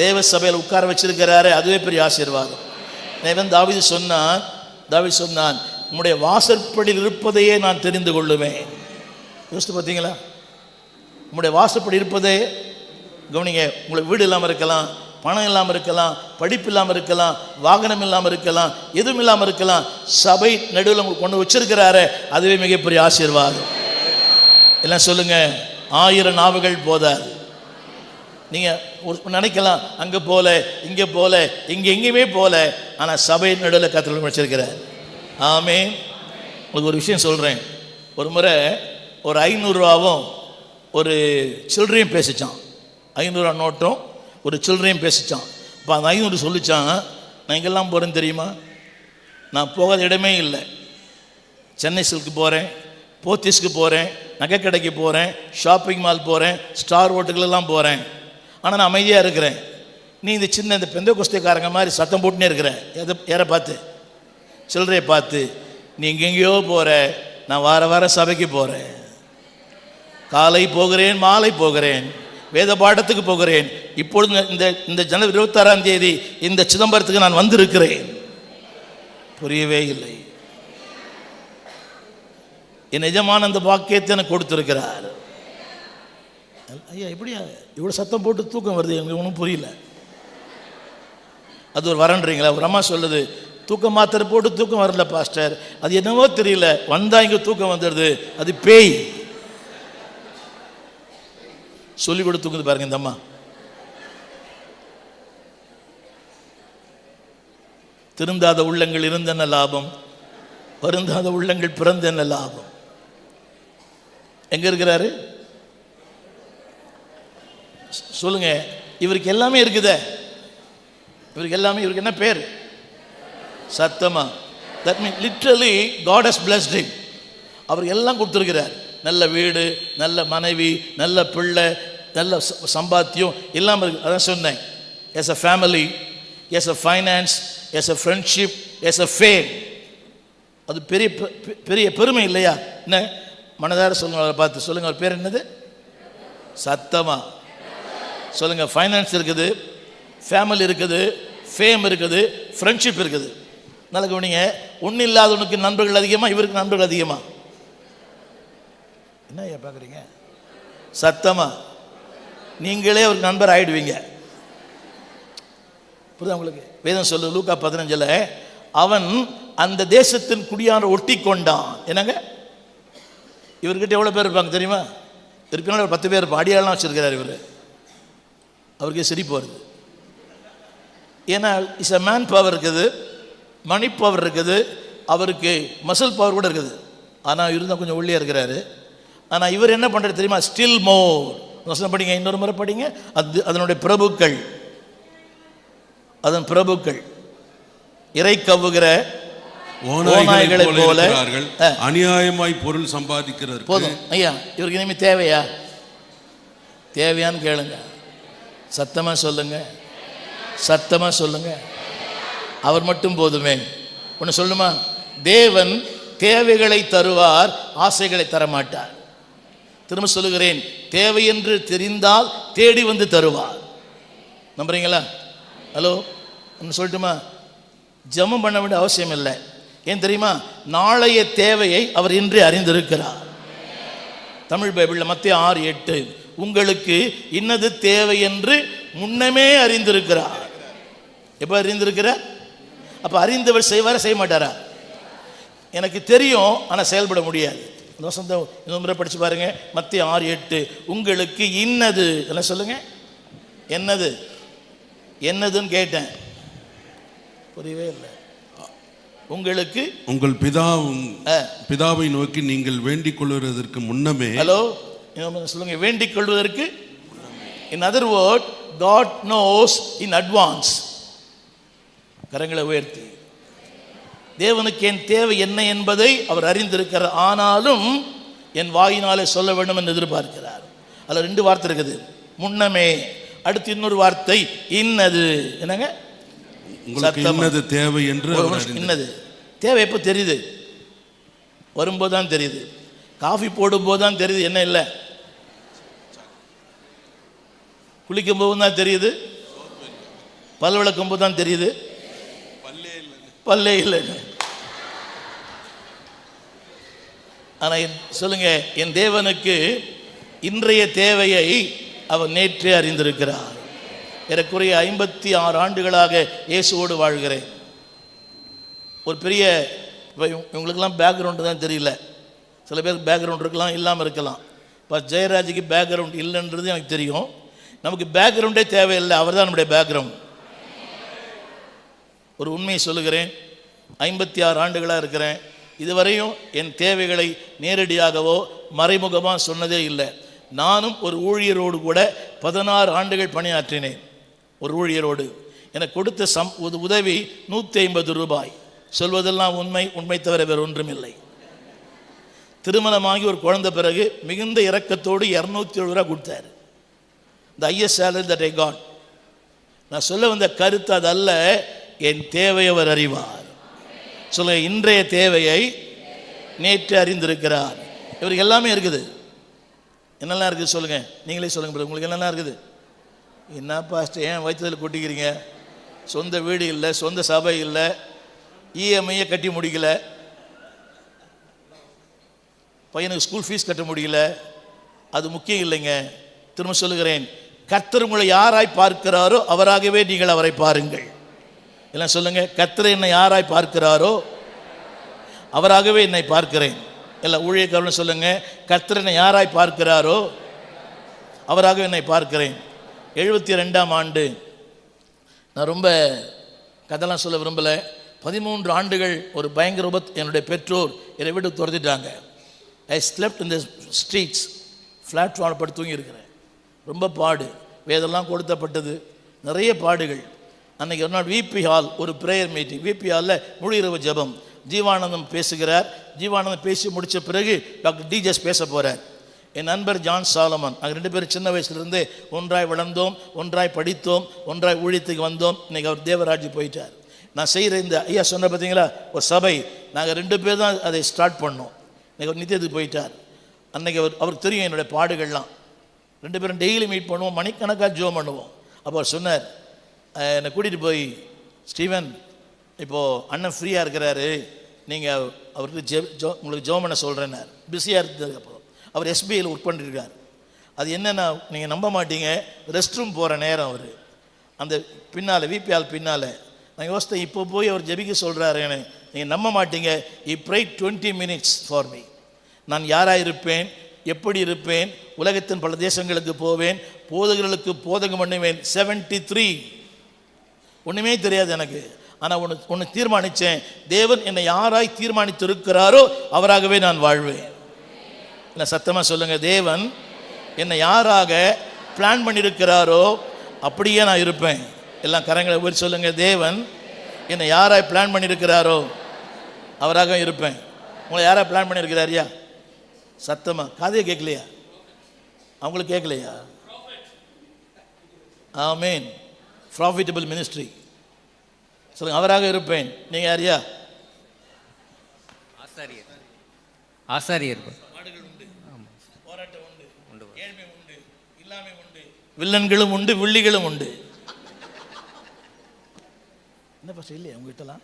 S1: தேவ சபையில் உட்கார வச்சிருக்கிறாரு, அதுவே பெரிய ஆசீர்வாதம். தாவீது சொன்னான், உம்முடைய வாசற்படியில் இருப்பதையே நான் தெரிந்து கொள்ளுவேன். யோசித்து பார்த்தீங்களா? உங்களுடைய வாசப்படி இருப்பதே கவனிங்க. உங்களுக்கு வீடு இல்லாமல் இருக்கலாம், பணம் இல்லாமல் இருக்கலாம், படிப்பு இல்லாமல் இருக்கலாம், வாகனம் இல்லாமல் இருக்கலாம், எதுவும் இல்லாமல் இருக்கலாம். சபை நடுவில் உங்களுக்கு கொண்டு வச்சிருக்கிறாரு, அதுவே மிகப்பெரிய ஆசீர்வாதம். எல்லாம் சொல்லுங்க. 1000 நாவுகள் போதாது. நீங்கள் நினைக்கலாம் அங்கே போல இங்கே போல எங்கேயுமே போல, ஆனால் சபை நடுவில் கர்த்தர் வச்சிருக்கிறார். ஆமென். உங்களுக்கு ஒரு விஷயம் சொல்கிறேன். ஒரு முறை ஒரு 500 ரூபாவும் ஒரு சில்லறையும் பேசிச்சான். 500 ரூபா நோட்டும் ஒரு சில்லறையும் பேசிச்சான். இப்போ அந்த 500 சொல்லிச்சான், நான் எங்கெல்லாம் போகிறேன்னு தெரியுமா? நான் போகாத இடமே இல்லை. சென்னை சில்க்கு போகிறேன், போத்தீஸ்க்கு போகிறேன், நகைக்கடைக்கு போகிறேன், ஷாப்பிங் மால் போகிறேன், ஸ்டார் ஹோட்டலுக்கெல்லாம் போகிறேன். ஆனால் நான் அமைதியாக இருக்கிறேன். நீ இந்த சின்ன இந்த பெந்தகோஸ்தேக்காரங்க மாதிரி சத்தம் போட்டுனே இருக்கிறேன். யாரை பார்த்து? சில்லறையை பார்த்து. நீ எங்கெங்கேயோ போகிற, நான் வார சபைக்கு போகிறேன். காலை போகிறேன், மாலை போகிறேன், வேத பாடத்துக்கு போகிறேன். இப்பொழுது இந்த ஜனவரி 26ஆம் தேதி இந்த சிதம்பரத்துக்கு நான் வந்திருக்கிறேன். புரியவே இல்லை. என் எஜமான அந்த வாக்கியத்தை எனக்கு கொடுத்திருக்கிறார். ஐயா எப்படியா இவ்வளோ சத்தம் போட்டு தூக்கம் வருது? எங்களுக்கு ஒன்றும் புரியல. அது ஒரு வரன்றீங்களா? ஒரு அம்மா சொல்லுது, தூக்கம் மாத்திரை போட்டு தூக்கம் வரல பாஸ்டர். அது என்னவோ தெரியல, வந்தால் இங்கே தூக்கம் வந்துடுது, அது பேய். சொல்லி கொடுத்து தூங்குது பாருங்க இந்த அம்மா. திருந்தாத உள்ளங்கள் இருந்தென்ன லாபம், வருந்தாத உள்ளங்கள் பிறந்த என்ன லாபம். எங்க இருக்கிறாரு சொல்லுங்க. இவருக்கு எல்லாமே இருக்குதே, இவருக்கு எல்லாமே. இவருக்கு என்ன பேர்? சத்தமா. That mean literally God has blessed him. அவருக்கு எல்லாம் கொடுத்துருக்கிறார். நல்ல வீடு, நல்ல மனைவி, நல்ல பிள்ளை, நல்ல சம்பாத்தியம் எல்லாம் இருக்கு. அதான் சொன்னேன். as a family, as a finance, as a friendship, as a fame. அது பெரிய பெரிய பெருமை இல்லையா? என்ன மனதார சொல்லுங்க, அவரை பார்த்து சொல்லுங்க. அவர் பேர் என்னது? சத்தமா சொல்லுங்க. ஃபைனான்ஸ் இருக்குது, ஃபேமிலி இருக்குது, ஃபேம் இருக்குது, ஃப்ரெண்ட்ஷிப் இருக்குது. நல்ல கவனிங்க. ஒன்றும் இல்லாதவனுக்கு நண்பர்கள் அதிகமா, இவருக்கு நண்பர்கள் அதிகமா? என்ன ஐயா பார்க்குறீங்க? சத்தமா நீங்களே ஒரு நண்பர் ஆயிடுவீங்க. புரியுதா உங்களுக்கு? வேதம் சொல்லு லூக்கா 15 அவன் அந்த தேசத்தின் குடியான ஒட்டி கொண்டான். என்னங்க, இவர்கிட்ட எவ்வளோ பேர் இருப்பாங்க தெரியுமா? இருப்பினாலும் ஒரு 10 பேர் இருப்பான். அடியாளெலாம் வச்சிருக்கிறார் இவர். அவருக்கு சிரிப்பு வருது. ஏன்னா இஸ் அ மேன் பவர் இருக்குது, மணி பவர் இருக்குது, அவருக்கு மசில் பவர் கூட இருக்குது. ஆனால் இருந்தால் கொஞ்சம் ஒல்லியாக இருக்கிறாரு. ஆனால் இவர் என்ன பண்ணுறது தெரியுமா? ஸ்டில் மோர். படிங்க, இன்னொரு முறை படிங்க. அதனுடைய பிரபுக்கள், அதன் பிரபுக்கள் இறை கவ்வுகிற ஓநாய்களை போல
S2: அநியாயமாய் பொருள் சம்பாதிக்கிறார்.
S1: போதும் ஐயா, இவருக்கு இனிமே தேவையா? தேவையான்னு கேளுங்க. சத்தமா சொல்லுங்க, சத்தமா சொல்லுங்க. அவர் மட்டும் போதுமே. ஒன்று சொல்லுமா? தேவன் தேவைகளை தருவார், ஆசைகளை தரமாட்டார். திரும்ப சொல்லுகிறேன், தேவை என்று தெரிந்தால் தேடி வந்து தருவார். நம்புறீங்களா? ஹலோ, ஒன்று சொல்லட்டுமா? ஜெபம் பண்ண வேண்டிய அவசியம் இல்லை. ஏன் தெரியுமா? நாளைய தேவையை அவர் இன்றே அறிந்திருக்கிறார். தமிழ் பைபிளில் மத்தேயு 6:8 உங்களுக்கு இன்னது தேவை என்று முன்னமே அறிந்திருக்கிறார். எப்போ அறிந்திருக்கிறார்? அப்போ அறிந்தவர் செய்வார செய்ய மாட்டாரா? எனக்கு தெரியும், ஆனால் செயல்பட முடியாது. இன்னொரு முறை படிச்சு பாருங்க. மத்தேயு 6:8 உங்களுக்கு இன்னது. என்ன சொல்லுங்க? என்னது? என்னதுன்னு கேட்டேன், புரியவே இல்லை. உங்களுக்கு
S2: உங்கள் பிதாவை நோக்கி நீங்கள் வேண்டிக் கொள்வதற்கு முன்னமே.
S1: ஹலோ, சொல்லுங்க. வேண்டிக் கொள்வதற்கு, in other word, God knows in advance. கரங்களை உயர்த்தி. தேவனுக்கு என் தேவை என்ன என்பதை அவர் அறிந்திருக்கிறார். ஆனாலும் என் வாயினாலே சொல்ல வேண்டும் என்று எதிர்பார்க்கிறார். அதில் 2 வார்த்தை இருக்குது, முன்னமே. அடுத்து இன்னொரு வார்த்தை இன்னது. என்னங்க?
S2: உங்களுக்கு இன்னது தேவை என்று.
S1: இன்னது தேவை எப்போ தெரியுது? வரும்போது தான் தெரியுது. காஃபி போடும்போது தான் தெரியுது என்ன இல்லை. குளிக்கும் போது தான் தெரியுது. பல் விளக்கும் போது தான் தெரியுது. பல்லே இல்லை. ஆனால் சொல்லுங்க, என் தேவனுக்கு இன்றைய தேவையை அவர் நேற்றே அறிந்திருக்கிறார். ஏறக்குறைய 56 ஆண்டுகளாக இயேசுவோடு வாழ்கிறேன். ஒரு பெரிய, இவங்களுக்கெல்லாம் பேக்ரவுண்டு தான் தெரியல. சில பேருக்கு பேக்ரவுண்ட் இருக்கலாம், இல்லாமல் இருக்கலாம். இப்போ ஜெயராஜுக்கு பேக்ரவுண்ட் இல்லைன்றது எனக்கு தெரியும். நமக்கு பேக்ரவுண்டே தேவையில்லை, அவர் தான் நம்முடைய பேக்ரவுண்ட். ஒரு உண்மையை சொல்லுகிறேன், 56 ஆண்டுகளாக இருக்கிறேன். இதுவரையும் என் தேவைகளை நேரடியாகவோ மறைமுகமாக சொன்னதே இல்லை. நானும் ஒரு ஊழியரோடு கூட 16 ஆண்டுகள் பணியாற்றினேன். ஒரு ஊழியரோடு எனக்கு கொடுத்த உதவி 150 ரூபாய். சொல்வதெல்லாம் உண்மை, உண்மை தவிர வேறு ஒன்றும் இல்லை. திருமணமாகி ஒரு குழந்தை பிறகு மிகுந்த இரக்கத்தோடு 270 ரூபா கொடுத்தாரு. the highest salary that I got. நான் சொல்ல வந்த கருத்து அதல்ல, என் தேவை அவர் அறிவார். சொல்லுங்க, இன்றைய தேவையை நேற்று அறிந்திருக்கிறார். இவருக்கு எல்லாமே இருக்குது. என்னெல்லாம் இருக்குது சொல்லுங்க, நீங்களே சொல்லுங்க. உங்களுக்கு என்னெல்லாம் இருக்குது? என்ன பாஸ்டர் ஏன் வயிற்றுல கொட்டிக்கிறீங்க? சொந்த வீடு இல்லை, சொந்த சபை இல்லை, இஎம்ஐயை கட்டி முடிக்கல, பையனுக்கு ஸ்கூல் ஃபீஸ் கட்ட முடியல. அது முக்கியம் இல்லைங்க. திரும்ப சொல்லுகிறேன், கர்த்தர் உங்களை யாராய் பார்க்கிறாரோ அவராகவே நீங்கள் அவரை பாருங்கள். எல்லாம் சொல்லுங்க, கர்த்தர் என்னை யாராய் பார்க்கிறாரோ அவராகவே என்னை பார்க்கிறேன். எல்லாம் ஊழியக்காரன்னு சொல்லுங்க, கர்த்தர் என்னை யாராய் பார்க்கிறாரோ அவராகவே என்னை பார்க்கிறேன். 72ஆம் ஆண்டு, நான் ரொம்ப கதைலாம் சொல்ல விரும்பலை, 13 ஆண்டுகள் ஒரு பயங்கர என்னுடைய பெற்றோர் என்னை விட்டு துரத்திட்டாங்க. I slept in the streets, platform படுத்து தூங்கி இருக்கிறேன். ரொம்ப பாடு, வேதெல்லாம் கொடுத்தப்பட்டது, நிறைய பாடுகள். அன்றைக்கி ஒரு நாள் விபி ஹால் ஒரு ப்ரேயர் மீட்டிங், விபி ஹாலில் முழு இரவு ஜெபம். ஜீவானந்தம் பேசுகிறார். ஜீவானந்தம் பேசி முடித்த பிறகு டாக்டர் டிஜஸ் பேச போகிறார். என் நண்பர் ஜான் சாலமன், நாங்கள் 2 பேரும் சின்ன வயசுலேருந்து ஒன்றாய் வளர்ந்தோம், ஒன்றாய் படித்தோம், ஒன்றாய் ஊழியத்துக்கு வந்தோம். இன்றைக்கி அவர் தேவராஜ் போயிட்டார். நான் செய்கிற இந்த ஐயா சொன்ன பார்த்தீங்களா ஒரு சபை, நாங்கள் 2 பேர் தான் அதை ஸ்டார்ட் பண்ணோம். இன்றைக்கி அவர் நித்தியத்துக்கு போயிட்டார். அன்றைக்கி அவருக்கு தெரியும் என்னுடைய பாடுகள்லாம். 2 பேரும் டெய்லி மீட் பண்ணுவோம், மணிக்கணக்காக ஜோம் பண்ணுவோம். அப்போ அவர் சொன்னார், என்னை கூட்டிகிட்டு போய், ஸ்டீவன் இப்போது அண்ணன் ஃப்ரீயாக இருக்கிறாரு, நீங்கள் அவருக்கு உங்களுக்கு ஜோம் பண்ண சொல்கிறேன்னார். பிஸியாக இருந்தது. அப்போ அவர் எஸ்பிஐயில் ஒர்க் பண்ணியிருக்கார். அது என்னென்னா நீங்கள் நம்ப மாட்டீங்க, ரெஸ்ட் ரூம் போகிற நேரம் அவர் அந்த பின்னால் விபிஆல் பின்னால் நான் யோசித்தேன், இப்போ போய் அவர் ஜெபிக்க சொல்கிறாருன்னு. நீங்கள் நம்ப மாட்டீங்க. he prayed 20 minutes for me. நான் யாராக இருப்பேன், எப்படி இருப்பேன், உலகத்தின் பல தேசங்களுக்கு போவேன், போதகர்களுக்கு போதகம் பண்ணுவேன். 73 ஒன்றுமே தெரியாது எனக்கு. ஆனால் ஒன்று தீர்மானித்தேன், தேவன் என்னை யாராய் தீர்மானித்து இருக்கிறாரோ அவராகவே நான் வாழ்வேன். இல்லை சத்தமாக சொல்லுங்கள், தேவன் என்னை யாராக பிளான் பண்ணியிருக்கிறாரோ அப்படியே நான் இருப்பேன். எல்லாம் கரங்களை போய் சொல்லுங்கள், தேவன் என்னை யாராய் பிளான் பண்ணியிருக்கிறாரோ அவராக இருப்பேன். உங்களை யாராக பிளான் பண்ணியிருக்கிறாரியா? சத்தமாக காதையே கேட்கலையா? அவங்களுக்கு கேட்கலையா? ஆமேன். ப்ராஃபிட்டபிள் மினிஸ்ட்ரி சொல்லுங்கள், அவராக இருப்பேன். நீங்கள் யாரியா?
S3: ஆசாரியர்.
S1: போராட்டம் உண்டு, ஏழ்மை உண்டு, இல்லாமை உண்டு, வில்லன்களும் உண்டு, வில்லிகளும் உண்டு. என்ன பசங்க இல்லையா உங்ககிட்டலாம்?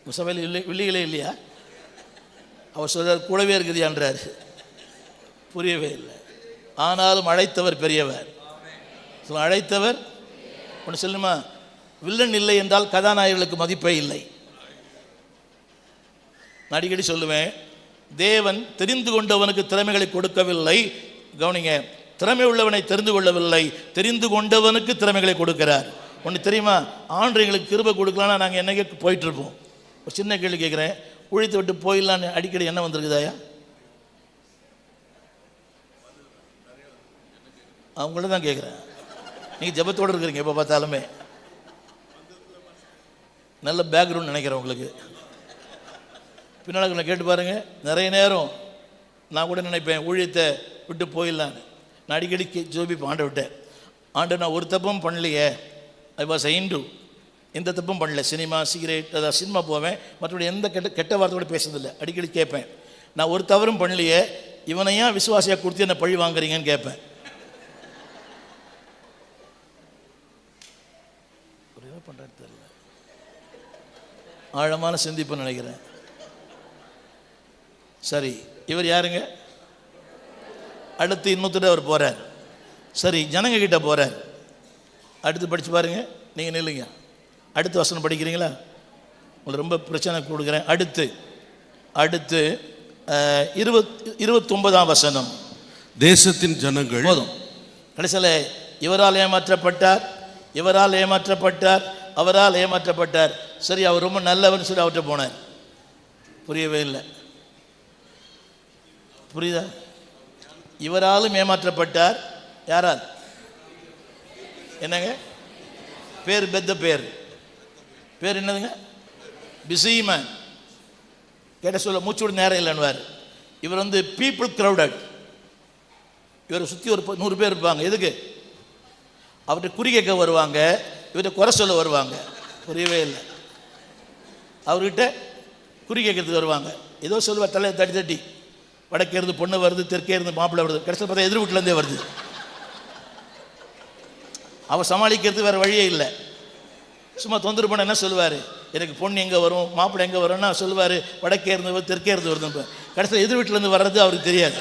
S1: உங்கள் சபையில் இல்லை வில்லிகளே இல்லையா? அவர் சொல்கிறார் கூடவே இருக்குதுன்றார். புரியவே இல்லை. ஆனாலும் அழைத்தவர் பெரியவர். அழைத்தவர் ஒன்று சொல்லுமா, வில்லன் இல்லை என்றால் கதாநாயகர்களுக்கு மதிப்பே இல்லை. நான் அடிக்கடி சொல்லுவேன், தேவன் தெரிந்து கொண்டவனுக்கு திறமைகளை கொடுக்கவில்லை. கவனிங்க, திறமை உள்ளவனை தெரிந்து கொள்ளவில்லை, தெரிந்து கொண்டவனுக்கு திறமைகளை கொடுக்கிறார். ஒன்று தெரியுமா, ஆண்டு எங்களுக்கு கிருபை கொடுக்கலான்னா நாங்கள் என்னைக்கே போயிட்டுருப்போம். ஒரு சின்ன கேள்வி கேட்குறேன், உழித்து விட்டு போயிடலான்னு அடிக்கடி என்ன வந்திருக்குதாயா? அவங்கள தான் கேட்குறேன். நீங்கள் ஜெபத்தோடு இருக்கிறீங்க எப்போ பார்த்தாலுமே. நல்ல பேக்ரவுண்ட் நினைக்கிறேன் உங்களுக்கு. பின்னால் கேட்டு பாருங்கள், நிறைய நேரம் நான் கூட நினைப்பேன் ஊழியத்தை விட்டு போயிடலான்னு. நான் அடிக்கடி ஜோபிப்பேன் ஆண்டை விட்டேன். ஆண்டு நான் ஒரு தப்பும் பண்ணலையே, ஐ வாஸ் இன்டு, எந்த தப்பும் பண்ணல. சினிமா, சிகரெட், அதாவது சினிமா போவேன், மற்றபடி எந்த கெட்ட வார்த்தை கூட பேசுறதில்லை. அடிக்கடி கேட்பேன், நான் ஒரு தவறும் பண்ணலையே, இவனையா விசுவாசியாக கொடுத்து என்ன பழி வாங்குறீங்கன்னு கேட்பேன். என்ன பண்ணுறது தெரியல, ஆழமான சிந்திப்புன்னு நினைக்கிறேன். சரி, இவர் யாருங்க? அடுத்து இன்னொருத்தர் அவர் போகிறார். சரி, ஜனங்க கிட்ட போகிறார். அடுத்து படித்து பாருங்க. நீங்கள் நில்லுங்க. அடுத்த வசனம் படிக்கிறீங்களா? உங்களுக்கு ரொம்ப பிரச்சனை கொடுக்குறேன். அடுத்து 29ஆம் வசனம்.
S2: தேசத்தின் ஜனங்கள்
S1: போதும். கடைசியில் இவரால் ஏமாற்றப்பட்டார், இவரால் ஏமாற்றப்பட்டார், அவரால் ஏமாற்றப்பட்டார். சரி, அவர் ரொம்ப நல்லவர்னு சொல்லி அவர்கிட்ட போனார். புரியவே இல்லை. புரியுதா? இவராலும் ஏமாற்றப்பட்டார். யாரால்? என்னங்க பேர்? பெத்த பேர் என்னதுங்க? பிஸிமேன். கேட்ட சொல்ல மூச்சோட நேரம் இல்லைன்னுவார். இவர் வந்து பீப்புள் க்ரௌடட். இவரை சுற்றி ஒரு 100 பேர் இருப்பாங்க. எதுக்கு? அவர்கிட்ட குறி கேட்க வருவாங்க, இவர்கிட்ட குறை சொல்ல வருவாங்க. புரியவே இல்லை. அவர்கிட்ட குறி கேட்கறதுக்கு வருவாங்க. ஏதோ சொல்லுவார், தலையை தட்டி தட்டி, வடக்கே இருந்து பொண்ணு வருது, தெற்கே இருந்து மாப்பிள்ளை வருது, கடைசியில் பார்த்தா எதிர் வீட்டிலேருந்தே வருது. அவர் சமாளிக்கிறது வேறு வழியே இல்லை. சும்மா தொந்தரவு பண்ண என்ன சொல்லுவார், எனக்கு பொண்ணு எங்கே வரும், மாப்பிள்ளை எங்கே வரும்னா சொல்லுவார், வடக்கே இருந்து வருது, தெற்கே இருந்து வருது. கடைசியில் எதிர் வீட்டிலேருந்து வர்றது அவருக்கு தெரியாது.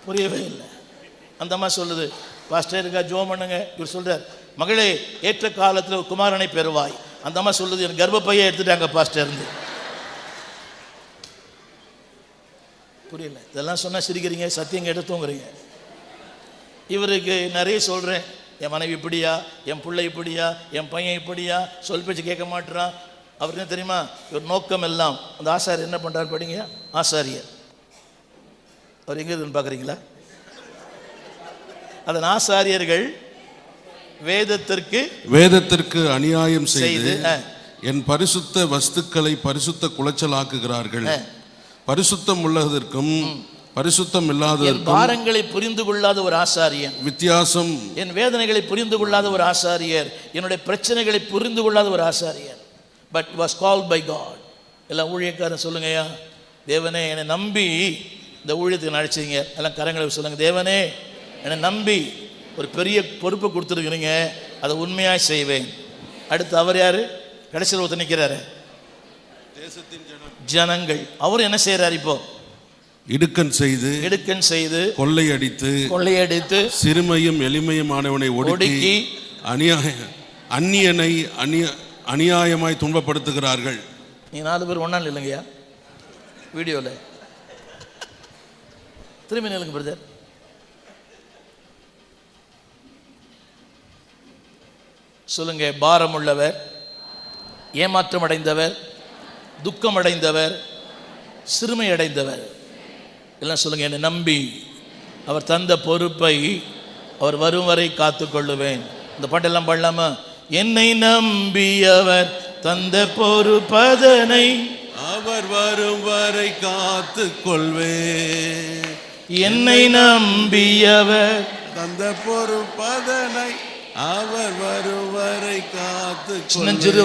S1: புரியவே இல்லை. அந்த அம்மா சொல்லுது, பாஸ்டர் இருக்கா ஜோம் பண்ணுங்க. இவர் சொல்கிறார், மகளே ஏற்ற காலத்தில் குமாரனை பெறுவாய். அந்த அம்மா சொல்லுது, எனக்கு கர்ப்பப்பையை எடுத்துட்டாங்க பாஸ்டர் இருந்து. புரியல. இதெல்லாம் சொன்னால் சிரிக்கிறீங்க, சத்தியம் கேட்டு தூங்குறீங்க. இவருக்கு நிறைய சொல்கிறேன், என் மனைவி இப்படியா, என் பிள்ளை இப்படியா, என் பையன் இப்படியா, சொல் பேச்சு கேட்க மாட்டுறான். அவர் என்ன தெரியுமா, இவர் நோக்கம் எல்லாம். அந்த ஆசாரியர் என்ன பண்ணுறாரு படிங்க. ஆசாரியர் அவர் எங்கே இருக்குன்னு பார்க்குறீங்களா? அதன் ஆசாரியர்கள் வேதத்திற்கு அநியாயம் செய்து என் பரிசுத்த வஸ்துக்களை பரிசுத்த குலைச்சலாக்குகிறார்கள். பரிசுத்தம் உள்ளதற்கும் பரிசுத்தம் இல்லாததற்கும் பாரங்களை புரிந்து கொள்ளாத ஒரு ஆசாரியன், வித்தியாசம், என் வேதனைகளை புரிந்து கொள்ளாத ஒரு ஆசாரியர், என்னுடைய பிரச்சனைகளை புரிந்து கொள்ளாத ஒரு ஆசாரியர். But was called by God. எல்லாம் ஊழியக்காரன் சொல்லுங்கய்யா, தேவனே என்னை நம்பி இந்த ஊழியத்துக்கு அழைச்சிங்க. எல்லாம் கரங்களை சொல்லுங்க, தேவனே என்னை நம்பி ஒரு பெரிய பொறுப்பை கொடுத்துருக்குறீங்க, அதை உண்மையாக செய்வேன். அடுத்து அவர் யாரு? கடைசியில் ஒருத்தர் நிற்கிறாரு, தேசத்தின் ஜனங்கள். அவர் என்ன செய்யறாரு? இப்போ இடுக்கண் செய்து கொள்ளையடித்து சிறுமையும் எளிமையுமானவனை ஒடுக்கி அந்நியனை அநியாயமாய் துன்பப்படுத்துகிறார்கள். நீ 4 பேர் ஒன்னா இல்லைங்கய்யா வீடியோவில். திரும்பி நிலுங்க பிரதர். சொல்லுங்க, பாரம் உள்ளவர், ஏமாற்றம் அடைந்தவர், துக்கம் அடைந்தவர், சிறுமை அடைந்தவர் எல்லாம் சொல்லுங்க, என்னை நம்பி அவர் தந்த பொறுப்பை அவர் வரும் வரை காத்து கொள்ளுவேன். இந்த பாட்டெல்லாம் பாடலாமா? என்னை நம்பி அவர் தந்த பொறுப்பதனை அவர் வரும் வரை காத்து கொள்வேன். என்னை நம்பி அவர் தந்த பொறுப்பதனை அவர் வரும் வரை காத்து. சின்னஞ்சிறு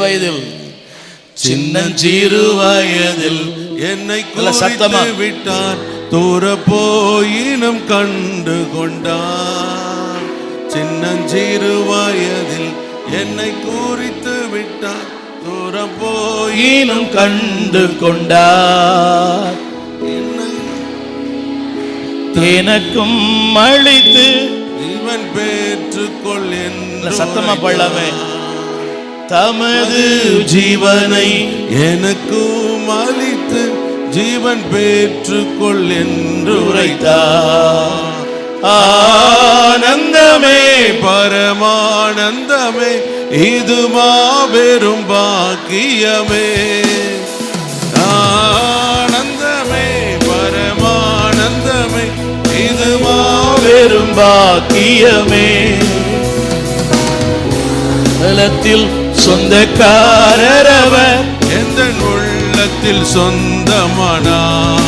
S1: வயதில் என்னை குறித்து விட்டார், தூர போயினும் கண்டு கொண்டார். சின்னஞ்சிறு வயதில் என்னை குறித்து விட்டார், தூர போயினும் கண்டு கொண்டார். எனக்கும் அளித்து ஜீவன் பெற்றுக்கொள் என்று சத்தமா பள்ளவே, தமது ஜீவனை எனக்கும் அளித்து ஜீவன் பெற்றுக்கொள் என்று உரைத்தார். ஆனந்தமே பரமானந்தமே, இது மாபெரும் பாக்கியமே. ஆனந்தமே பரமானந்தமே, இது மாபெரும் பாக்கியமே. உள்ளத்தில் சொந்தக்காரரவர், எந்த உள்ளத்தில் சொந்தமானார்.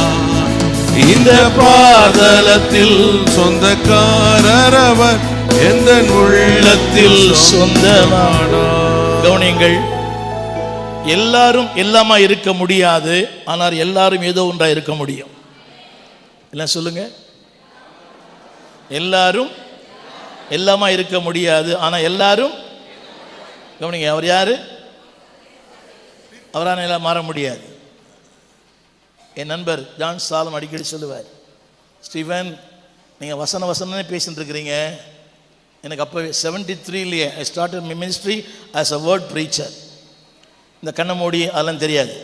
S1: இந்த பாதலத்தில் சொந்தக்காரரவர், எந்த உள்ளத்தில் சொந்தமானார். கவனியுங்கள், எல்லாரும் எல்லாமா இருக்க முடியாது, ஆனால் எல்லாரும் ஏதோ ஒன்றா இருக்க முடியும். எல்லாம் சொல்லுங்க, எல்லாரும் எல்லாமா இருக்க முடியாது, ஆனால் எல்லாரும். கவனிங்க, அவர் யாரு? அவரான எல்லாம் மாற முடியாது. என் நண்பர் ஜான் சாலம் அடிக்கடி சொல்லுவார், ஸ்டீவன் நீங்கள் வசனமே பேசிட்டு இருக்கிறீங்க. எனக்கு அப்போ 73 ஐ started my ministry as a word preacher. இந்த கண்ணை மூடி அதெல்லாம் தெரியாது,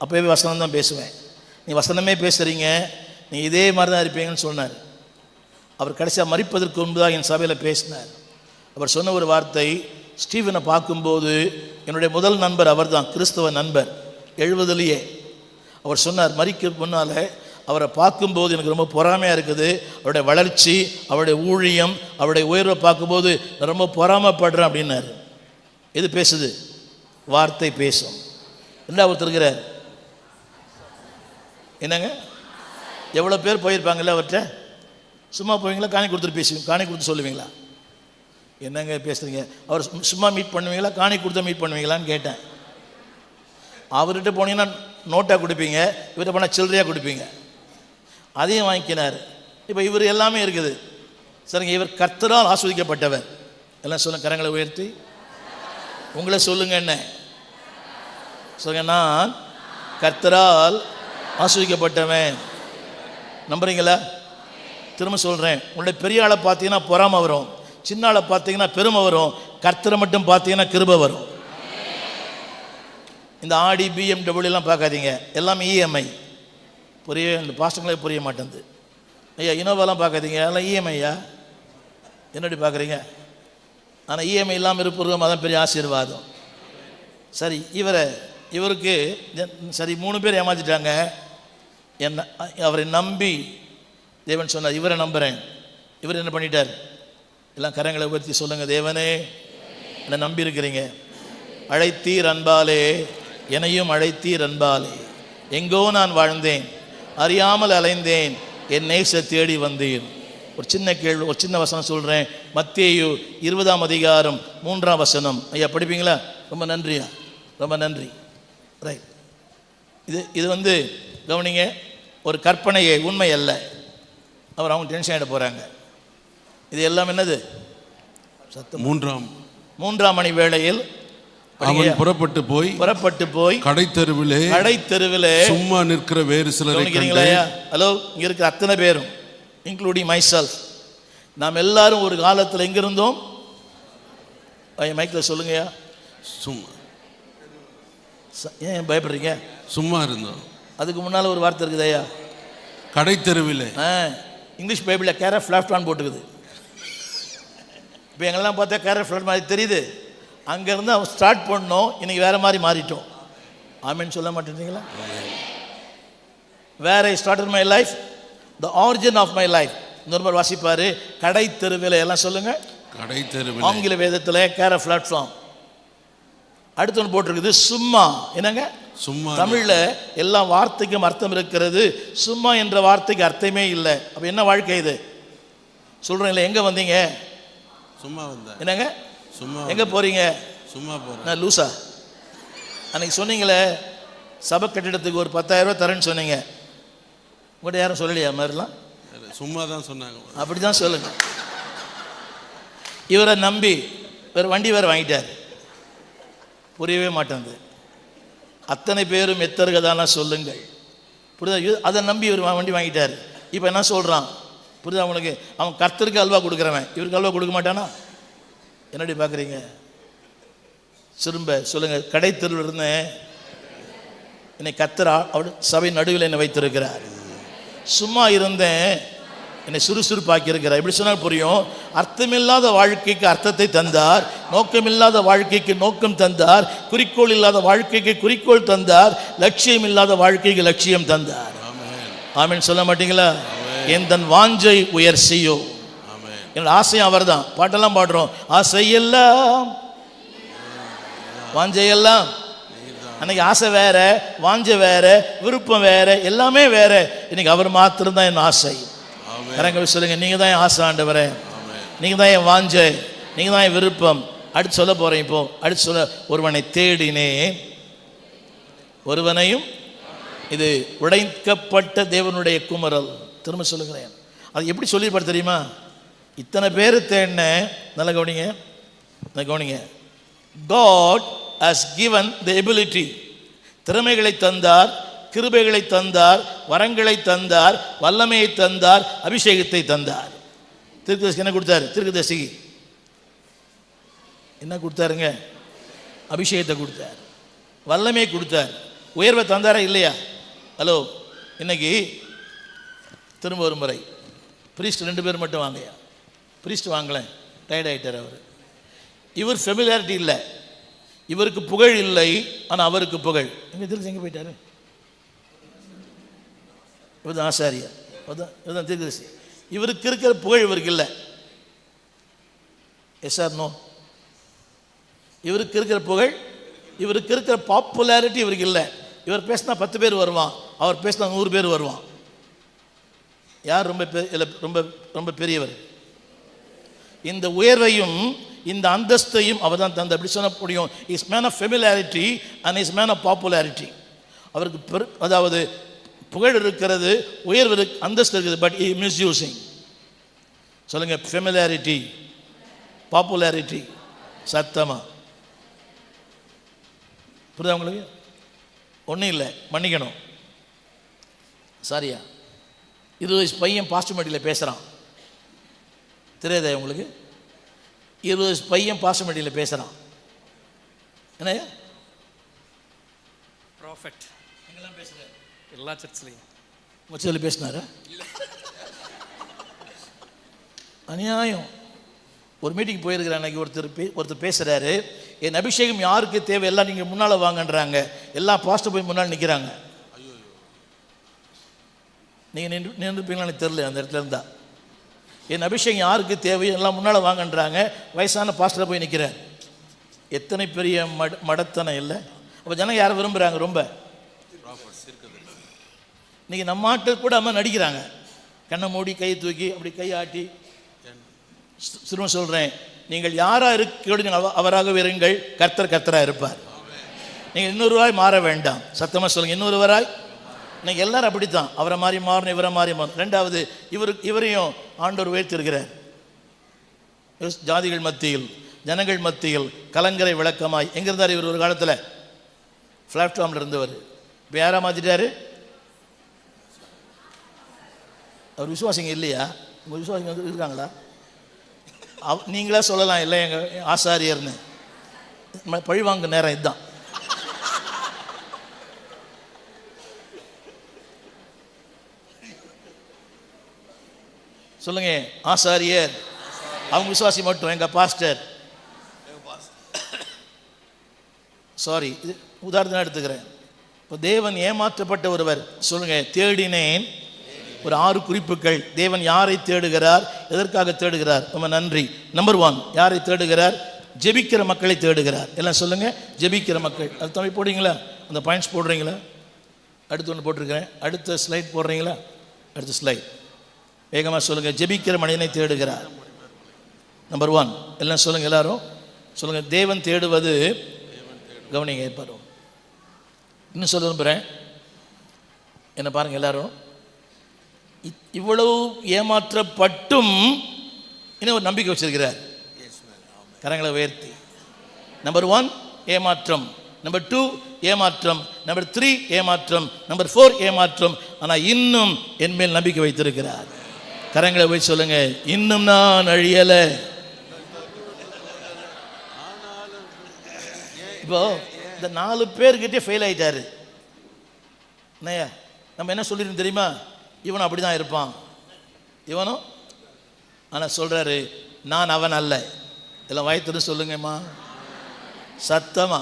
S1: அப்போவே வசனம் தான் பேசுவேன். நீ வசனமே பேசுகிறீங்க, நீ இதே மாதிரி தான் இருப்பீங்கன்னு சொன்னார். அவர் கடைசியாக மரிப்பதற்கு முன்பதாக என் சபையில் பேசினார். அவர் சொன்ன ஒரு வார்த்தை, ஸ்டீவனை பார்க்கும்போது என்னுடைய முதல் நண்பர் அவர் தான், கிறிஸ்தவ நண்பர் 70லேயே. அவர் சொன்னார், மரிக்க முன்னால் அவரை பார்க்கும்போது எனக்கு ரொம்ப பொறாமையாக இருக்குது. அவருடைய வளர்ச்சி, அவருடைய ஊழியம், அவருடைய உயர்வை பார்க்கும்போது நான் ரொம்ப பொறாமைப்படுறேன் அப்படின்னாரு. எது பேசுது? வார்த்தை பேசும். என்ன ஒருத்தர் இருக்கிறார், என்னங்க, எவ்வளோ பேர் போயிருப்பாங்கல்ல அவர்கிட்ட? சும்மா போவீங்களா, காணி கொடுத்துட்டு பேசுவீங்க, காணி கொடுத்து சொல்லுவீங்களா? என்னங்க பேசுகிறீங்க? அவர் சும்மா மீட் பண்ணுவீங்களா, காணி கொடுத்து மீட் பண்ணுவீங்களான்னு கேட்டேன். அவர்கிட்ட போனீங்கன்னா நோட்டாக கொடுப்பீங்க, இவர்கிட்ட போனால் சில்லறையாக கொடுப்பீங்க. அதையும் வாங்கிக்கினார். இப்போ இவர் எல்லாமே இருக்குது. சரிங்க, இவர் கர்த்தரால் ஆஸ்வதிக்கப்பட்டவர். எல்லாம் சொல்லுங்க, கரங்களை உயர்த்தி உங்களை சொல்லுங்க. என்ன சொல்லுங்க? நான் கர்த்தரால் ஆஸ்வதிக்கப்பட்டவன். நம்புறீங்களா? திரும்ப சொல்கிறேன், உங்களுடைய பெரிய ஆளை பார்த்தீங்கன்னா பொறாமை வரும், சின்ன ஆளை பார்த்தீங்கன்னா பெருமை வரும், கர்த்தரை மட்டும் பார்த்தீங்கன்னா கிருபை வரும். இந்த ஆடி BMW பார்க்காதீங்க, எல்லாமே இஎம்ஐ. இந்த பாஸ்டங்களே புரிய மாட்டேங்குது. ஐயா இனோவாலாம் பார்க்காதீங்க, எல்லாம் இஎம்ஐயா. என்னடி பார்க்குறீங்க? ஆனால் இஎம்ஐ இல்லாமல் இருப்பவர்களும் அதான் பெரிய ஆசீர்வாதம். சரி, இவருக்கு சரி 3 பேர் ஏமாற்றிட்டாங்க. அவரை நம்பி தேவன் சொன்னார், இவரை நம்புகிறேன். இவர் என்ன பண்ணிட்டார்? எல்லாம் கரங்களை உயர்த்தி சொல்லுங்கள், தேவனே என்னை நம்பி இருக்கிறீங்க, அழைத்தீர் அன்பாலே, என்னையும் அழைத்தீர் அன்பாலே, எங்கோ நான் வாழ்ந்தேன், அறியாமல் அலைந்தேன், என் நேச தேடி வந்தீர். ஒரு சின்ன கேள்வி, ஒரு சின்ன வசனம் சொல்கிறேன். மத்தேயு 20ஆம் அதிகாரம் 3ஆம் வசனம். ஐயா படிப்பீங்களா? ரொம்ப நன்றியா, ரொம்ப நன்றி. ரைட். இது கவனிங்க, ஒரு கற்பனையை, உண்மை அல்ல. அவங்க டென்ஷன் ஆகிட போகிறாங்க. இது எல்லாம் என்னது? சத்தம். 3ஆம் மணி வேளையில்
S2: அவன் புறப்பட்டு போய் கடைத்தெருவிலே சும்மா நிற்கிற வேறு சிலரை கண்டு.
S1: ஹலோ, இங்க இருக்கிற அத்தனை பேரும் இன்க்ளூடிங் மை செல்ஃப், நாம் எல்லாரும் ஒரு காலத்தில் எங்க இருந்தோம்? மைக்கில் சொல்லுங்கயா.
S2: சும்மா.
S1: ஏன் பயப்படுறீங்க? சும்மா இருந்தோம். அதுக்கு முன்னால் ஒரு வார்த்தை இருக்குது ஐயா, கடைத்தெருவிலே. இங்கிலீஷ் பைபிளில் கேர் ஆஃப் லெஃப்ட் ஹேண்ட் போட்டுக்குது. இப்போ எங்கெல்லாம் பார்த்தா கேர் ஆஃப் லெஃப்ட் மாதிரி தெரியுது. அங்கேருந்து அவன் ஸ்டார்ட் பண்ணோம், இன்னைக்கு வேறு மாதிரி மாறிட்டோம். ஆமீன் சொல்ல மாட்டேன்றீங்களா? Where I started my life, the origin of my life. இன்னொரு வாசிப்பார், கடை தெருவில். எல்லாம் சொல்லுங்க, கடை தெருவில். ஆங்கில வேதத்தில் கேர் ஆஃப் பிளாட்ஃபார்ம். அடுத்து ஒன்று போட்டிருக்குது சும்மா. என்னங்க சும்மா? தமிழில் எல்லா வார்த்தைக்கும் அர்த்தம் இருக்கிறது, சும்மா என்ற வார்த்தைக்கு அர்த்தமே இல்லை. அப்போ என்ன வாழ்க்கை இது? சொல்கிறேன் இல்லை. எங்கே வந்தீங்க? சும்மா வந்தேன். என்னங்க சும்மா? எங்கே போகிறீங்க? சும்மா போகிறேன். நான் லூசா? அன்றைக்கி சொன்னீங்களே சபை கட்டிடத்துக்கு ஒரு 10,000 ரூபா தரேன்னு சொன்னீங்க. உங்கள்கிட்ட யாரும் சொல்லலையா? மாதிரிலாம் சும்மா தான் சொன்னாங்க. அப்படி தான் சொல்லுங்க. இவரை நம்பி வேறு வண்டி வேறு வாங்கிட்டார். புரியவே மாட்டேங்குது. அத்தனை பேரும் எத்தருகதானா சொல்லுங்கள். புரியுதா? அதை நம்பி இவர் வண்டி வாங்கிட்டார். இப்போ என்ன சொல்கிறான் புரியுதா அவனுக்கு? அவன் கர்த்தருக்கு அல்வா கொடுக்குறவன், இவருக்கு அல்வா கொடுக்க மாட்டானா? என்னடி பார்க்குறீங்க? திரும்ப சொல்லுங்கள். கடை தெருவில் இருந்தேன், என்னை கர்த்தர் அவள் சபை நடுவில் என்னை வைத்திருக்கிறார். சும்மா இருந்தேன், என்னை சுறுசுறுப்பாக்கி இருக்கிறார். எப்படி சொன்னால் புரியும்? அர்த்தமில்லாத வாழ்க்கைக்கு அர்த்தத்தை தந்தார், நோக்கமில்லாத வாழ்க்கைக்கு நோக்கம் தந்தார், குறிக்கோள் இல்லாத வாழ்க்கைக்கு குறிக்கோள் தந்தார், லட்சியம் இல்லாத வாழ்க்கைக்கு லட்சியம் தந்தார். ஆமீன் சொல்ல மாட்டீங்களா? என் தன் வாஞ்சை உயர் செய்யும். என்னோட ஆசையும் அவர் தான். பாட்டெல்லாம் பாடுறோம், ஆசையெல்லாம் வாஞ்சையெல்லாம். அன்னைக்கு ஆசை வேற, வாஞ்சை வேற, விருப்பம் வேற, எல்லாமே வேற. இன்னைக்கு அவர் மாத்திரம்தான் என் ஆசை. கரங்க சொல்லுங்க, நீங்க தான் என் ஆசை ஆண்டவரே, நீங்க தான் என் வாஞ்சை, நீங்க தான் என் விருப்பம். அடுத்து சொல்ல போறேன். இப்போ அடுத்து சொல்ல, ஒருவனை தேடினேன் ஒருவனையும். இது உடைக்கப்பட்ட தேவனுடைய குமரல். திரும்ப சொல்லுகிறேன். அது எப்படி சொல்லியிருப்பார் தெரியுமா? இத்தனை பேர் தேடின. நல்ல கவனிங்க, நல்ல கவனிங்க. God has given the ability. திறமைகளை தந்தார், கிருபைகளை தந்தார், வரங்களை தந்தார், வல்லமையை தந்தார், அபிஷேகத்தை தந்தார். தீர்க்கதரிசி என்ன கொடுத்தாரு? தீர்க்கதரிசி என்ன கொடுத்தாருங்க? அபிஷேகத்தை கொடுத்தார், வல்லமையை கொடுத்தார், உயர்வை தந்தாரா இல்லையா? ஹலோ, இன்னைக்கு திரும்ப ஒரு முறை பிரீஸ்ட் 2 பேர் மட்டும் வாங்கயா. பிரீஸ்ட் வாங்கல, டயர்ட் ஆகிட்டார் அவர். இவர் ஃபெமிலியாரிட்டி இல்லை, இவருக்கு புகழ் இல்லை, ஆனால் அவருக்கு புகழ். எங்கே போயிட்டாரு? இவர்தான் ஆசாரியா, இவர்தான் தீர்க்கதரிசி. இவருக்கு இருக்கிற புகழ் இவருக்கு இல்லை. Yes or no? இவருக்கு இருக்கிற புகழ், இவருக்கு இருக்கிற பாப்புலாரிட்டி இவருக்கு இல்லை. இவர் பேசினா 10 பேர் வருவான், அவர் பேசினா 100 பேர் வருவான். யார் ரொம்ப ரொம்ப ரொம்ப பெரியவர்? இந்த உயர்வையும் இந்த அந்தஸ்தையும் அவர் தான் தந்த. அப்படி சொல்ல முடியும். Is man of familiarity and is man of popularity. அவருக்கு அதாவது புகழ் இருக்கிறது, உயர்வு அந்தஸ்து இருக்குது, பட் இ மிஸ்யூசிங். சொல்லுங்க, ஃபெமிலியாரிட்டி, பாப்புலாரிட்டி. சத்தமா புரியுதா உங்களுக்கு? ஒன்றும் இல்லை, மன்னிக்கணும், சாரியா. 20 வயசு பையன் பாஸ்டர்மேட்டியில் பேசுகிறான், தெரியாதா உங்களுக்கு? 20 வயசு பையன் பாஸ்டர்மேட்டியில் பேசுகிறான். என்ன
S3: ப்ராஃபெட் எங்கெல்லாம் பேசுகிறார்? எல்லா சர்ச்லையும்.
S1: உங்கள் சொல்லி பேசினாரா? அநியாயம். ஒரு மீட்டிங் போயிருக்கிறேன் அன்றைக்கி ஒருத்தர் பேசுகிறாரு, என் அபிஷேகம் யாருக்கு தேவை, எல்லாம் நீங்கள் முன்னால் வாங்கன்றாங்க, எல்லா பாஸ்டர் போய் முன்னால் நிற்கிறாங்க. நீங்கள் நின்றுப்பீங்களா எனக்கு தெரியல, அந்த இடத்துல இருந்தா. என் அபிஷேகம் யாருக்கு தேவையோ எல்லாம் முன்னால் வாங்கன்றாங்க, வயசான பாஸ்டர் போய் நிற்கிறார். எத்தனை பெரிய மடத்தனம் இல்லை? அப்போ ஜனங்க யாரை விரும்புகிறாங்க ரொம்ப? இன்றைக்கி நம்ம ஆட்கள் கூட அம்மா நடிக்கிறாங்க, கண்ணை மூடி கையை தூக்கி அப்படி கை ஆட்டி. திரும்ப சொல்கிறேன், நீங்கள் யாராக இருக்க அவராகவே இருங்கள், கர்த்தர் கர்த்தராக இருப்பார். நீங்கள் இன்னொருவராய் மாற வேண்டாம். சத்தமாக சொல்லுங்கள், இன்னொருவராய். இன்னைக்கு எல்லாரும் அப்படித்தான், அவரை மாதிரி மாறணும், இவரை மாதிரி மாறணும். ரெண்டாவது, இவரையும் ஆண்டவர் உயர்த்திருக்கிறார். ஜாதிகள் மத்தியில், ஜனங்கள் மத்தியில் கலங்கரை விளக்கமாய். எங்கே இருந்தார் இவர்? ஒரு காலத்தில் பிளாட்ஃபார்மில் இருந்தவர். இப்போ யாராக மாற்றிட்டாரு? அவர் விசுவாசிங்க இல்லையா? உங்கள் விசுவாசிங்க இருக்காங்களா? நீங்களா சொல்லலாம், இல்லை எங்கள் ஆசாரியர்னு. பழிவாங்க நேரம் இதுதான். சொல்லுங்க, ஆசாரியர். அவங்க விசுவாசி மட்டும், எங்கள் பாஸ்டர். சாரி, இது உதாரணம் எடுத்துக்கிறேன். இப்போ தேவன் ஏமாற்றப்பட்ட ஒருவர். சொல்லுங்க, தேடினேன். ஒரு 6 குறிப்புகள். தேவன் யாரை தேடுகிறார், எதற்காக தேடுகிறார்? ரொம்ப நன்றி. நம்பர் 1, யாரை தேடுகிறார்? ஜெபிக்கிற மக்களை தேடுகிறார். எல்லாம் சொல்லுங்க, ஜெபிக்கிற மக்கள். அது தமிழ் போடுறீங்களா? அந்த பாயிண்ட்ஸ் போடுறீங்களா? அடுத்து ஒன்று போட்டிருக்கிறேன், அடுத்த ஸ்லைட் போடுறீங்களா? அடுத்த ஸ்லைட் வேகமாக சொல்லுங்கள். ஜெபிக்கிற மனிதனை தேடுகிறார். நம்பர் 1. எல்லாம் சொல்லுங்கள், எல்லாரும் சொல்லுங்கள். தேவன் தேடுவது, கவனிங்க ஏற்பாரு. இன்னும் சொல்ல விரும்புகிறேன், என்ன பாருங்கள் எல்லாரும். இவ்வளவு ஏமாற்றப்பட்டும் இன்னும் ஒரு நம்பிக்கை வச்சிருக்கிறார். கரங்களை உயர்த்தி. நம்பர் 1 ஏமாற்றம், நம்பர் 2 ஏமாற்றம், நம்பர் 3 ஏமாற்றம், நம்பர் 4 ஏமாற்றம். ஆனால் இன்னும் என் மேல் நம்பிக்கை வைத்திருக்கிறார். கரங்களை போய் சொல்லுங்க, இன்னும் நான் அழியல. இப்போ இந்த 4 பேர்கிட்டே ஃபெயில் ஆயிட்டாரு. என்னையா நம்ம என்ன சொல்லிருந்தோம் தெரியுமா? இவனும் அப்படி தான் இருப்பான், இவனும். ஆனால் சொல்கிறாரு, நான் அவன் அல்ல. எல்லாம் வாய்த்துட்டு சொல்லுங்கம்மா, சத்தமா.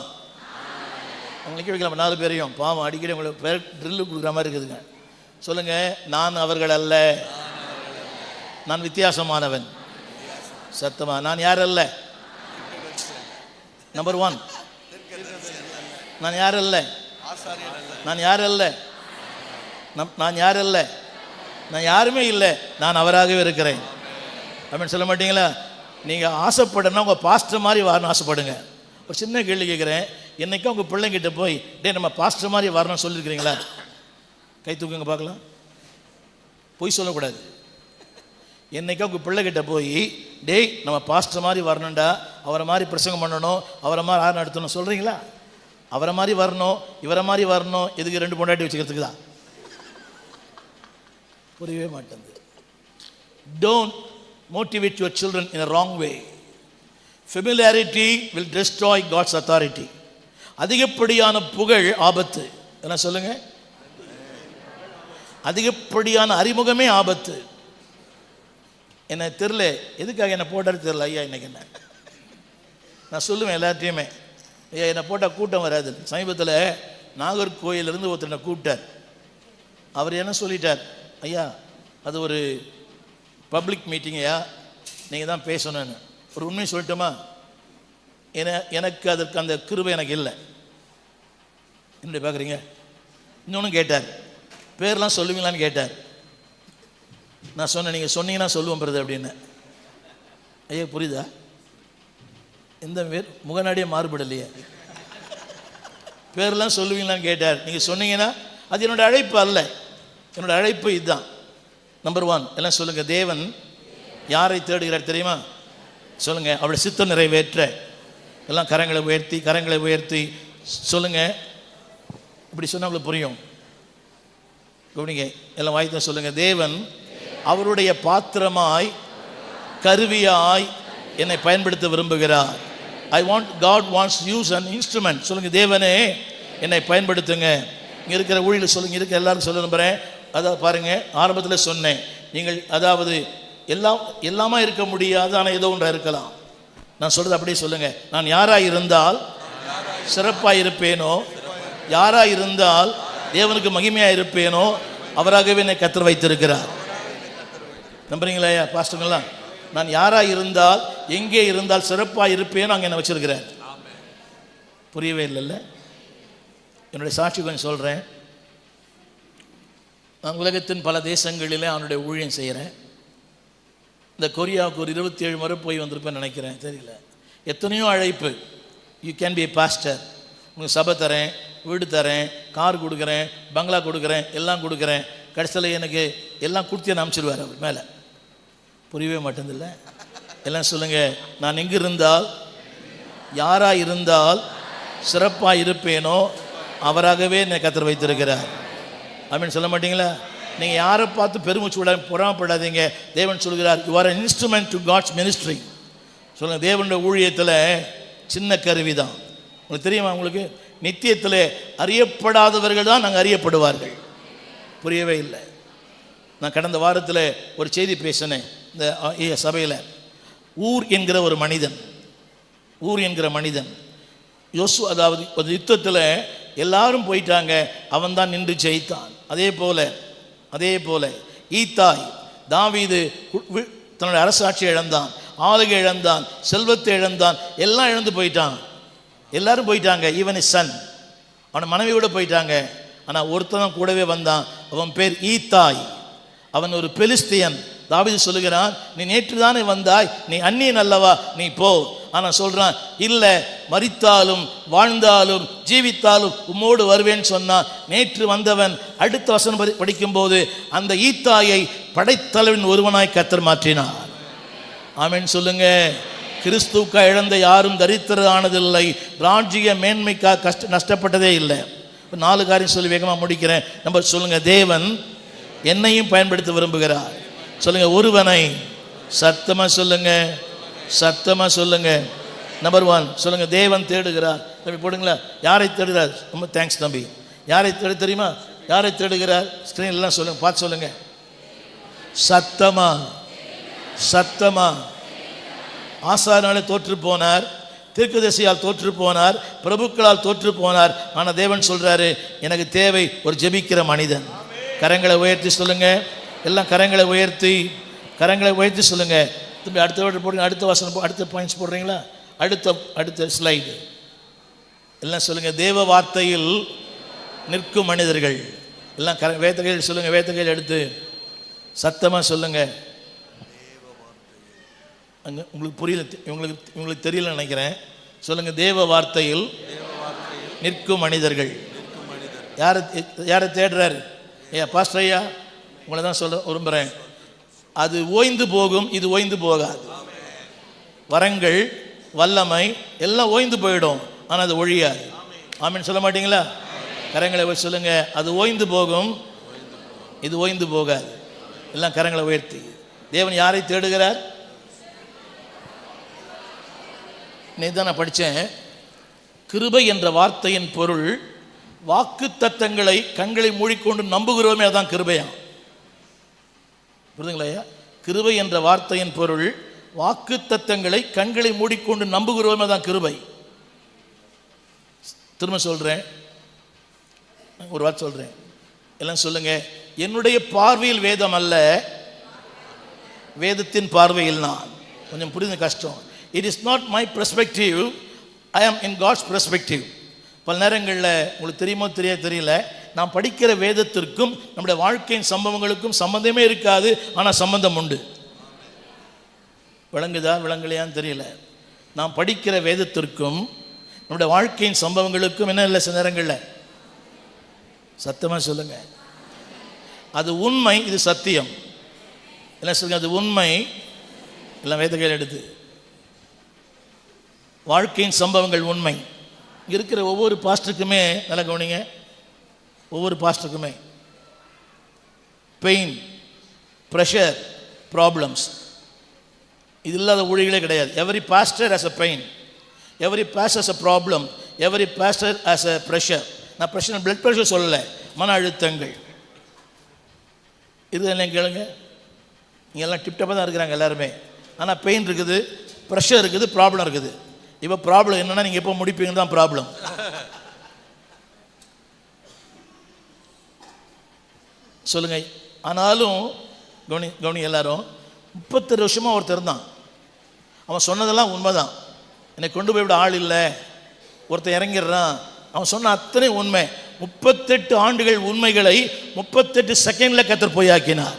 S1: அவங்களுக்கு வைக்கலாம் 4 பேரையும். பாவம், அடிக்கடி உங்களுக்கு பேர் ட்ரில்லு கொடுக்குற மாதிரி இருக்குதுங்க. சொல்லுங்கள், நான் அவர்கள் அல்ல, நான் வித்தியாசமானவன். சத்தமா, நான் யார் அல்ல? நம்பர் 1, நான் யார் அல்ல? நான் யார் அல்ல? நான் யார் அல்ல? நான் யாருமே இல்லை, நான் அவராகவே இருக்கிறேன். அப்படின்னு சொல்ல மாட்டீங்களா? நீங்கள் ஆசைப்படணும், உங்கள் பாஸ்டர் மாதிரி வரணும் ஆசைப்படுங்க. ஒரு சின்ன கேள்வி கேட்குறேன், என்னைக்கும் உங்கள் பிள்ளைங்கிட்ட போய் டே நம்ம பாஸ்டர் மாதிரி வரணும்னு சொல்லியிருக்கிறீங்களா? கை தூக்குங்க பார்க்கலாம். பொய் சொல்லக்கூடாது. என்னைக்கும் உங்கள் பிள்ளைகிட்ட போய் டேய் நம்ம பாஸ்டர் மாதிரி வரணும்டா, அவரை மாதிரி பிரசங்கம் பண்ணணும், அவரை மாதிரி ஆறு நடத்தணும் சொல்கிறீங்களா? அவரை மாதிரி வரணும், இவரை மாதிரி வரணும், எதுக்கு 2 பொண்டாட்டி வச்சுக்கிறதுக்கு தான். புரியவே மாட்டேங்குது. Don't motivate your children in a wrong way. Familiarity will destroy God's authority. அதிகப்படியான புகழ் ஆபத்து. என்ன சொல்லுங்க? அதிகப்படியான அறிமுகமே ஆபத்து. என்ன தெரியல, எதுக்காக என்னை போட்டாரு தெரியல. ஐயா இன்னைக்கு என்ன நான் சொல்லுவேன் எல்லாத்தையுமே. ஐயா என்னை போட்டால் கூட்டம் வராது. சமீபத்தில் நாகர்கோயிலிருந்து ஒருத்தனை கூப்பிட்டார். அவர் என்ன சொல்லிட்டார், ஐயா அது ஒரு பப்ளிக் மீட்டிங்கையா, நீங்கள் தான் பேசணும்னு. ஒரு உண்மையை சொல்லட்டுமா? எனக்கு அதற்கு அந்த கிருபை எனக்கு இல்லை. என்ன பார்க்குறீங்க? இன்னொன்று கேட்டார், பேர்லாம் சொல்லுவீங்களான்னு கேட்டார். நான் சொன்னேன், நீங்கள் சொன்னீங்கன்னா சொல்லுவோம் பிரதர் அப்படின்னு. ஐயா புரியுதா? எந்த பேர் முகநாடியே மாறுபடலையே. பேர்லாம் சொல்லுவீங்களான்னு கேட்டார். நீங்கள் சொன்னீங்கன்னா அது என்னோடய அழைப்பு அல்ல. என்னோடய அழைப்பு இதுதான். நம்பர் 1 எல்லாம் சொல்லுங்கள். தேவன் யாரை தேடுகிறார் தெரியுமா? சொல்லுங்கள், அவருடைய சித்தம் நிறைவேற்ற. எல்லாம் கரங்களை உயர்த்தி, கரங்களை உயர்த்தி சொல்லுங்கள். இப்படி சொன்னால் உங்களுக்கு புரியும். கவனிங்க, எல்லாம் வாய்த்தான் சொல்லுங்கள். தேவன் அவருடைய பாத்திரமாய், கருவியாய் என்னை பயன்படுத்த விரும்புகிறார். God wants to use an instrument. சொல்லுங்கள், தேவனே என்னை பயன்படுத்துங்க. இங்கே இருக்கிற ஊழியில் சொல்லுங்கள், இருக்கிற எல்லாரும் சொல்ல நம்புகிறேன். அதாவது பாருங்கள், ஆரம்பத்தில் சொன்னேன், நீங்கள் அதாவது எல்லாமா இருக்க முடியாது, ஆனால் ஏதோ ஒன்றா இருக்கலாம். நான் சொல்றது அப்படியே சொல்லுங்க. நான் யாராக இருந்தால் சிறப்பாக இருப்பேனோ, யாராக இருந்தால் தேவனுக்கு மகிமையாக இருப்பேனோ, அவராகவே என்னை கர்த்தர் வைத்திருக்கிறார். நம்புறீங்களா பாஸ்டர்களா? நான் யாராக இருந்தால், எங்கே இருந்தால் சிறப்பாக இருப்பேனோ அங்கே என்ன வச்சிருக்கிறேன். புரியவே இல்லைல்ல? என்னுடைய சாட்சி கொஞ்சம் சொல்கிறேன். நான் உலகத்தின் பல தேசங்களிலே அவனுடைய ஊழியம் செய்கிறேன். இந்த கொரியாவுக்கு ஒரு 27 முறை போய் வந்திருப்பேன்னு நினைக்கிறேன், தெரியல. எத்தனையோ அழைப்பு. You can B A pastor, உங்களுக்கு சபை தரேன், வீடு தரேன், கார் கொடுக்குறேன், பங்களா கொடுக்குறேன், எல்லாம் கொடுக்குறேன். கடைசியில் எனக்கு எல்லாம் கொடுத்து அனுப்பிச்சிடுவார் அவர் மேலே. புரியவே மாட்டேதில்ல? எல்லாம் சொல்லுங்கள். நான் எங்கே இருந்தால், யாராக இருந்தால் சிறப்பாக இருப்பேனோ அவராகவே என்னை கர்த்தர் வைத்திருக்கிறார். அப்படின்னு சொல்ல மாட்டீங்களா? நீங்கள் யாரை பார்த்து பெருமூச்சு விட பொறாமப்படாதீங்க. தேவன் சொல்கிறார், you are an instrument to God's ministry. சொல்லுங்கள், தேவனுடைய ஊழியத்தில் சின்ன கருவி தான். உங்களுக்கு தெரியுமா? உங்களுக்கு நித்தியத்தில் அறியப்படாதவர்கள் தான் நாங்கள் அறியப்படுவார்கள். புரியவே இல்லை. நான் கடந்த வாரத்தில் ஒரு செய்தி பேசினேன் இந்த சபையில். ஊர் என்கிற ஒரு மனிதன், ஊர் என்கிற மனிதன் யோசு, அதாவது ஒரு யுத்தத்தில் எல்லாரும் போயிட்டாங்க, அவன் தான் நின்று ஜெயித்தான். அதே போல ஈத்தாய், தாவீது தன்னுடைய அரசாட்சி இழந்தான், ஆளுகை இழந்தான், செல்வத்தை இழந்தான், எல்லாம் இழந்து போயிட்டான். எல்லாரும் போயிட்டாங்க. ஈவன் இஸ் சன், அவன் மனைவியோட போயிட்டாங்க. ஆனால் ஒருத்தன் கூடவே வந்தான். அவன் பேர் ஈத்தாய். அவன் ஒரு பெலிஸ்தியன். தாவீது சொல்லுகிறான், நீ நேற்று தானே வந்தாய், நீ அந்நியன் அல்லவா, நீ போ. ஆனால் சொல்கிறான், இல்லை, மரித்தாலும் வாழ்ந்தாலும் ஜீவித்தாலும் உம்மோடு வருவேன்னு சொன்னான். நேற்று வந்தவன் அடுத்த வசனம் படிக்கும்போது அந்த ஈத்தாயை படைத்தலைவன் ஒருவனாய் கர்த்தர் மாற்றினார். ஆமென் சொல்லுங்க. கிறிஸ்துவுக்கா இழந்த யாரும் தரித்திரரானதில்லை, ராஜ்ஜிய மேன்மைக்காக நஷ்டப்பட்டதே இல்லை. 4 காரியம் சொல்லி வேகமாக முடிக்கிறேன். நம்ம சொல்லுங்க, தேவன் என்னையும் பயன்படுத்த விரும்புகிறார். சொல்லுங்க, ஒருவனை சத்தமாக சொல்லுங்க, சத்தமாக சொல்லுங்க. நம்பர் 1 சொல்லுங்க, தேவன் தேடுகிறார். தம்பி போடுங்களா, யாரை தேடுகிறார்? ரொம்ப தேங்க்ஸ் தம்பி. யாரை தேடு தெரியுமா? யாரை தேடுகிறார்? ஸ்க்ரீன்லாம் சொல்லுங்க, பார்த்து சொல்லுங்க. சத்தமா சத்தமா. ஆசாரனாலே தோற்று போனார், தீர்க்கதரிசியால் தோற்று போனார், பிரபுக்களால் தோற்று போனார். ஆனால் தேவன் சொல்றாரு, எனக்கு தேவை ஒரு ஜெபிக்கிற மனிதன். கரங்களை உயர்த்தி சொல்லுங்க, எல்லாம் கரங்களை உயர்த்தி சொல்லுங்க. திரும்பி அடுத்த வாட்டி போடுங்க. அடுத்த வசனம், அடுத்த பாயிண்ட்ஸ் போடுறீங்களா? அடுத்த ஸ்லைடு எல்லாம் சொல்லுங்க. தேவ வார்த்தையில் நிற்கும் மனிதர்கள் எல்லாம் வேதகையில் சொல்லுங்க. வேதகையில் எடுத்து சத்தமாக சொல்லுங்க. அங்கே உங்களுக்கு புரியல, உங்களுக்கு தெரியல நினைக்கிறேன். சொல்லுங்க, தேவ வார்த்தையில் நிற்கும் மனிதர்கள். யாரை தேடுறாரு? பாஸ்டர் ஐயா, உங்களை தான் சொல்ல விரும்புகிறேன். அது ஓய்ந்து போகும், இது ஓய்ந்து போகாது. வரங்கள், வல்லமை எல்லாம் ஓய்ந்து போயிடும், ஆனால் அது ஒழியாது. ஆமென் சொல்ல மாட்டீங்களா? கரங்களை சொல்லுங்க. அது ஓய்ந்து போகும், இது ஓய்ந்து போகாது. எல்லாம் கரங்களை உயர்த்தி. தேவன் யாரை தேடுகிறார்? நேதான் நான் படித்தேன். கிருபை என்ற வார்த்தையின் பொருள் வாக்கு தத்தங்களை கண்களை மூடிக்கொண்டு நம்புகிறோமே, அதான் கிருபையா. புரியுதுங்களா ஐயா? கிருபை என்ற வார்த்தையின் பொருள் வாக்கு தத்தங்களை கண்களை மூடிக்கொண்டு நம்புகிறோமே, அதான் கிருபை. திரும்ப சொல்கிறேன், ஒரு வார்த்தை சொல்கிறேன், எல்லாம் சொல்லுங்க. என்னுடைய பார்வையில் வேதம் அல்ல, வேதத்தின் பார்வையில் நான். கொஞ்சம் புரிந்து கஷ்டம். It is not my perspective, I am in God's perspective. பல நேரங்களில் உங்களுக்கு தெரியுமோ தெரியல, நாம் படிக்கிற வேதத்திற்கும் நம்முடைய வாழ்க்கையின் சம்பவங்களுக்கும் சம்பந்தமே இருக்காது, ஆனால் சம்பந்தம் உண்டு. விளங்குதா விளங்கலையான்னு தெரியல. நாம் படிக்கிற வேதத்திற்கும் நம்முடைய வாழ்க்கையின் சம்பவங்களுக்கும் என்ன இல்லை சில நேரங்களில். சத்தமாக சொல்லுங்க. அது உண்மை, இது சத்தியம். என்ன சொல்லுங்க? அது உண்மை. எல்லாம் வேதகையில் எடுத்து. வாழ்க்கையின் சம்பவங்கள் உண்மை. இருக்கிற ஒவ்வொரு பாஸ்டருக்குமே நல்லா கவனிங்க, ஒவ்வொரு பாஸ்டருக்குமே பெயின், ப்ரெஷர், ப்ராப்ளம்ஸ், இது இல்லாத ஊழியர்களே கிடையாது. Every pastor has a pain, every pastor has a problem, every pastor has a pressure. நான் ப்ரெஷர், பிளட் ப்ரெஷர் சொல்லலை, மன அழுத்தங்கள். இது என்ன கேளுங்க, இங்கே எல்லாம் டிப்டப்பாக தான் இருக்கிறாங்க எல்லாருமே. ஆனால் பெயின் இருக்குது, ப்ரெஷர் இருக்குது, ப்ராப்ளம் இருக்குது. இப்போ ப்ராப்ளம் என்னென்னா நீங்கள் எப்போ முடிப்பீங்கன்னு தான் ப்ராப்ளம். சொல்லுங்க. ஆனாலும் கவனி எல்லாரும், 32 வருஷமாக ஒருத்தர் தான், அவன் சொன்னதெல்லாம் உண்மைதான். என்னை கொண்டு போய் விட ஆள் இல்லை, ஒருத்தர் இறங்கிடுறான், அவன் சொன்ன அத்தனை உண்மை. 38 ஆண்டுகள் உண்மைகளை 38 செகண்டில் கர்த்தர் பொய்யாக்கினார்.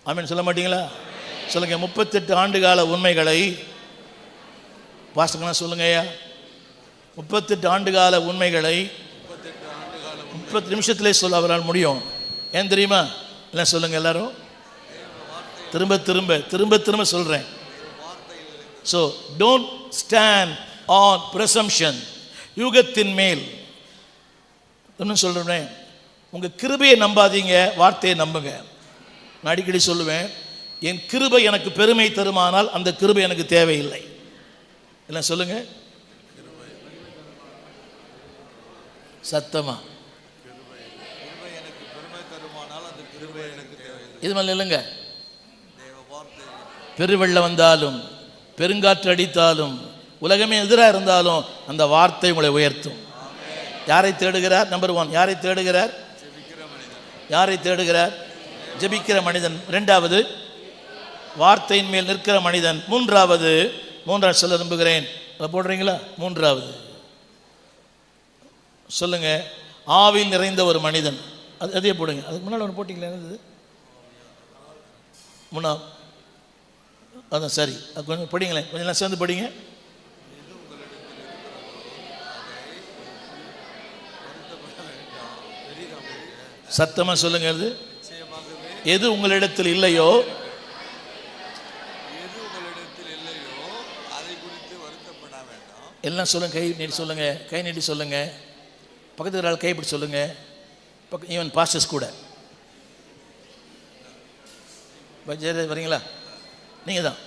S1: ஆமென் சொல்ல மாட்டீங்களா? சொல்லுங்க. 38 ஆண்டு கால உண்மைகளை பாஸ்டர்னா சொல்லுங்க ஐயா. 38 ஆண்டு கால உண்மைகளை 30 நிமிஷத்திலே சொல்ல அவரால் முடியும். ஏன் தெரியுமா? இல்லை சொல்லுங்க எல்லாரும். திரும்ப திரும்ப திரும்ப திரும்ப சொல்றேன். So don't stand on presumption. யூகத்தின் மேல் இன்னும் சொல்றேன், உங்க கிருபையை நம்பாதீங்க, வார்த்தையை நம்புங்க. நான் அடிக்கடி சொல்லுவேன், என் கிருபை எனக்கு பெருமை தருமானால் அந்த கிருபை எனக்கு தேவையில்லை. இல்லை சொல்லுங்க சத்தமா. இது மேல இல்லைங்க. பெருவெள்ளம் வந்தாலும், பெருங்காற்று அடித்தாலும், உலகமே எதிராக இருந்தாலும் அந்த வார்த்தை உங்களை உயர்த்தும். யாரை தேடுகிறார்? நம்பர் 1, யாரை தேடுகிறார்? யாரை தேடுகிறார்? ஜெபிக்கிற மனிதன். 2வது வார்த்தையின் மேல் நிற்கிற மனிதன். 3வது சொல்ல விரும்புகிறேன், அதை போடுறீங்களா? 3வது சொல்லுங்க, ஆவியில் நிறைந்த ஒரு மனிதன். அதே போடுங்க. அதுக்கு முன்னால் ஒன்று போட்டிங்களா? என்னது 3? அதான் சரி, அது கொஞ்சம் படிங்களேன், கொஞ்சம் சேர்ந்து படிங்க. சத்தமா சொல்லுங்க. எது உங்களிடத்தில் இல்லையோ எல்லாம் சொல்லுங்க. கை நீட்டி சொல்லுங்க, கை நீட்டி சொல்லுங்க. பக்கத்து ஆள் கை பிடிச்சி சொல்லுங்க. ஈவன் பாஸ்டர்ஸ் கூட. வரீங்களா? நீங்க தான்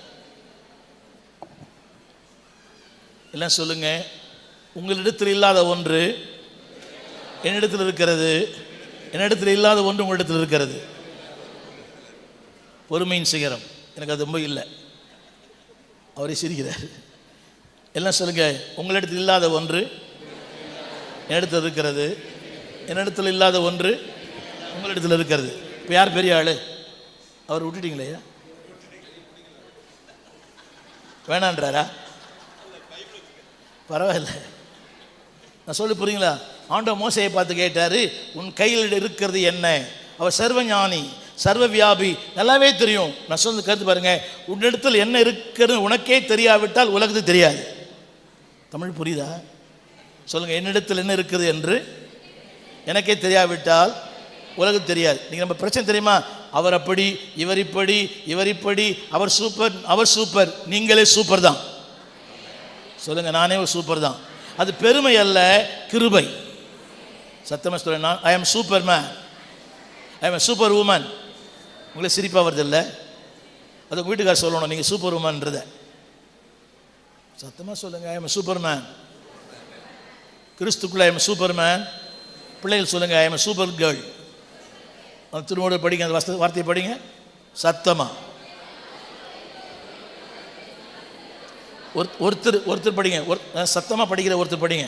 S1: எல்லாம் சொல்லுங்க. உங்களிடத்தில் இல்லாத ஒன்று என்னிடத்தில் இருக்கிறது, என்னிடத்தில் இல்லாத ஒன்று உங்களிடத்தில் இருக்கிறது. பொறுமையின் சிகரம். எனக்கு அது ரொம்ப இல்லை. அவரே சிரிக்கிறார். எல்லாம் சொல்லுங்க. உங்களிடத்தில் இல்லாத ஒன்று என்னிடத்தில் இருக்கிறது, என்னிடத்தில் இல்லாத ஒன்று உங்களிடத்தில் இருக்கிறது. இப்போ யார் பெரிய ஆள்? அவர் விட்டுட்டீங்களே, வேணான்றாரா? பரவாயில்ல, நான் சொல்லி புரியுங்களா? ஆண்டவர் மோசையை பார்த்து கேட்டாரு, உன் கையில் இருக்கிறது என்ன? அவர் சர்வஞானி, சர்வ வியாபி, நல்லாவே தெரியும். நான் சொல்ல கருத்து பாருங்க, உன்னிடத்தில் என்ன இருக்கிறது உனக்கே தெரியாவிட்டால் உலகத்துக்கு தெரியாது. தமிழ் புரியுதா? சொல்லுங்க. என்னிடத்தில் என்ன இருக்குது என்று எனக்கே தெரியாவிட்டால் உலகத்துக்கு தெரியாது. நீங்கள் நம்ம பிரச்சனை தெரியுமா? அவர் அப்படி, இவர் இப்படி, இவர் இப்படி, அவர் சூப்பர், அவர் சூப்பர். நீங்களே சூப்பர் தான். சொல்லுங்க, நானே ஒரு சூப்பர் தான். அது பெருமை அல்ல, கிருபை. சத்தமா சொல்றேன், ஐ ஆம் சூப்பர் மேன், ஐ ஆம் சூப்பர் உமன். உங்களுக்கு சிரிப்பாக வருது இல்லை? அது வீட்டுக்கார சொல்லணும், நீங்கள் சூப்பர் உமன்றத. சத்தமாக சொல்லுங்க, ஐ ஆம் சூப்பர் மேன். கிறிஸ்துக்குள்ள ஐ ஆம் சூப்பர் மேன். பிள்ளைகள் சொல்லுங்க, ஐ ஆம் சூப்பர் கேர்ள். அந்த திருமோடு படிங்க, அந்த வார்த்தையை படிங்க சத்தமா. ஒருத்தர் படிங்க, சத்தமா படிக்கிற ஒருத்தர் படிங்க.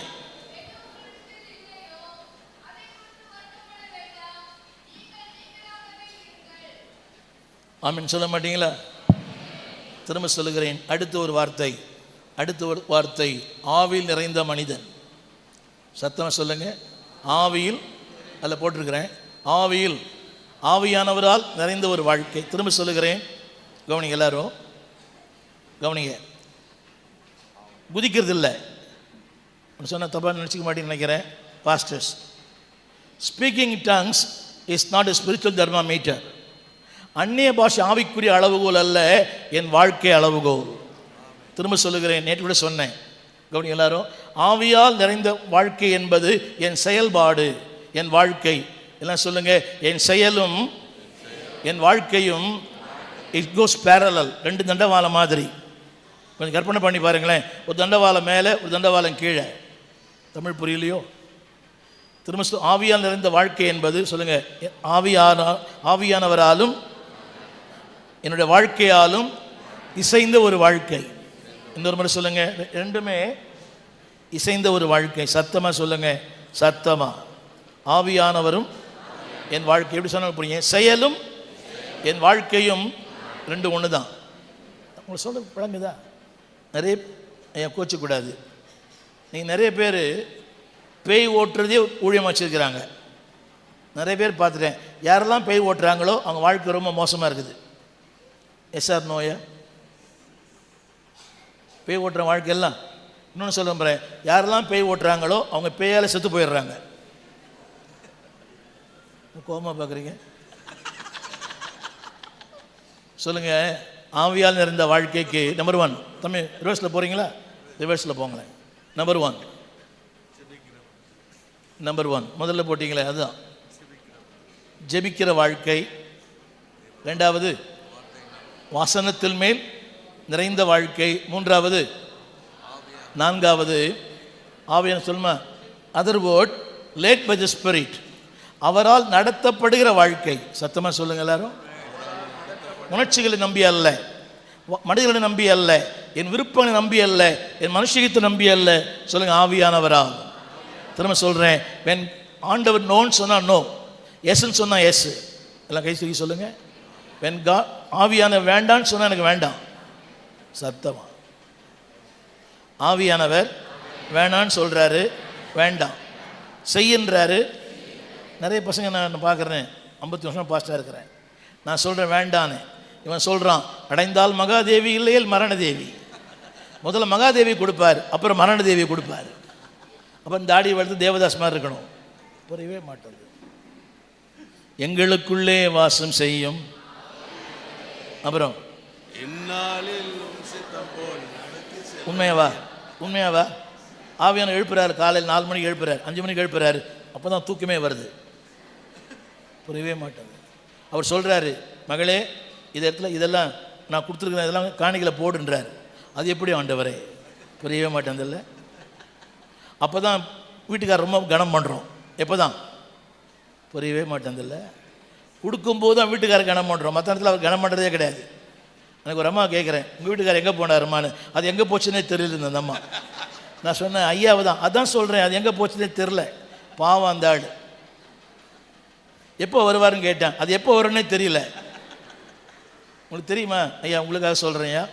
S1: ஆமீன் சொல்ல மாட்டீங்களா? திரும்ப சொல்லுகிறேன். அடுத்த ஒரு வார்த்தை, ஆவியில் நிறைந்த மனிதன். சத்தமா சொல்லுங்க. ஆவியில், அதில் போட்டிருக்கிறேன், ஆவியில், ஆவியானவரால் நிறைந்த ஒரு வாழ்க்கை. திரும்ப சொல்லுகிறேன், கவனிங்க எல்லாரும், கவனிங்க. குதிக்கிறது இல்லை. சொன்ன தப்பாக நினச்சிக்க மாட்டேன்னு நினைக்கிறேன். Pastors, speaking tongues is not a spiritual thermometer. அந்நிய பாஷை ஆவிக்குரிய அளவுகோல் அல்ல, என் வாழ்க்கை அளவுகோல். திரும்ப சொல்லுகிறேன், நேற்று கூட சொன்னேன், கவனி எல்லாரும். ஆவியால் நிறைந்த வாழ்க்கை என்பது என் செயல்பாடு, என் வாழ்க்கை. எல்லாம் சொல்லுங்க, என் செயலும் என் வாழ்க்கையும் இட் கோஸ் பேரலல். 2 தண்டவாளம் மாதிரி. கொஞ்சம் கற்பனை பண்ணி பாருங்களேன். ஒரு தண்டவாளம் மேலே, ஒரு தண்டவாளம் கீழே. தமிழ் புரியலையோ? திரும்ப ஆவியால் நிறைந்த வாழ்க்கை என்பது சொல்லுங்க, ஆவியானவராலும் என்னுடைய வாழ்க்கையாலும் இசைந்த ஒரு வாழ்க்கை. இன்னொரு முறை சொல்லுங்க, ரெண்டுமே இசைந்த ஒரு வாழ்க்கை. சத்தமா சொல்லுங்க, சத்தமா. ஆவியானவரும் என் வாழ்க்கை. எப்படி சொன்ன புரியுங்க? செயலும் என் வாழ்க்கையும் ரெண்டு ஒன்று தான். உங்களுக்கு சொல்ல பழங்குதா? நிறைய கோச்சக்கூடாது. நீங்கள் நிறைய பேர் பேய் ஓட்டுறதே ஊழியமாக வச்சுருக்கிறாங்க. நிறைய பேர் பார்த்துட்டேன். யாரெல்லாம் பேய் ஓட்டுறாங்களோ அவங்க வாழ்க்கை ரொம்ப மோசமாக இருக்குது. எஸ்ஆர் நோயா? பேய் ஓட்டுற வாழ்க்கையெல்லாம். இன்னொன்று சொல்ல போகிறேன், யாரெல்லாம் பேய் ஓட்டுறாங்களோ அவங்க பேயால் செத்து போயிடுறாங்க. கோபமாக பார்க்குறீங்க? சொல்லுங்கள். ஆவியால் நிறைந்த வாழ்க்கைக்கு நம்பர் 1. தம்பி ரிவர்ஸில் போகிறீங்களா? ரிவர்ஸில் போங்களேன். நம்பர் 1 முதல்ல போட்டிங்களே அதுதான் ஜெபிக்கிற வாழ்க்கை. 2வது வசனத்தில் மேல் நிறைந்த வாழ்க்கை. 3வது 4வது ஆவியான சொல்லுமா, other word led by the spirit, அவரால் நடத்தப்படுகிற வாழ்க்கை. சத்தமாக சொல்லுங்க எல்லாரும். உணர்ச்சிகளை நம்பி அல்ல, மனிதர்களை நம்பி அல்ல, என் விருப்பங்களை நம்பி அல்ல, என் மனுஷியத்தை நம்பி அல்ல. சொல்லுங்க, ஆவியானவரா. திரும்ப சொல்கிறேன், வென் ஆண்டவர் நோன்னு சொன்னால் நோ, எஸ்ன்னு சொன்னால் எஸ். எல்லாம் கை தூக்கி சொல்லுங்க. வென் ஆவியான வேண்டான்னு சொன்னால் எனக்கு வேண்டாம். சத்தமா. ஆவியானவர் வேணான்னு சொல்கிறாரு, வேண்டாம் செய்யன்றாரு. நிறைய பசங்க நான் பார்க்குறேன், 50 வருஷம் பாஸ்டாக இருக்கிறேன். நான் சொல்கிறேன் வேண்டான்னு, இவன் சொல்கிறான் அடைந்தால் மகாதேவி இல்லையேல் மரணதேவி. முதல்ல மகாதேவி கொடுப்பார், அப்புறம் மரணதேவி கொடுப்பார். அப்புறம் தாடி வளர்த்து தேவதாஸ் மாதிரி இருக்கணும். புரியவே மாட்டேங்குது. எங்களுக்குள்ளே வாசம் செய்யும். அப்புறம் உண்மையாவா ஆவியான எழுப்புறாரு. காலையில் 4 மணிக்கு எழுப்புறாரு, 5 மணிக்கு எழுப்புறாரு. அப்போ தான் தூக்கமே வருது. புரியவே மாட்டேங்குது. அவர் சொல்கிறாரு, மகளே இது இடத்துல இதெல்லாம் நான் கொடுத்துருக்குறேன், இதெல்லாம் காணிகளை போடுன்றார். அது எப்படி ஆண்டவரே? புரியவே மாட்டேங்குதில்ல. அப்போ தான் வீட்டுக்காரர் ரொம்ப கனம் பண்ணுறோம். எப்போ தான்? புரியவே மாட்டேங்குதில்ல. கொடுக்கும்போது தான் வீட்டுக்காரர் கனம் பண்ணுறோம், மற்ற இடத்துல அவர் கனம் பண்ணுறதே கிடையாது. எனக்கு ஒரு அம்மா கேட்குறேன், உங்கள் வீட்டுக்காரர் எங்கே போனாருமான்னு. அது எங்கே போச்சுன்னே தெரியல இந்த அம்மா. நான் சொன்னேன் ஐயாவை தான். அதான் சொல்கிறேன், அது எங்கே போச்சுன்னே தெரில. பாவம் அந்த ஆள். எப்போ வருவாருன்னு கேட்டேன், அது எப்போ வரும்னே தெரியல. உங்களுக்கு தெரியுமா ஐயா? உங்களுக்காக சொல்கிறேன் ஐயா.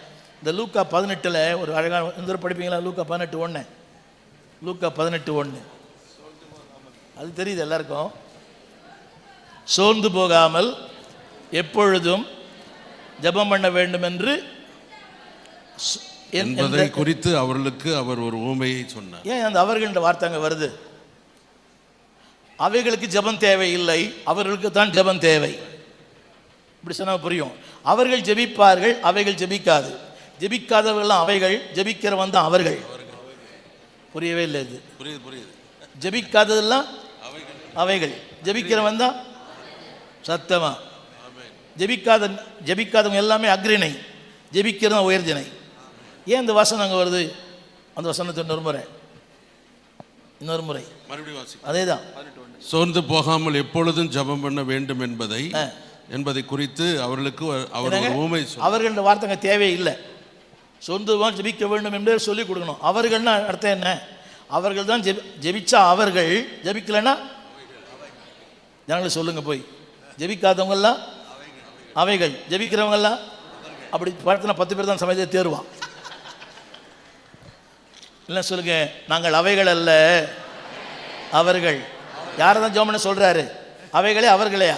S1: இந்த லூக்கா 18 ஒரு அழகான இந்த படிப்பீங்களா? லூக்கா 18:1. லூக்கா 18:1 அது தெரியுது எல்லாருக்கும். சோர்ந்து போகாமல் எப்பொழுதும் ஜெபம் பண்ண வேண்டும் என்று
S2: என்பதை குறித்து அவர்களுக்கு அவர் ஒரு உவமையை சொன்னார்.
S1: ஏன் அந்த அவர்கள்ன்ற வார்த்தை அங்கே வருது? அவைகளுக்கு ஜெபம் தேவையில்லை, அவர்களுக்கு தான் ஜெபம் தேவை. இப்படி சொன்னால் புரியும். அவர்கள் ஜெபிப்பார்கள், அவைகள் ஜெபிக்காது. ஜெபிக்காதவர்கள்லாம் அவைகள், ஜெபிக்கிறவன் தான் அவர்கள். புரியவே இல்லை இது.
S2: புரியுது.
S1: ஜெபிக்காததெல்லாம் அவைகள், ஜெபிக்கிறவன் தான். சத்தமா. ஜெபிக்காதவங்க எல்லாமே அக்ரிணை, ஜெபிக்கிறவன் உயர்ஜனை. ஏன் இந்த வசனம் அங்கே வருது? அந்த வசனத்தை இன்னொரு முறை
S2: மறுபடியும்
S1: அதே தான்.
S2: சோர்ந்து போகாமல் எப்பொழுதும் ஜெபம் பண்ண வேண்டும் என்பதை குறித்து அவர்களுக்கு அவர் ஒரு உவமை சொன்னார்.
S1: அவர்கள் வார்த்தைங்க தேவையில்லை. சோர்ந்து ஜெபிக்க வேண்டும் என்று சொல்லிக் கொடுக்கணும். அவர்கள்னா அர்த்தம் என்ன? அவர்கள் தான் ஜெபிச்சா அவர்கள், ஜெபிக்கலைன்னா ஜனங்களை சொல்லுங்க போய். ஜெபிக்காதவங்கெல்லாம் அவைகள், ஜெபிக்கிறவங்கெல்லாம். அப்படி பார்த்தா 10 பேர் தான் சமயத்தை தேர்வான். இல்லை சொல்லுங்க, நாங்கள் அவைகள் அல்ல அவர்கள். யாரை தான் ஜெபம்னு சொல்றாரு? அவைகளே அவர்களையா?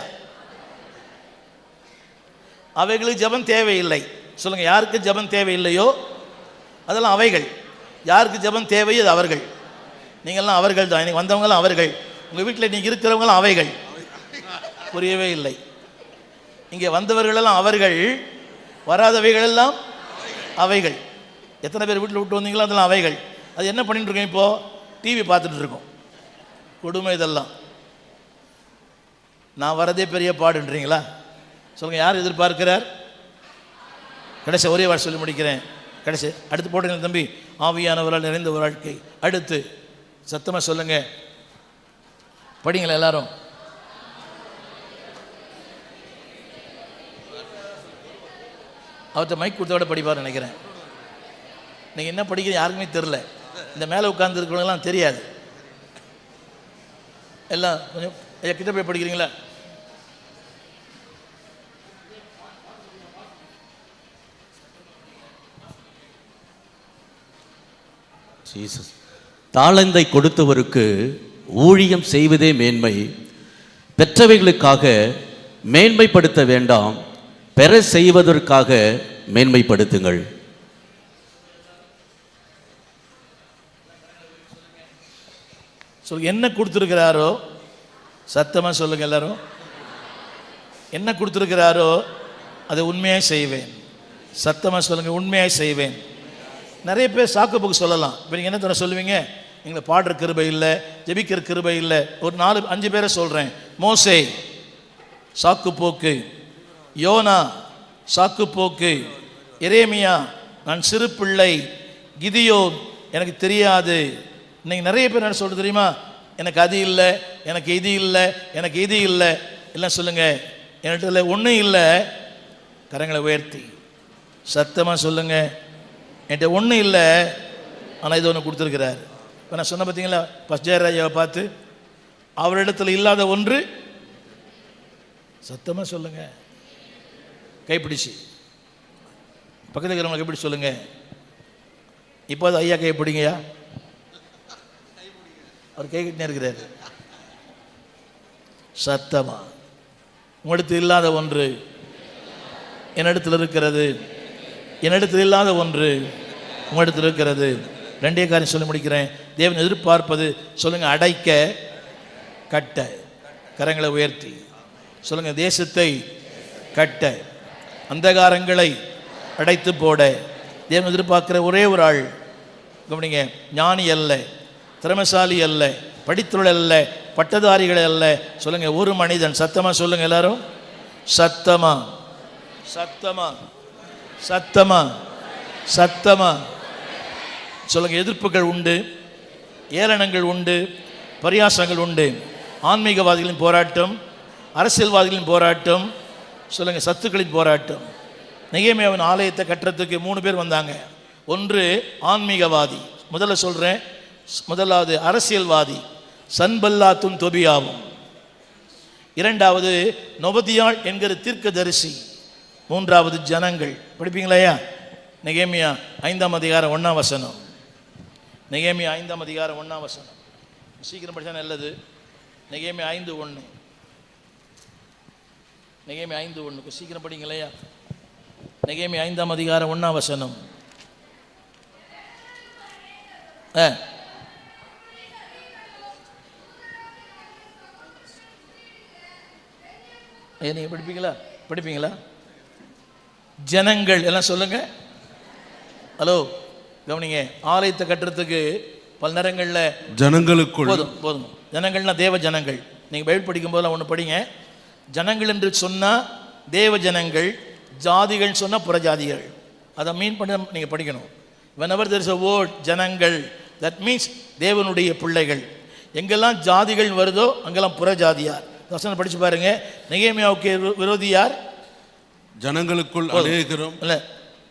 S1: அவைகளுக்கு ஜெபம் தேவையில்லை. சொல்லுங்க, யாருக்கு ஜெபம் தேவையில்லையோ அதெல்லாம் அவைகள். யாருக்கு ஜெபம் தேவையோ அது அவர்கள். நீங்கள்லாம் அவர்கள் தான். இன்னைக்கு வந்தவங்களாம் அவர்கள். உங்கள் வீட்டில் நீங்கள் இருக்கிறவங்களாம் அவைகள். புரியவே இல்லை. இங்கே வந்தவர்களெல்லாம் அவர்கள், வராதவைகளெல்லாம் அவைகள். எத்தனை பேர் வீட்டில் விட்டு வந்தீங்களோ அதெல்லாம் அவைகள். அது என்ன பண்ணிட்டு இருக்கோம்? இப்போது டிவி பார்த்துட்டு இருக்கோம். கொடுமை இதெல்லாம். நான் வரதே பெரிய பாடுன்றீங்களா? சொல்லுங்கள், யார் எதிர்பார்க்கிறார்? கடைசி ஒரே வார்த்தை சொல்லி முடிக்கிறேன். கடைசி அடுத்து போட்டுங்க தம்பி. ஆவியானவரால் நிறைந்த ஒரு வாழ்க்கை. அடுத்து சத்தமாக சொல்லுங்க, படிங்களா எல்லாரும். அவர்கிட்ட மைக் கொடுத்தோட படிப்பார் நினைக்கிறேன். நீங்கள் என்ன படிக்கிறது யாருக்குமே தெரில. இந்த மேலே உட்கார்ந்து இருக்கிறவங்கலாம் தெரியாது. எல்லாம் கொஞ்சம் ஐயா கிட்ட போய் படிக்கிறீங்களா?
S4: ஜீசஸ். தாளந்தை கொடுத்தவருக்கு ஊழியம் செய்வதே மேன்மை. பெற்றவைகளுக்காக மேன்மைப்படுத்த வேண்டாம், பெற செய்வதற்காக மேன்மைப்படுத்துங்கள்.
S1: என்ன கொடுத்துருக்கிறாரோ சத்தமாக சொல்லுங்க எல்லாரும். என்ன கொடுத்துருக்கிறாரோ அதை உண்மையாக செய்வேன். சத்தமாக சொல்லுங்க, உண்மையாக செய்வேன். நிறைய பேர் சாக்கு போக்கு சொல்லலாம். இப்போ நீங்கள் என்ன தர சொல்லுவீங்க? எங்களை பாடுற கிருபை இல்லை, ஜெபிக்கிற கிருபை இல்லை. ஒரு 4-5 பேரை சொல்கிறேன். மோசே சாக்கு போக்கு, யோனா சாக்கு போக்கு, எரேமியா நான் சிறு பிள்ளை, கிதியோன் எனக்கு தெரியாது. இன்னைக்கு நிறைய பேர் என்ன சொல்கிறது தெரியுமா? எனக்கு அது இல்லை, எனக்கு இது இல்லை, எனக்கு இது இல்லை. எல்லாம் சொல்லுங்கள், என்கிட்ட ஒன்றும் இல்லை. கரங்களை உயர்த்தி சத்தமாக சொல்லுங்கள், என்கிட்ட ஒன்றும் இல்லை, ஆனால் இது ஒன்று கொடுத்துருக்கிறார். இப்போ நான் சொன்ன பார்த்தீங்களா, ஃபஸ்ட் ஜெயராஜாவை பார்த்து அவரிடத்தில் இல்லாத ஒன்று. சத்தமாக சொல்லுங்கள், கைப்பிடிச்சு பக்கத்தில் இருக்கிறவங்க கைப்பிடிச்சு சொல்லுங்கள். இப்போ அது ஐயா கைப்பிடிங்கய்யா, அவர் கை கிட்டே இருக்கிறார். சத்தமா, உங்களிடத்தில் இல்லாத ஒன்று என்னிடத்தில் இருக்கிறது, என்னிடத்தில் இல்லாத ஒன்று உங்களிடத்தில் இருக்கிறது. 2 காரியம் சொல்லி முடிக்கிறேன். தேவன் எதிர்பார்ப்பது சொல்லுங்க, அடைக்க கட்ட. கரங்களை உயர்த்தி சொல்லுங்க, தேசத்தை கட்ட, அந்தகாரங்களை அடைத்து போட. தேவன் எதிர்பார்க்கிற ஒரே ஒரு ஆள், கவனிங்க, ஞானி அல்ல, திறமைசாலி அல்ல, படித்துள்ள அல்ல, பட்டதாரிகள் அல்ல. சொல்லுங்க, ஒரு மனிதன். சத்தமா சொல்லுங்க எல்லாரும், சத்தமா சத்தமா சத்தமா சத்தமா சொல்லுங்க. எதிர்ப்புகள் உண்டு, ஏளனங்கள் உண்டு, பரியாசங்கள் உண்டு. ஆன்மீகவாதிகளின் போராட்டம், அரசியல்வாதிகளின் போராட்டம், சொல்லுங்க, சத்துக்களின் போராட்டம். நெகேமியாவின் ஆலயத்தை கட்டுறதுக்கு 3 பேர் வந்தாங்க. ஒன்று ஆன்மீகவாதி, முதல்ல சொல்கிறேன், முதலாவது அரசியல்வாதி சன்பல்லாத்தும் தொபியாவும், 2வது நொபதியாள் என்கிற தீர்க்கதரிசி, 3வது ஜனங்கள். படிப்பீங்களையா? நெகேமியா 5ஆம் அதிகாரம் 1ஆம் வசனம். நெகேமியா 5ஆம் அதிகாரம் 1ஆம் வசனம். சீக்கிரம் படித்தா நல்லது. நெகேமியா 5:1. நெகேமியா 5:1 சீக்கிரம் படிங்களையா? நெகேமியா 5ஆம் அதிகாரம் 1ஆம் வசனம். நீங்கள் படிப்பீங்களா? ஜனங்கள் எல்லாம் சொல்லுங்க. ஹலோ, கவனிங்க. ஆலயத்தை கட்டுறதுக்கு பல நேரங்களில்
S2: ஜனங்களுக்குள்,
S1: போதும் ஜனங்கள்னா தேவ ஜனங்கள். நீங்கள் பைபிள் படிக்கும் போதெல்லாம் ஒன்று படிங்க. ஜனங்கள் என்று சொன்னால் தேவ ஜனங்கள், ஜாதிகள் சொன்னால் புறஜாதிகள். அதை மீன் பண்ணி நீங்கள் படிக்கணும். whenever there is a word ஜனங்கள், that means தேவனுடைய பிள்ளைகள். எங்கெல்லாம் ஜாதிகள் வருதோ அங்கெல்லாம் புறஜாதியார். வசனம் படிச்சு பாருங்க. நெகேமியாவுக்கு விரோதி யார்?
S2: ஜனங்களுக்குள் அநேகரும்.
S1: இல்லை,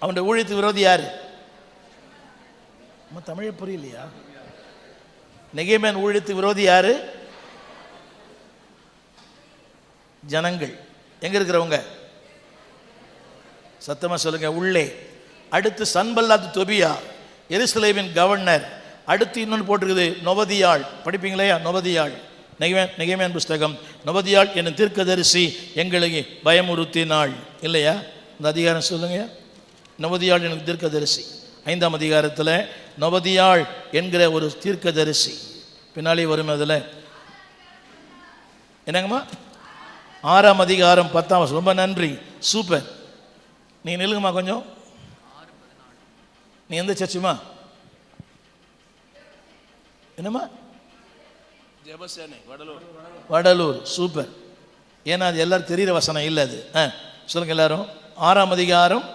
S1: அவனுடைய ஊழியத்துக்கு விரோதி யார்? நம்ம தமிழே புரியலையா? நெகேமியான் ஊழியத்துக்கு விரோதி யாரு? ஜனங்கள். எங்க இருக்கிறவங்க? சத்தமா சொல்லுங்க, உள்ளே. அடுத்து சன்பல்லாத் தொபியா, எருசலேமின் கவர்னர். அடுத்து இன்னொன்று போட்டிருக்குது, நொபதியாள். படிப்பீங்களா? நொபதியாள். நெகேமியான் புஸ்தகம். நொபதியாள் என்னும் தீர்க்கதரிசி எங்களை பயமுறுத்தினாள். இல்லையா? இந்த அதிகாரம் சொல்லுங்க. நொபதியாள் என்னும் தீர்க்கதரிசி 5ஆம் அதிகாரத்தில் நொபதியாள் என்கிற ஒரு தீர்க்கதரிசி பின்னாலே வரும். அதில் என்னங்கம்மா? 6ஆம் அதிகாரம் 10ஆம் வசனம். ரொம்ப நன்றி, சூப்பர். நீ நில்லுங்கம்மா கொஞ்சம். நீ எந்த சர்ச்சுமா? என்னம்மா? ஜெபசேனை, வடலூர். சூப்பர். ஏன்னா அது எல்லாரும் தெரிகிற வசனம் இல்லை அது. சொல்லுங்க எல்லாரும். 6ஆம் அதிகாரம்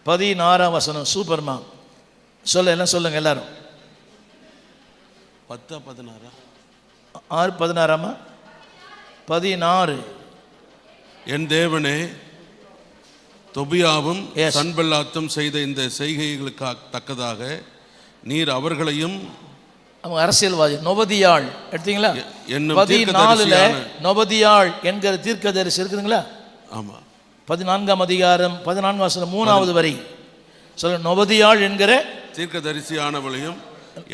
S1: 16ஆம் வசனம். சூப்பர்மா. எல்லாம் சொல்லுங்க எல்லாரும்.
S2: 10 16
S1: 6 16ஆமா? 16.
S2: என் தேவனே, தொபியாவும்
S1: Yes.
S2: சன்பல்லாத்தும் செய்த இந்த செய்கைகளுக்கு தக்கதாக நீர் அவர்களையும்
S1: அவங்க அரசியல்வாதி. நொபதியாள் எடுத்தீங்களா?
S2: என்னும்
S1: 14ல நொபதியாள் என்கிற தீர்க்கதரிசி இருக்குதுங்களா?
S2: ஆமா,
S1: 14ஆம் அதிகாரம் 14 வசனம் 3வது வரி சொல்ல, நொபதியாள் என்கிற
S2: தீர்க்கதரிசியானவளையும்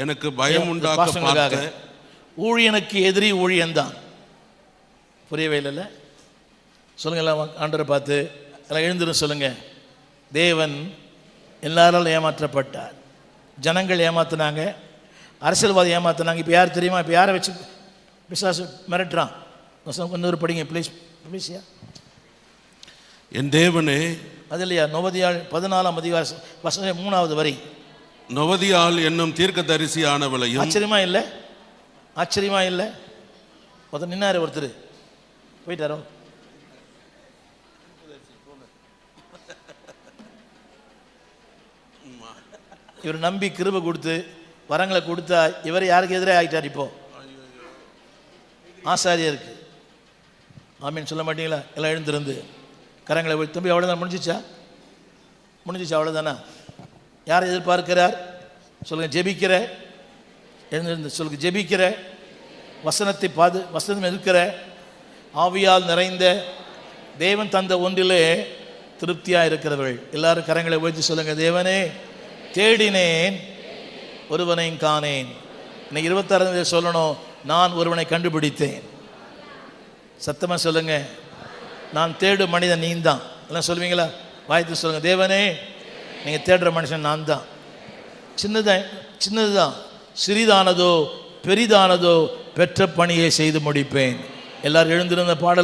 S2: எனக்கு பயம் உண்டாக்க பார்த்த
S1: ஊழியனுக்கு எதிரி ஊழியன்தான். புரியவே இல்லைல்ல? சொல்லுங்க எல்லாம் ஆண்டவரை பார்த்து எல்லாம் எழுந்துரும் சொல்லுங்க. தேவன் எல்லாராலும் ஏமாற்றப்பட்டார். ஜனங்கள் ஏமாத்தினாங்க, அரசியல்வாதி ஏமாத்தினாங்க. இப்போ யார் தெரியுமா? இப்போ யாரை வச்சு பிசாசு மிரட்டுறான்? இன்னொரு படிங்க ப்ளீஸ் ப்ளீஸ்யா.
S2: என் தேவனே,
S1: அது இல்லையா? நொபதியாள் 14ஆம் அதிகார வசனம் 3வது வரி.
S2: நொபதியாள் என்னும் தீர்க்கதரிசியானவளையும்.
S1: ஆச்சரியமா இல்லை? ஆச்சரியமா இல்லை? ஒருத்தர் நின்னாரு, ஒருத்தர் போயிட்டாரோ? இவர் நம்பி கிருபை கொடுத்து வரங்களை கொடுத்தா இவர் யாருக்கு எதிரே ஆகிட்டார்? இப்போ ஆசாரியருக்கு. ஆமீன் சொல்ல மாட்டீங்களா? எல்லாம் எழுந்திருந்து கரங்களை போய், தம்பி அவ்வளோதான், முடிஞ்சிச்சா? முடிஞ்சிச்சா? அவ்வளோதானா? யாரை எதிர்பார்க்கிறார் சொல்லுங்க? ஜெபிக்கிற, எழுந்திருந்து சொல்லுங்க. ஜெபிக்கிற, வசனத்தை வசனம் இருக்கிற, ஆவியால் நிறைந்த, தேவன் தந்த ஒன்றிலே திருப்தியாக இருக்கிறவர்கள் எல்லாரும் கரங்களை உயர்த்தி சொல்லுங்க. தேவனே, தேடினேன், ஒருவனையும் காணேன். இன்னைக்கு 26 சொல்லணும், நான் ஒருவனை கண்டுபிடித்தேன். சத்தமாக சொல்லுங்க. நான் தேடும் மனிதன் நீந்தான். எல்லாம் சொல்லுவீங்களா? வாய்த்து சொல்லுங்க. தேவனே, நீங்கள் தேடுற மனுஷன் நான் தான். சின்னதுதான், சிறிதானதோ பெரிதானதோ பெற்ற பணியை செய்து முடிப்பேன். எல்லாரும் எழுந்திருந்த பாடலை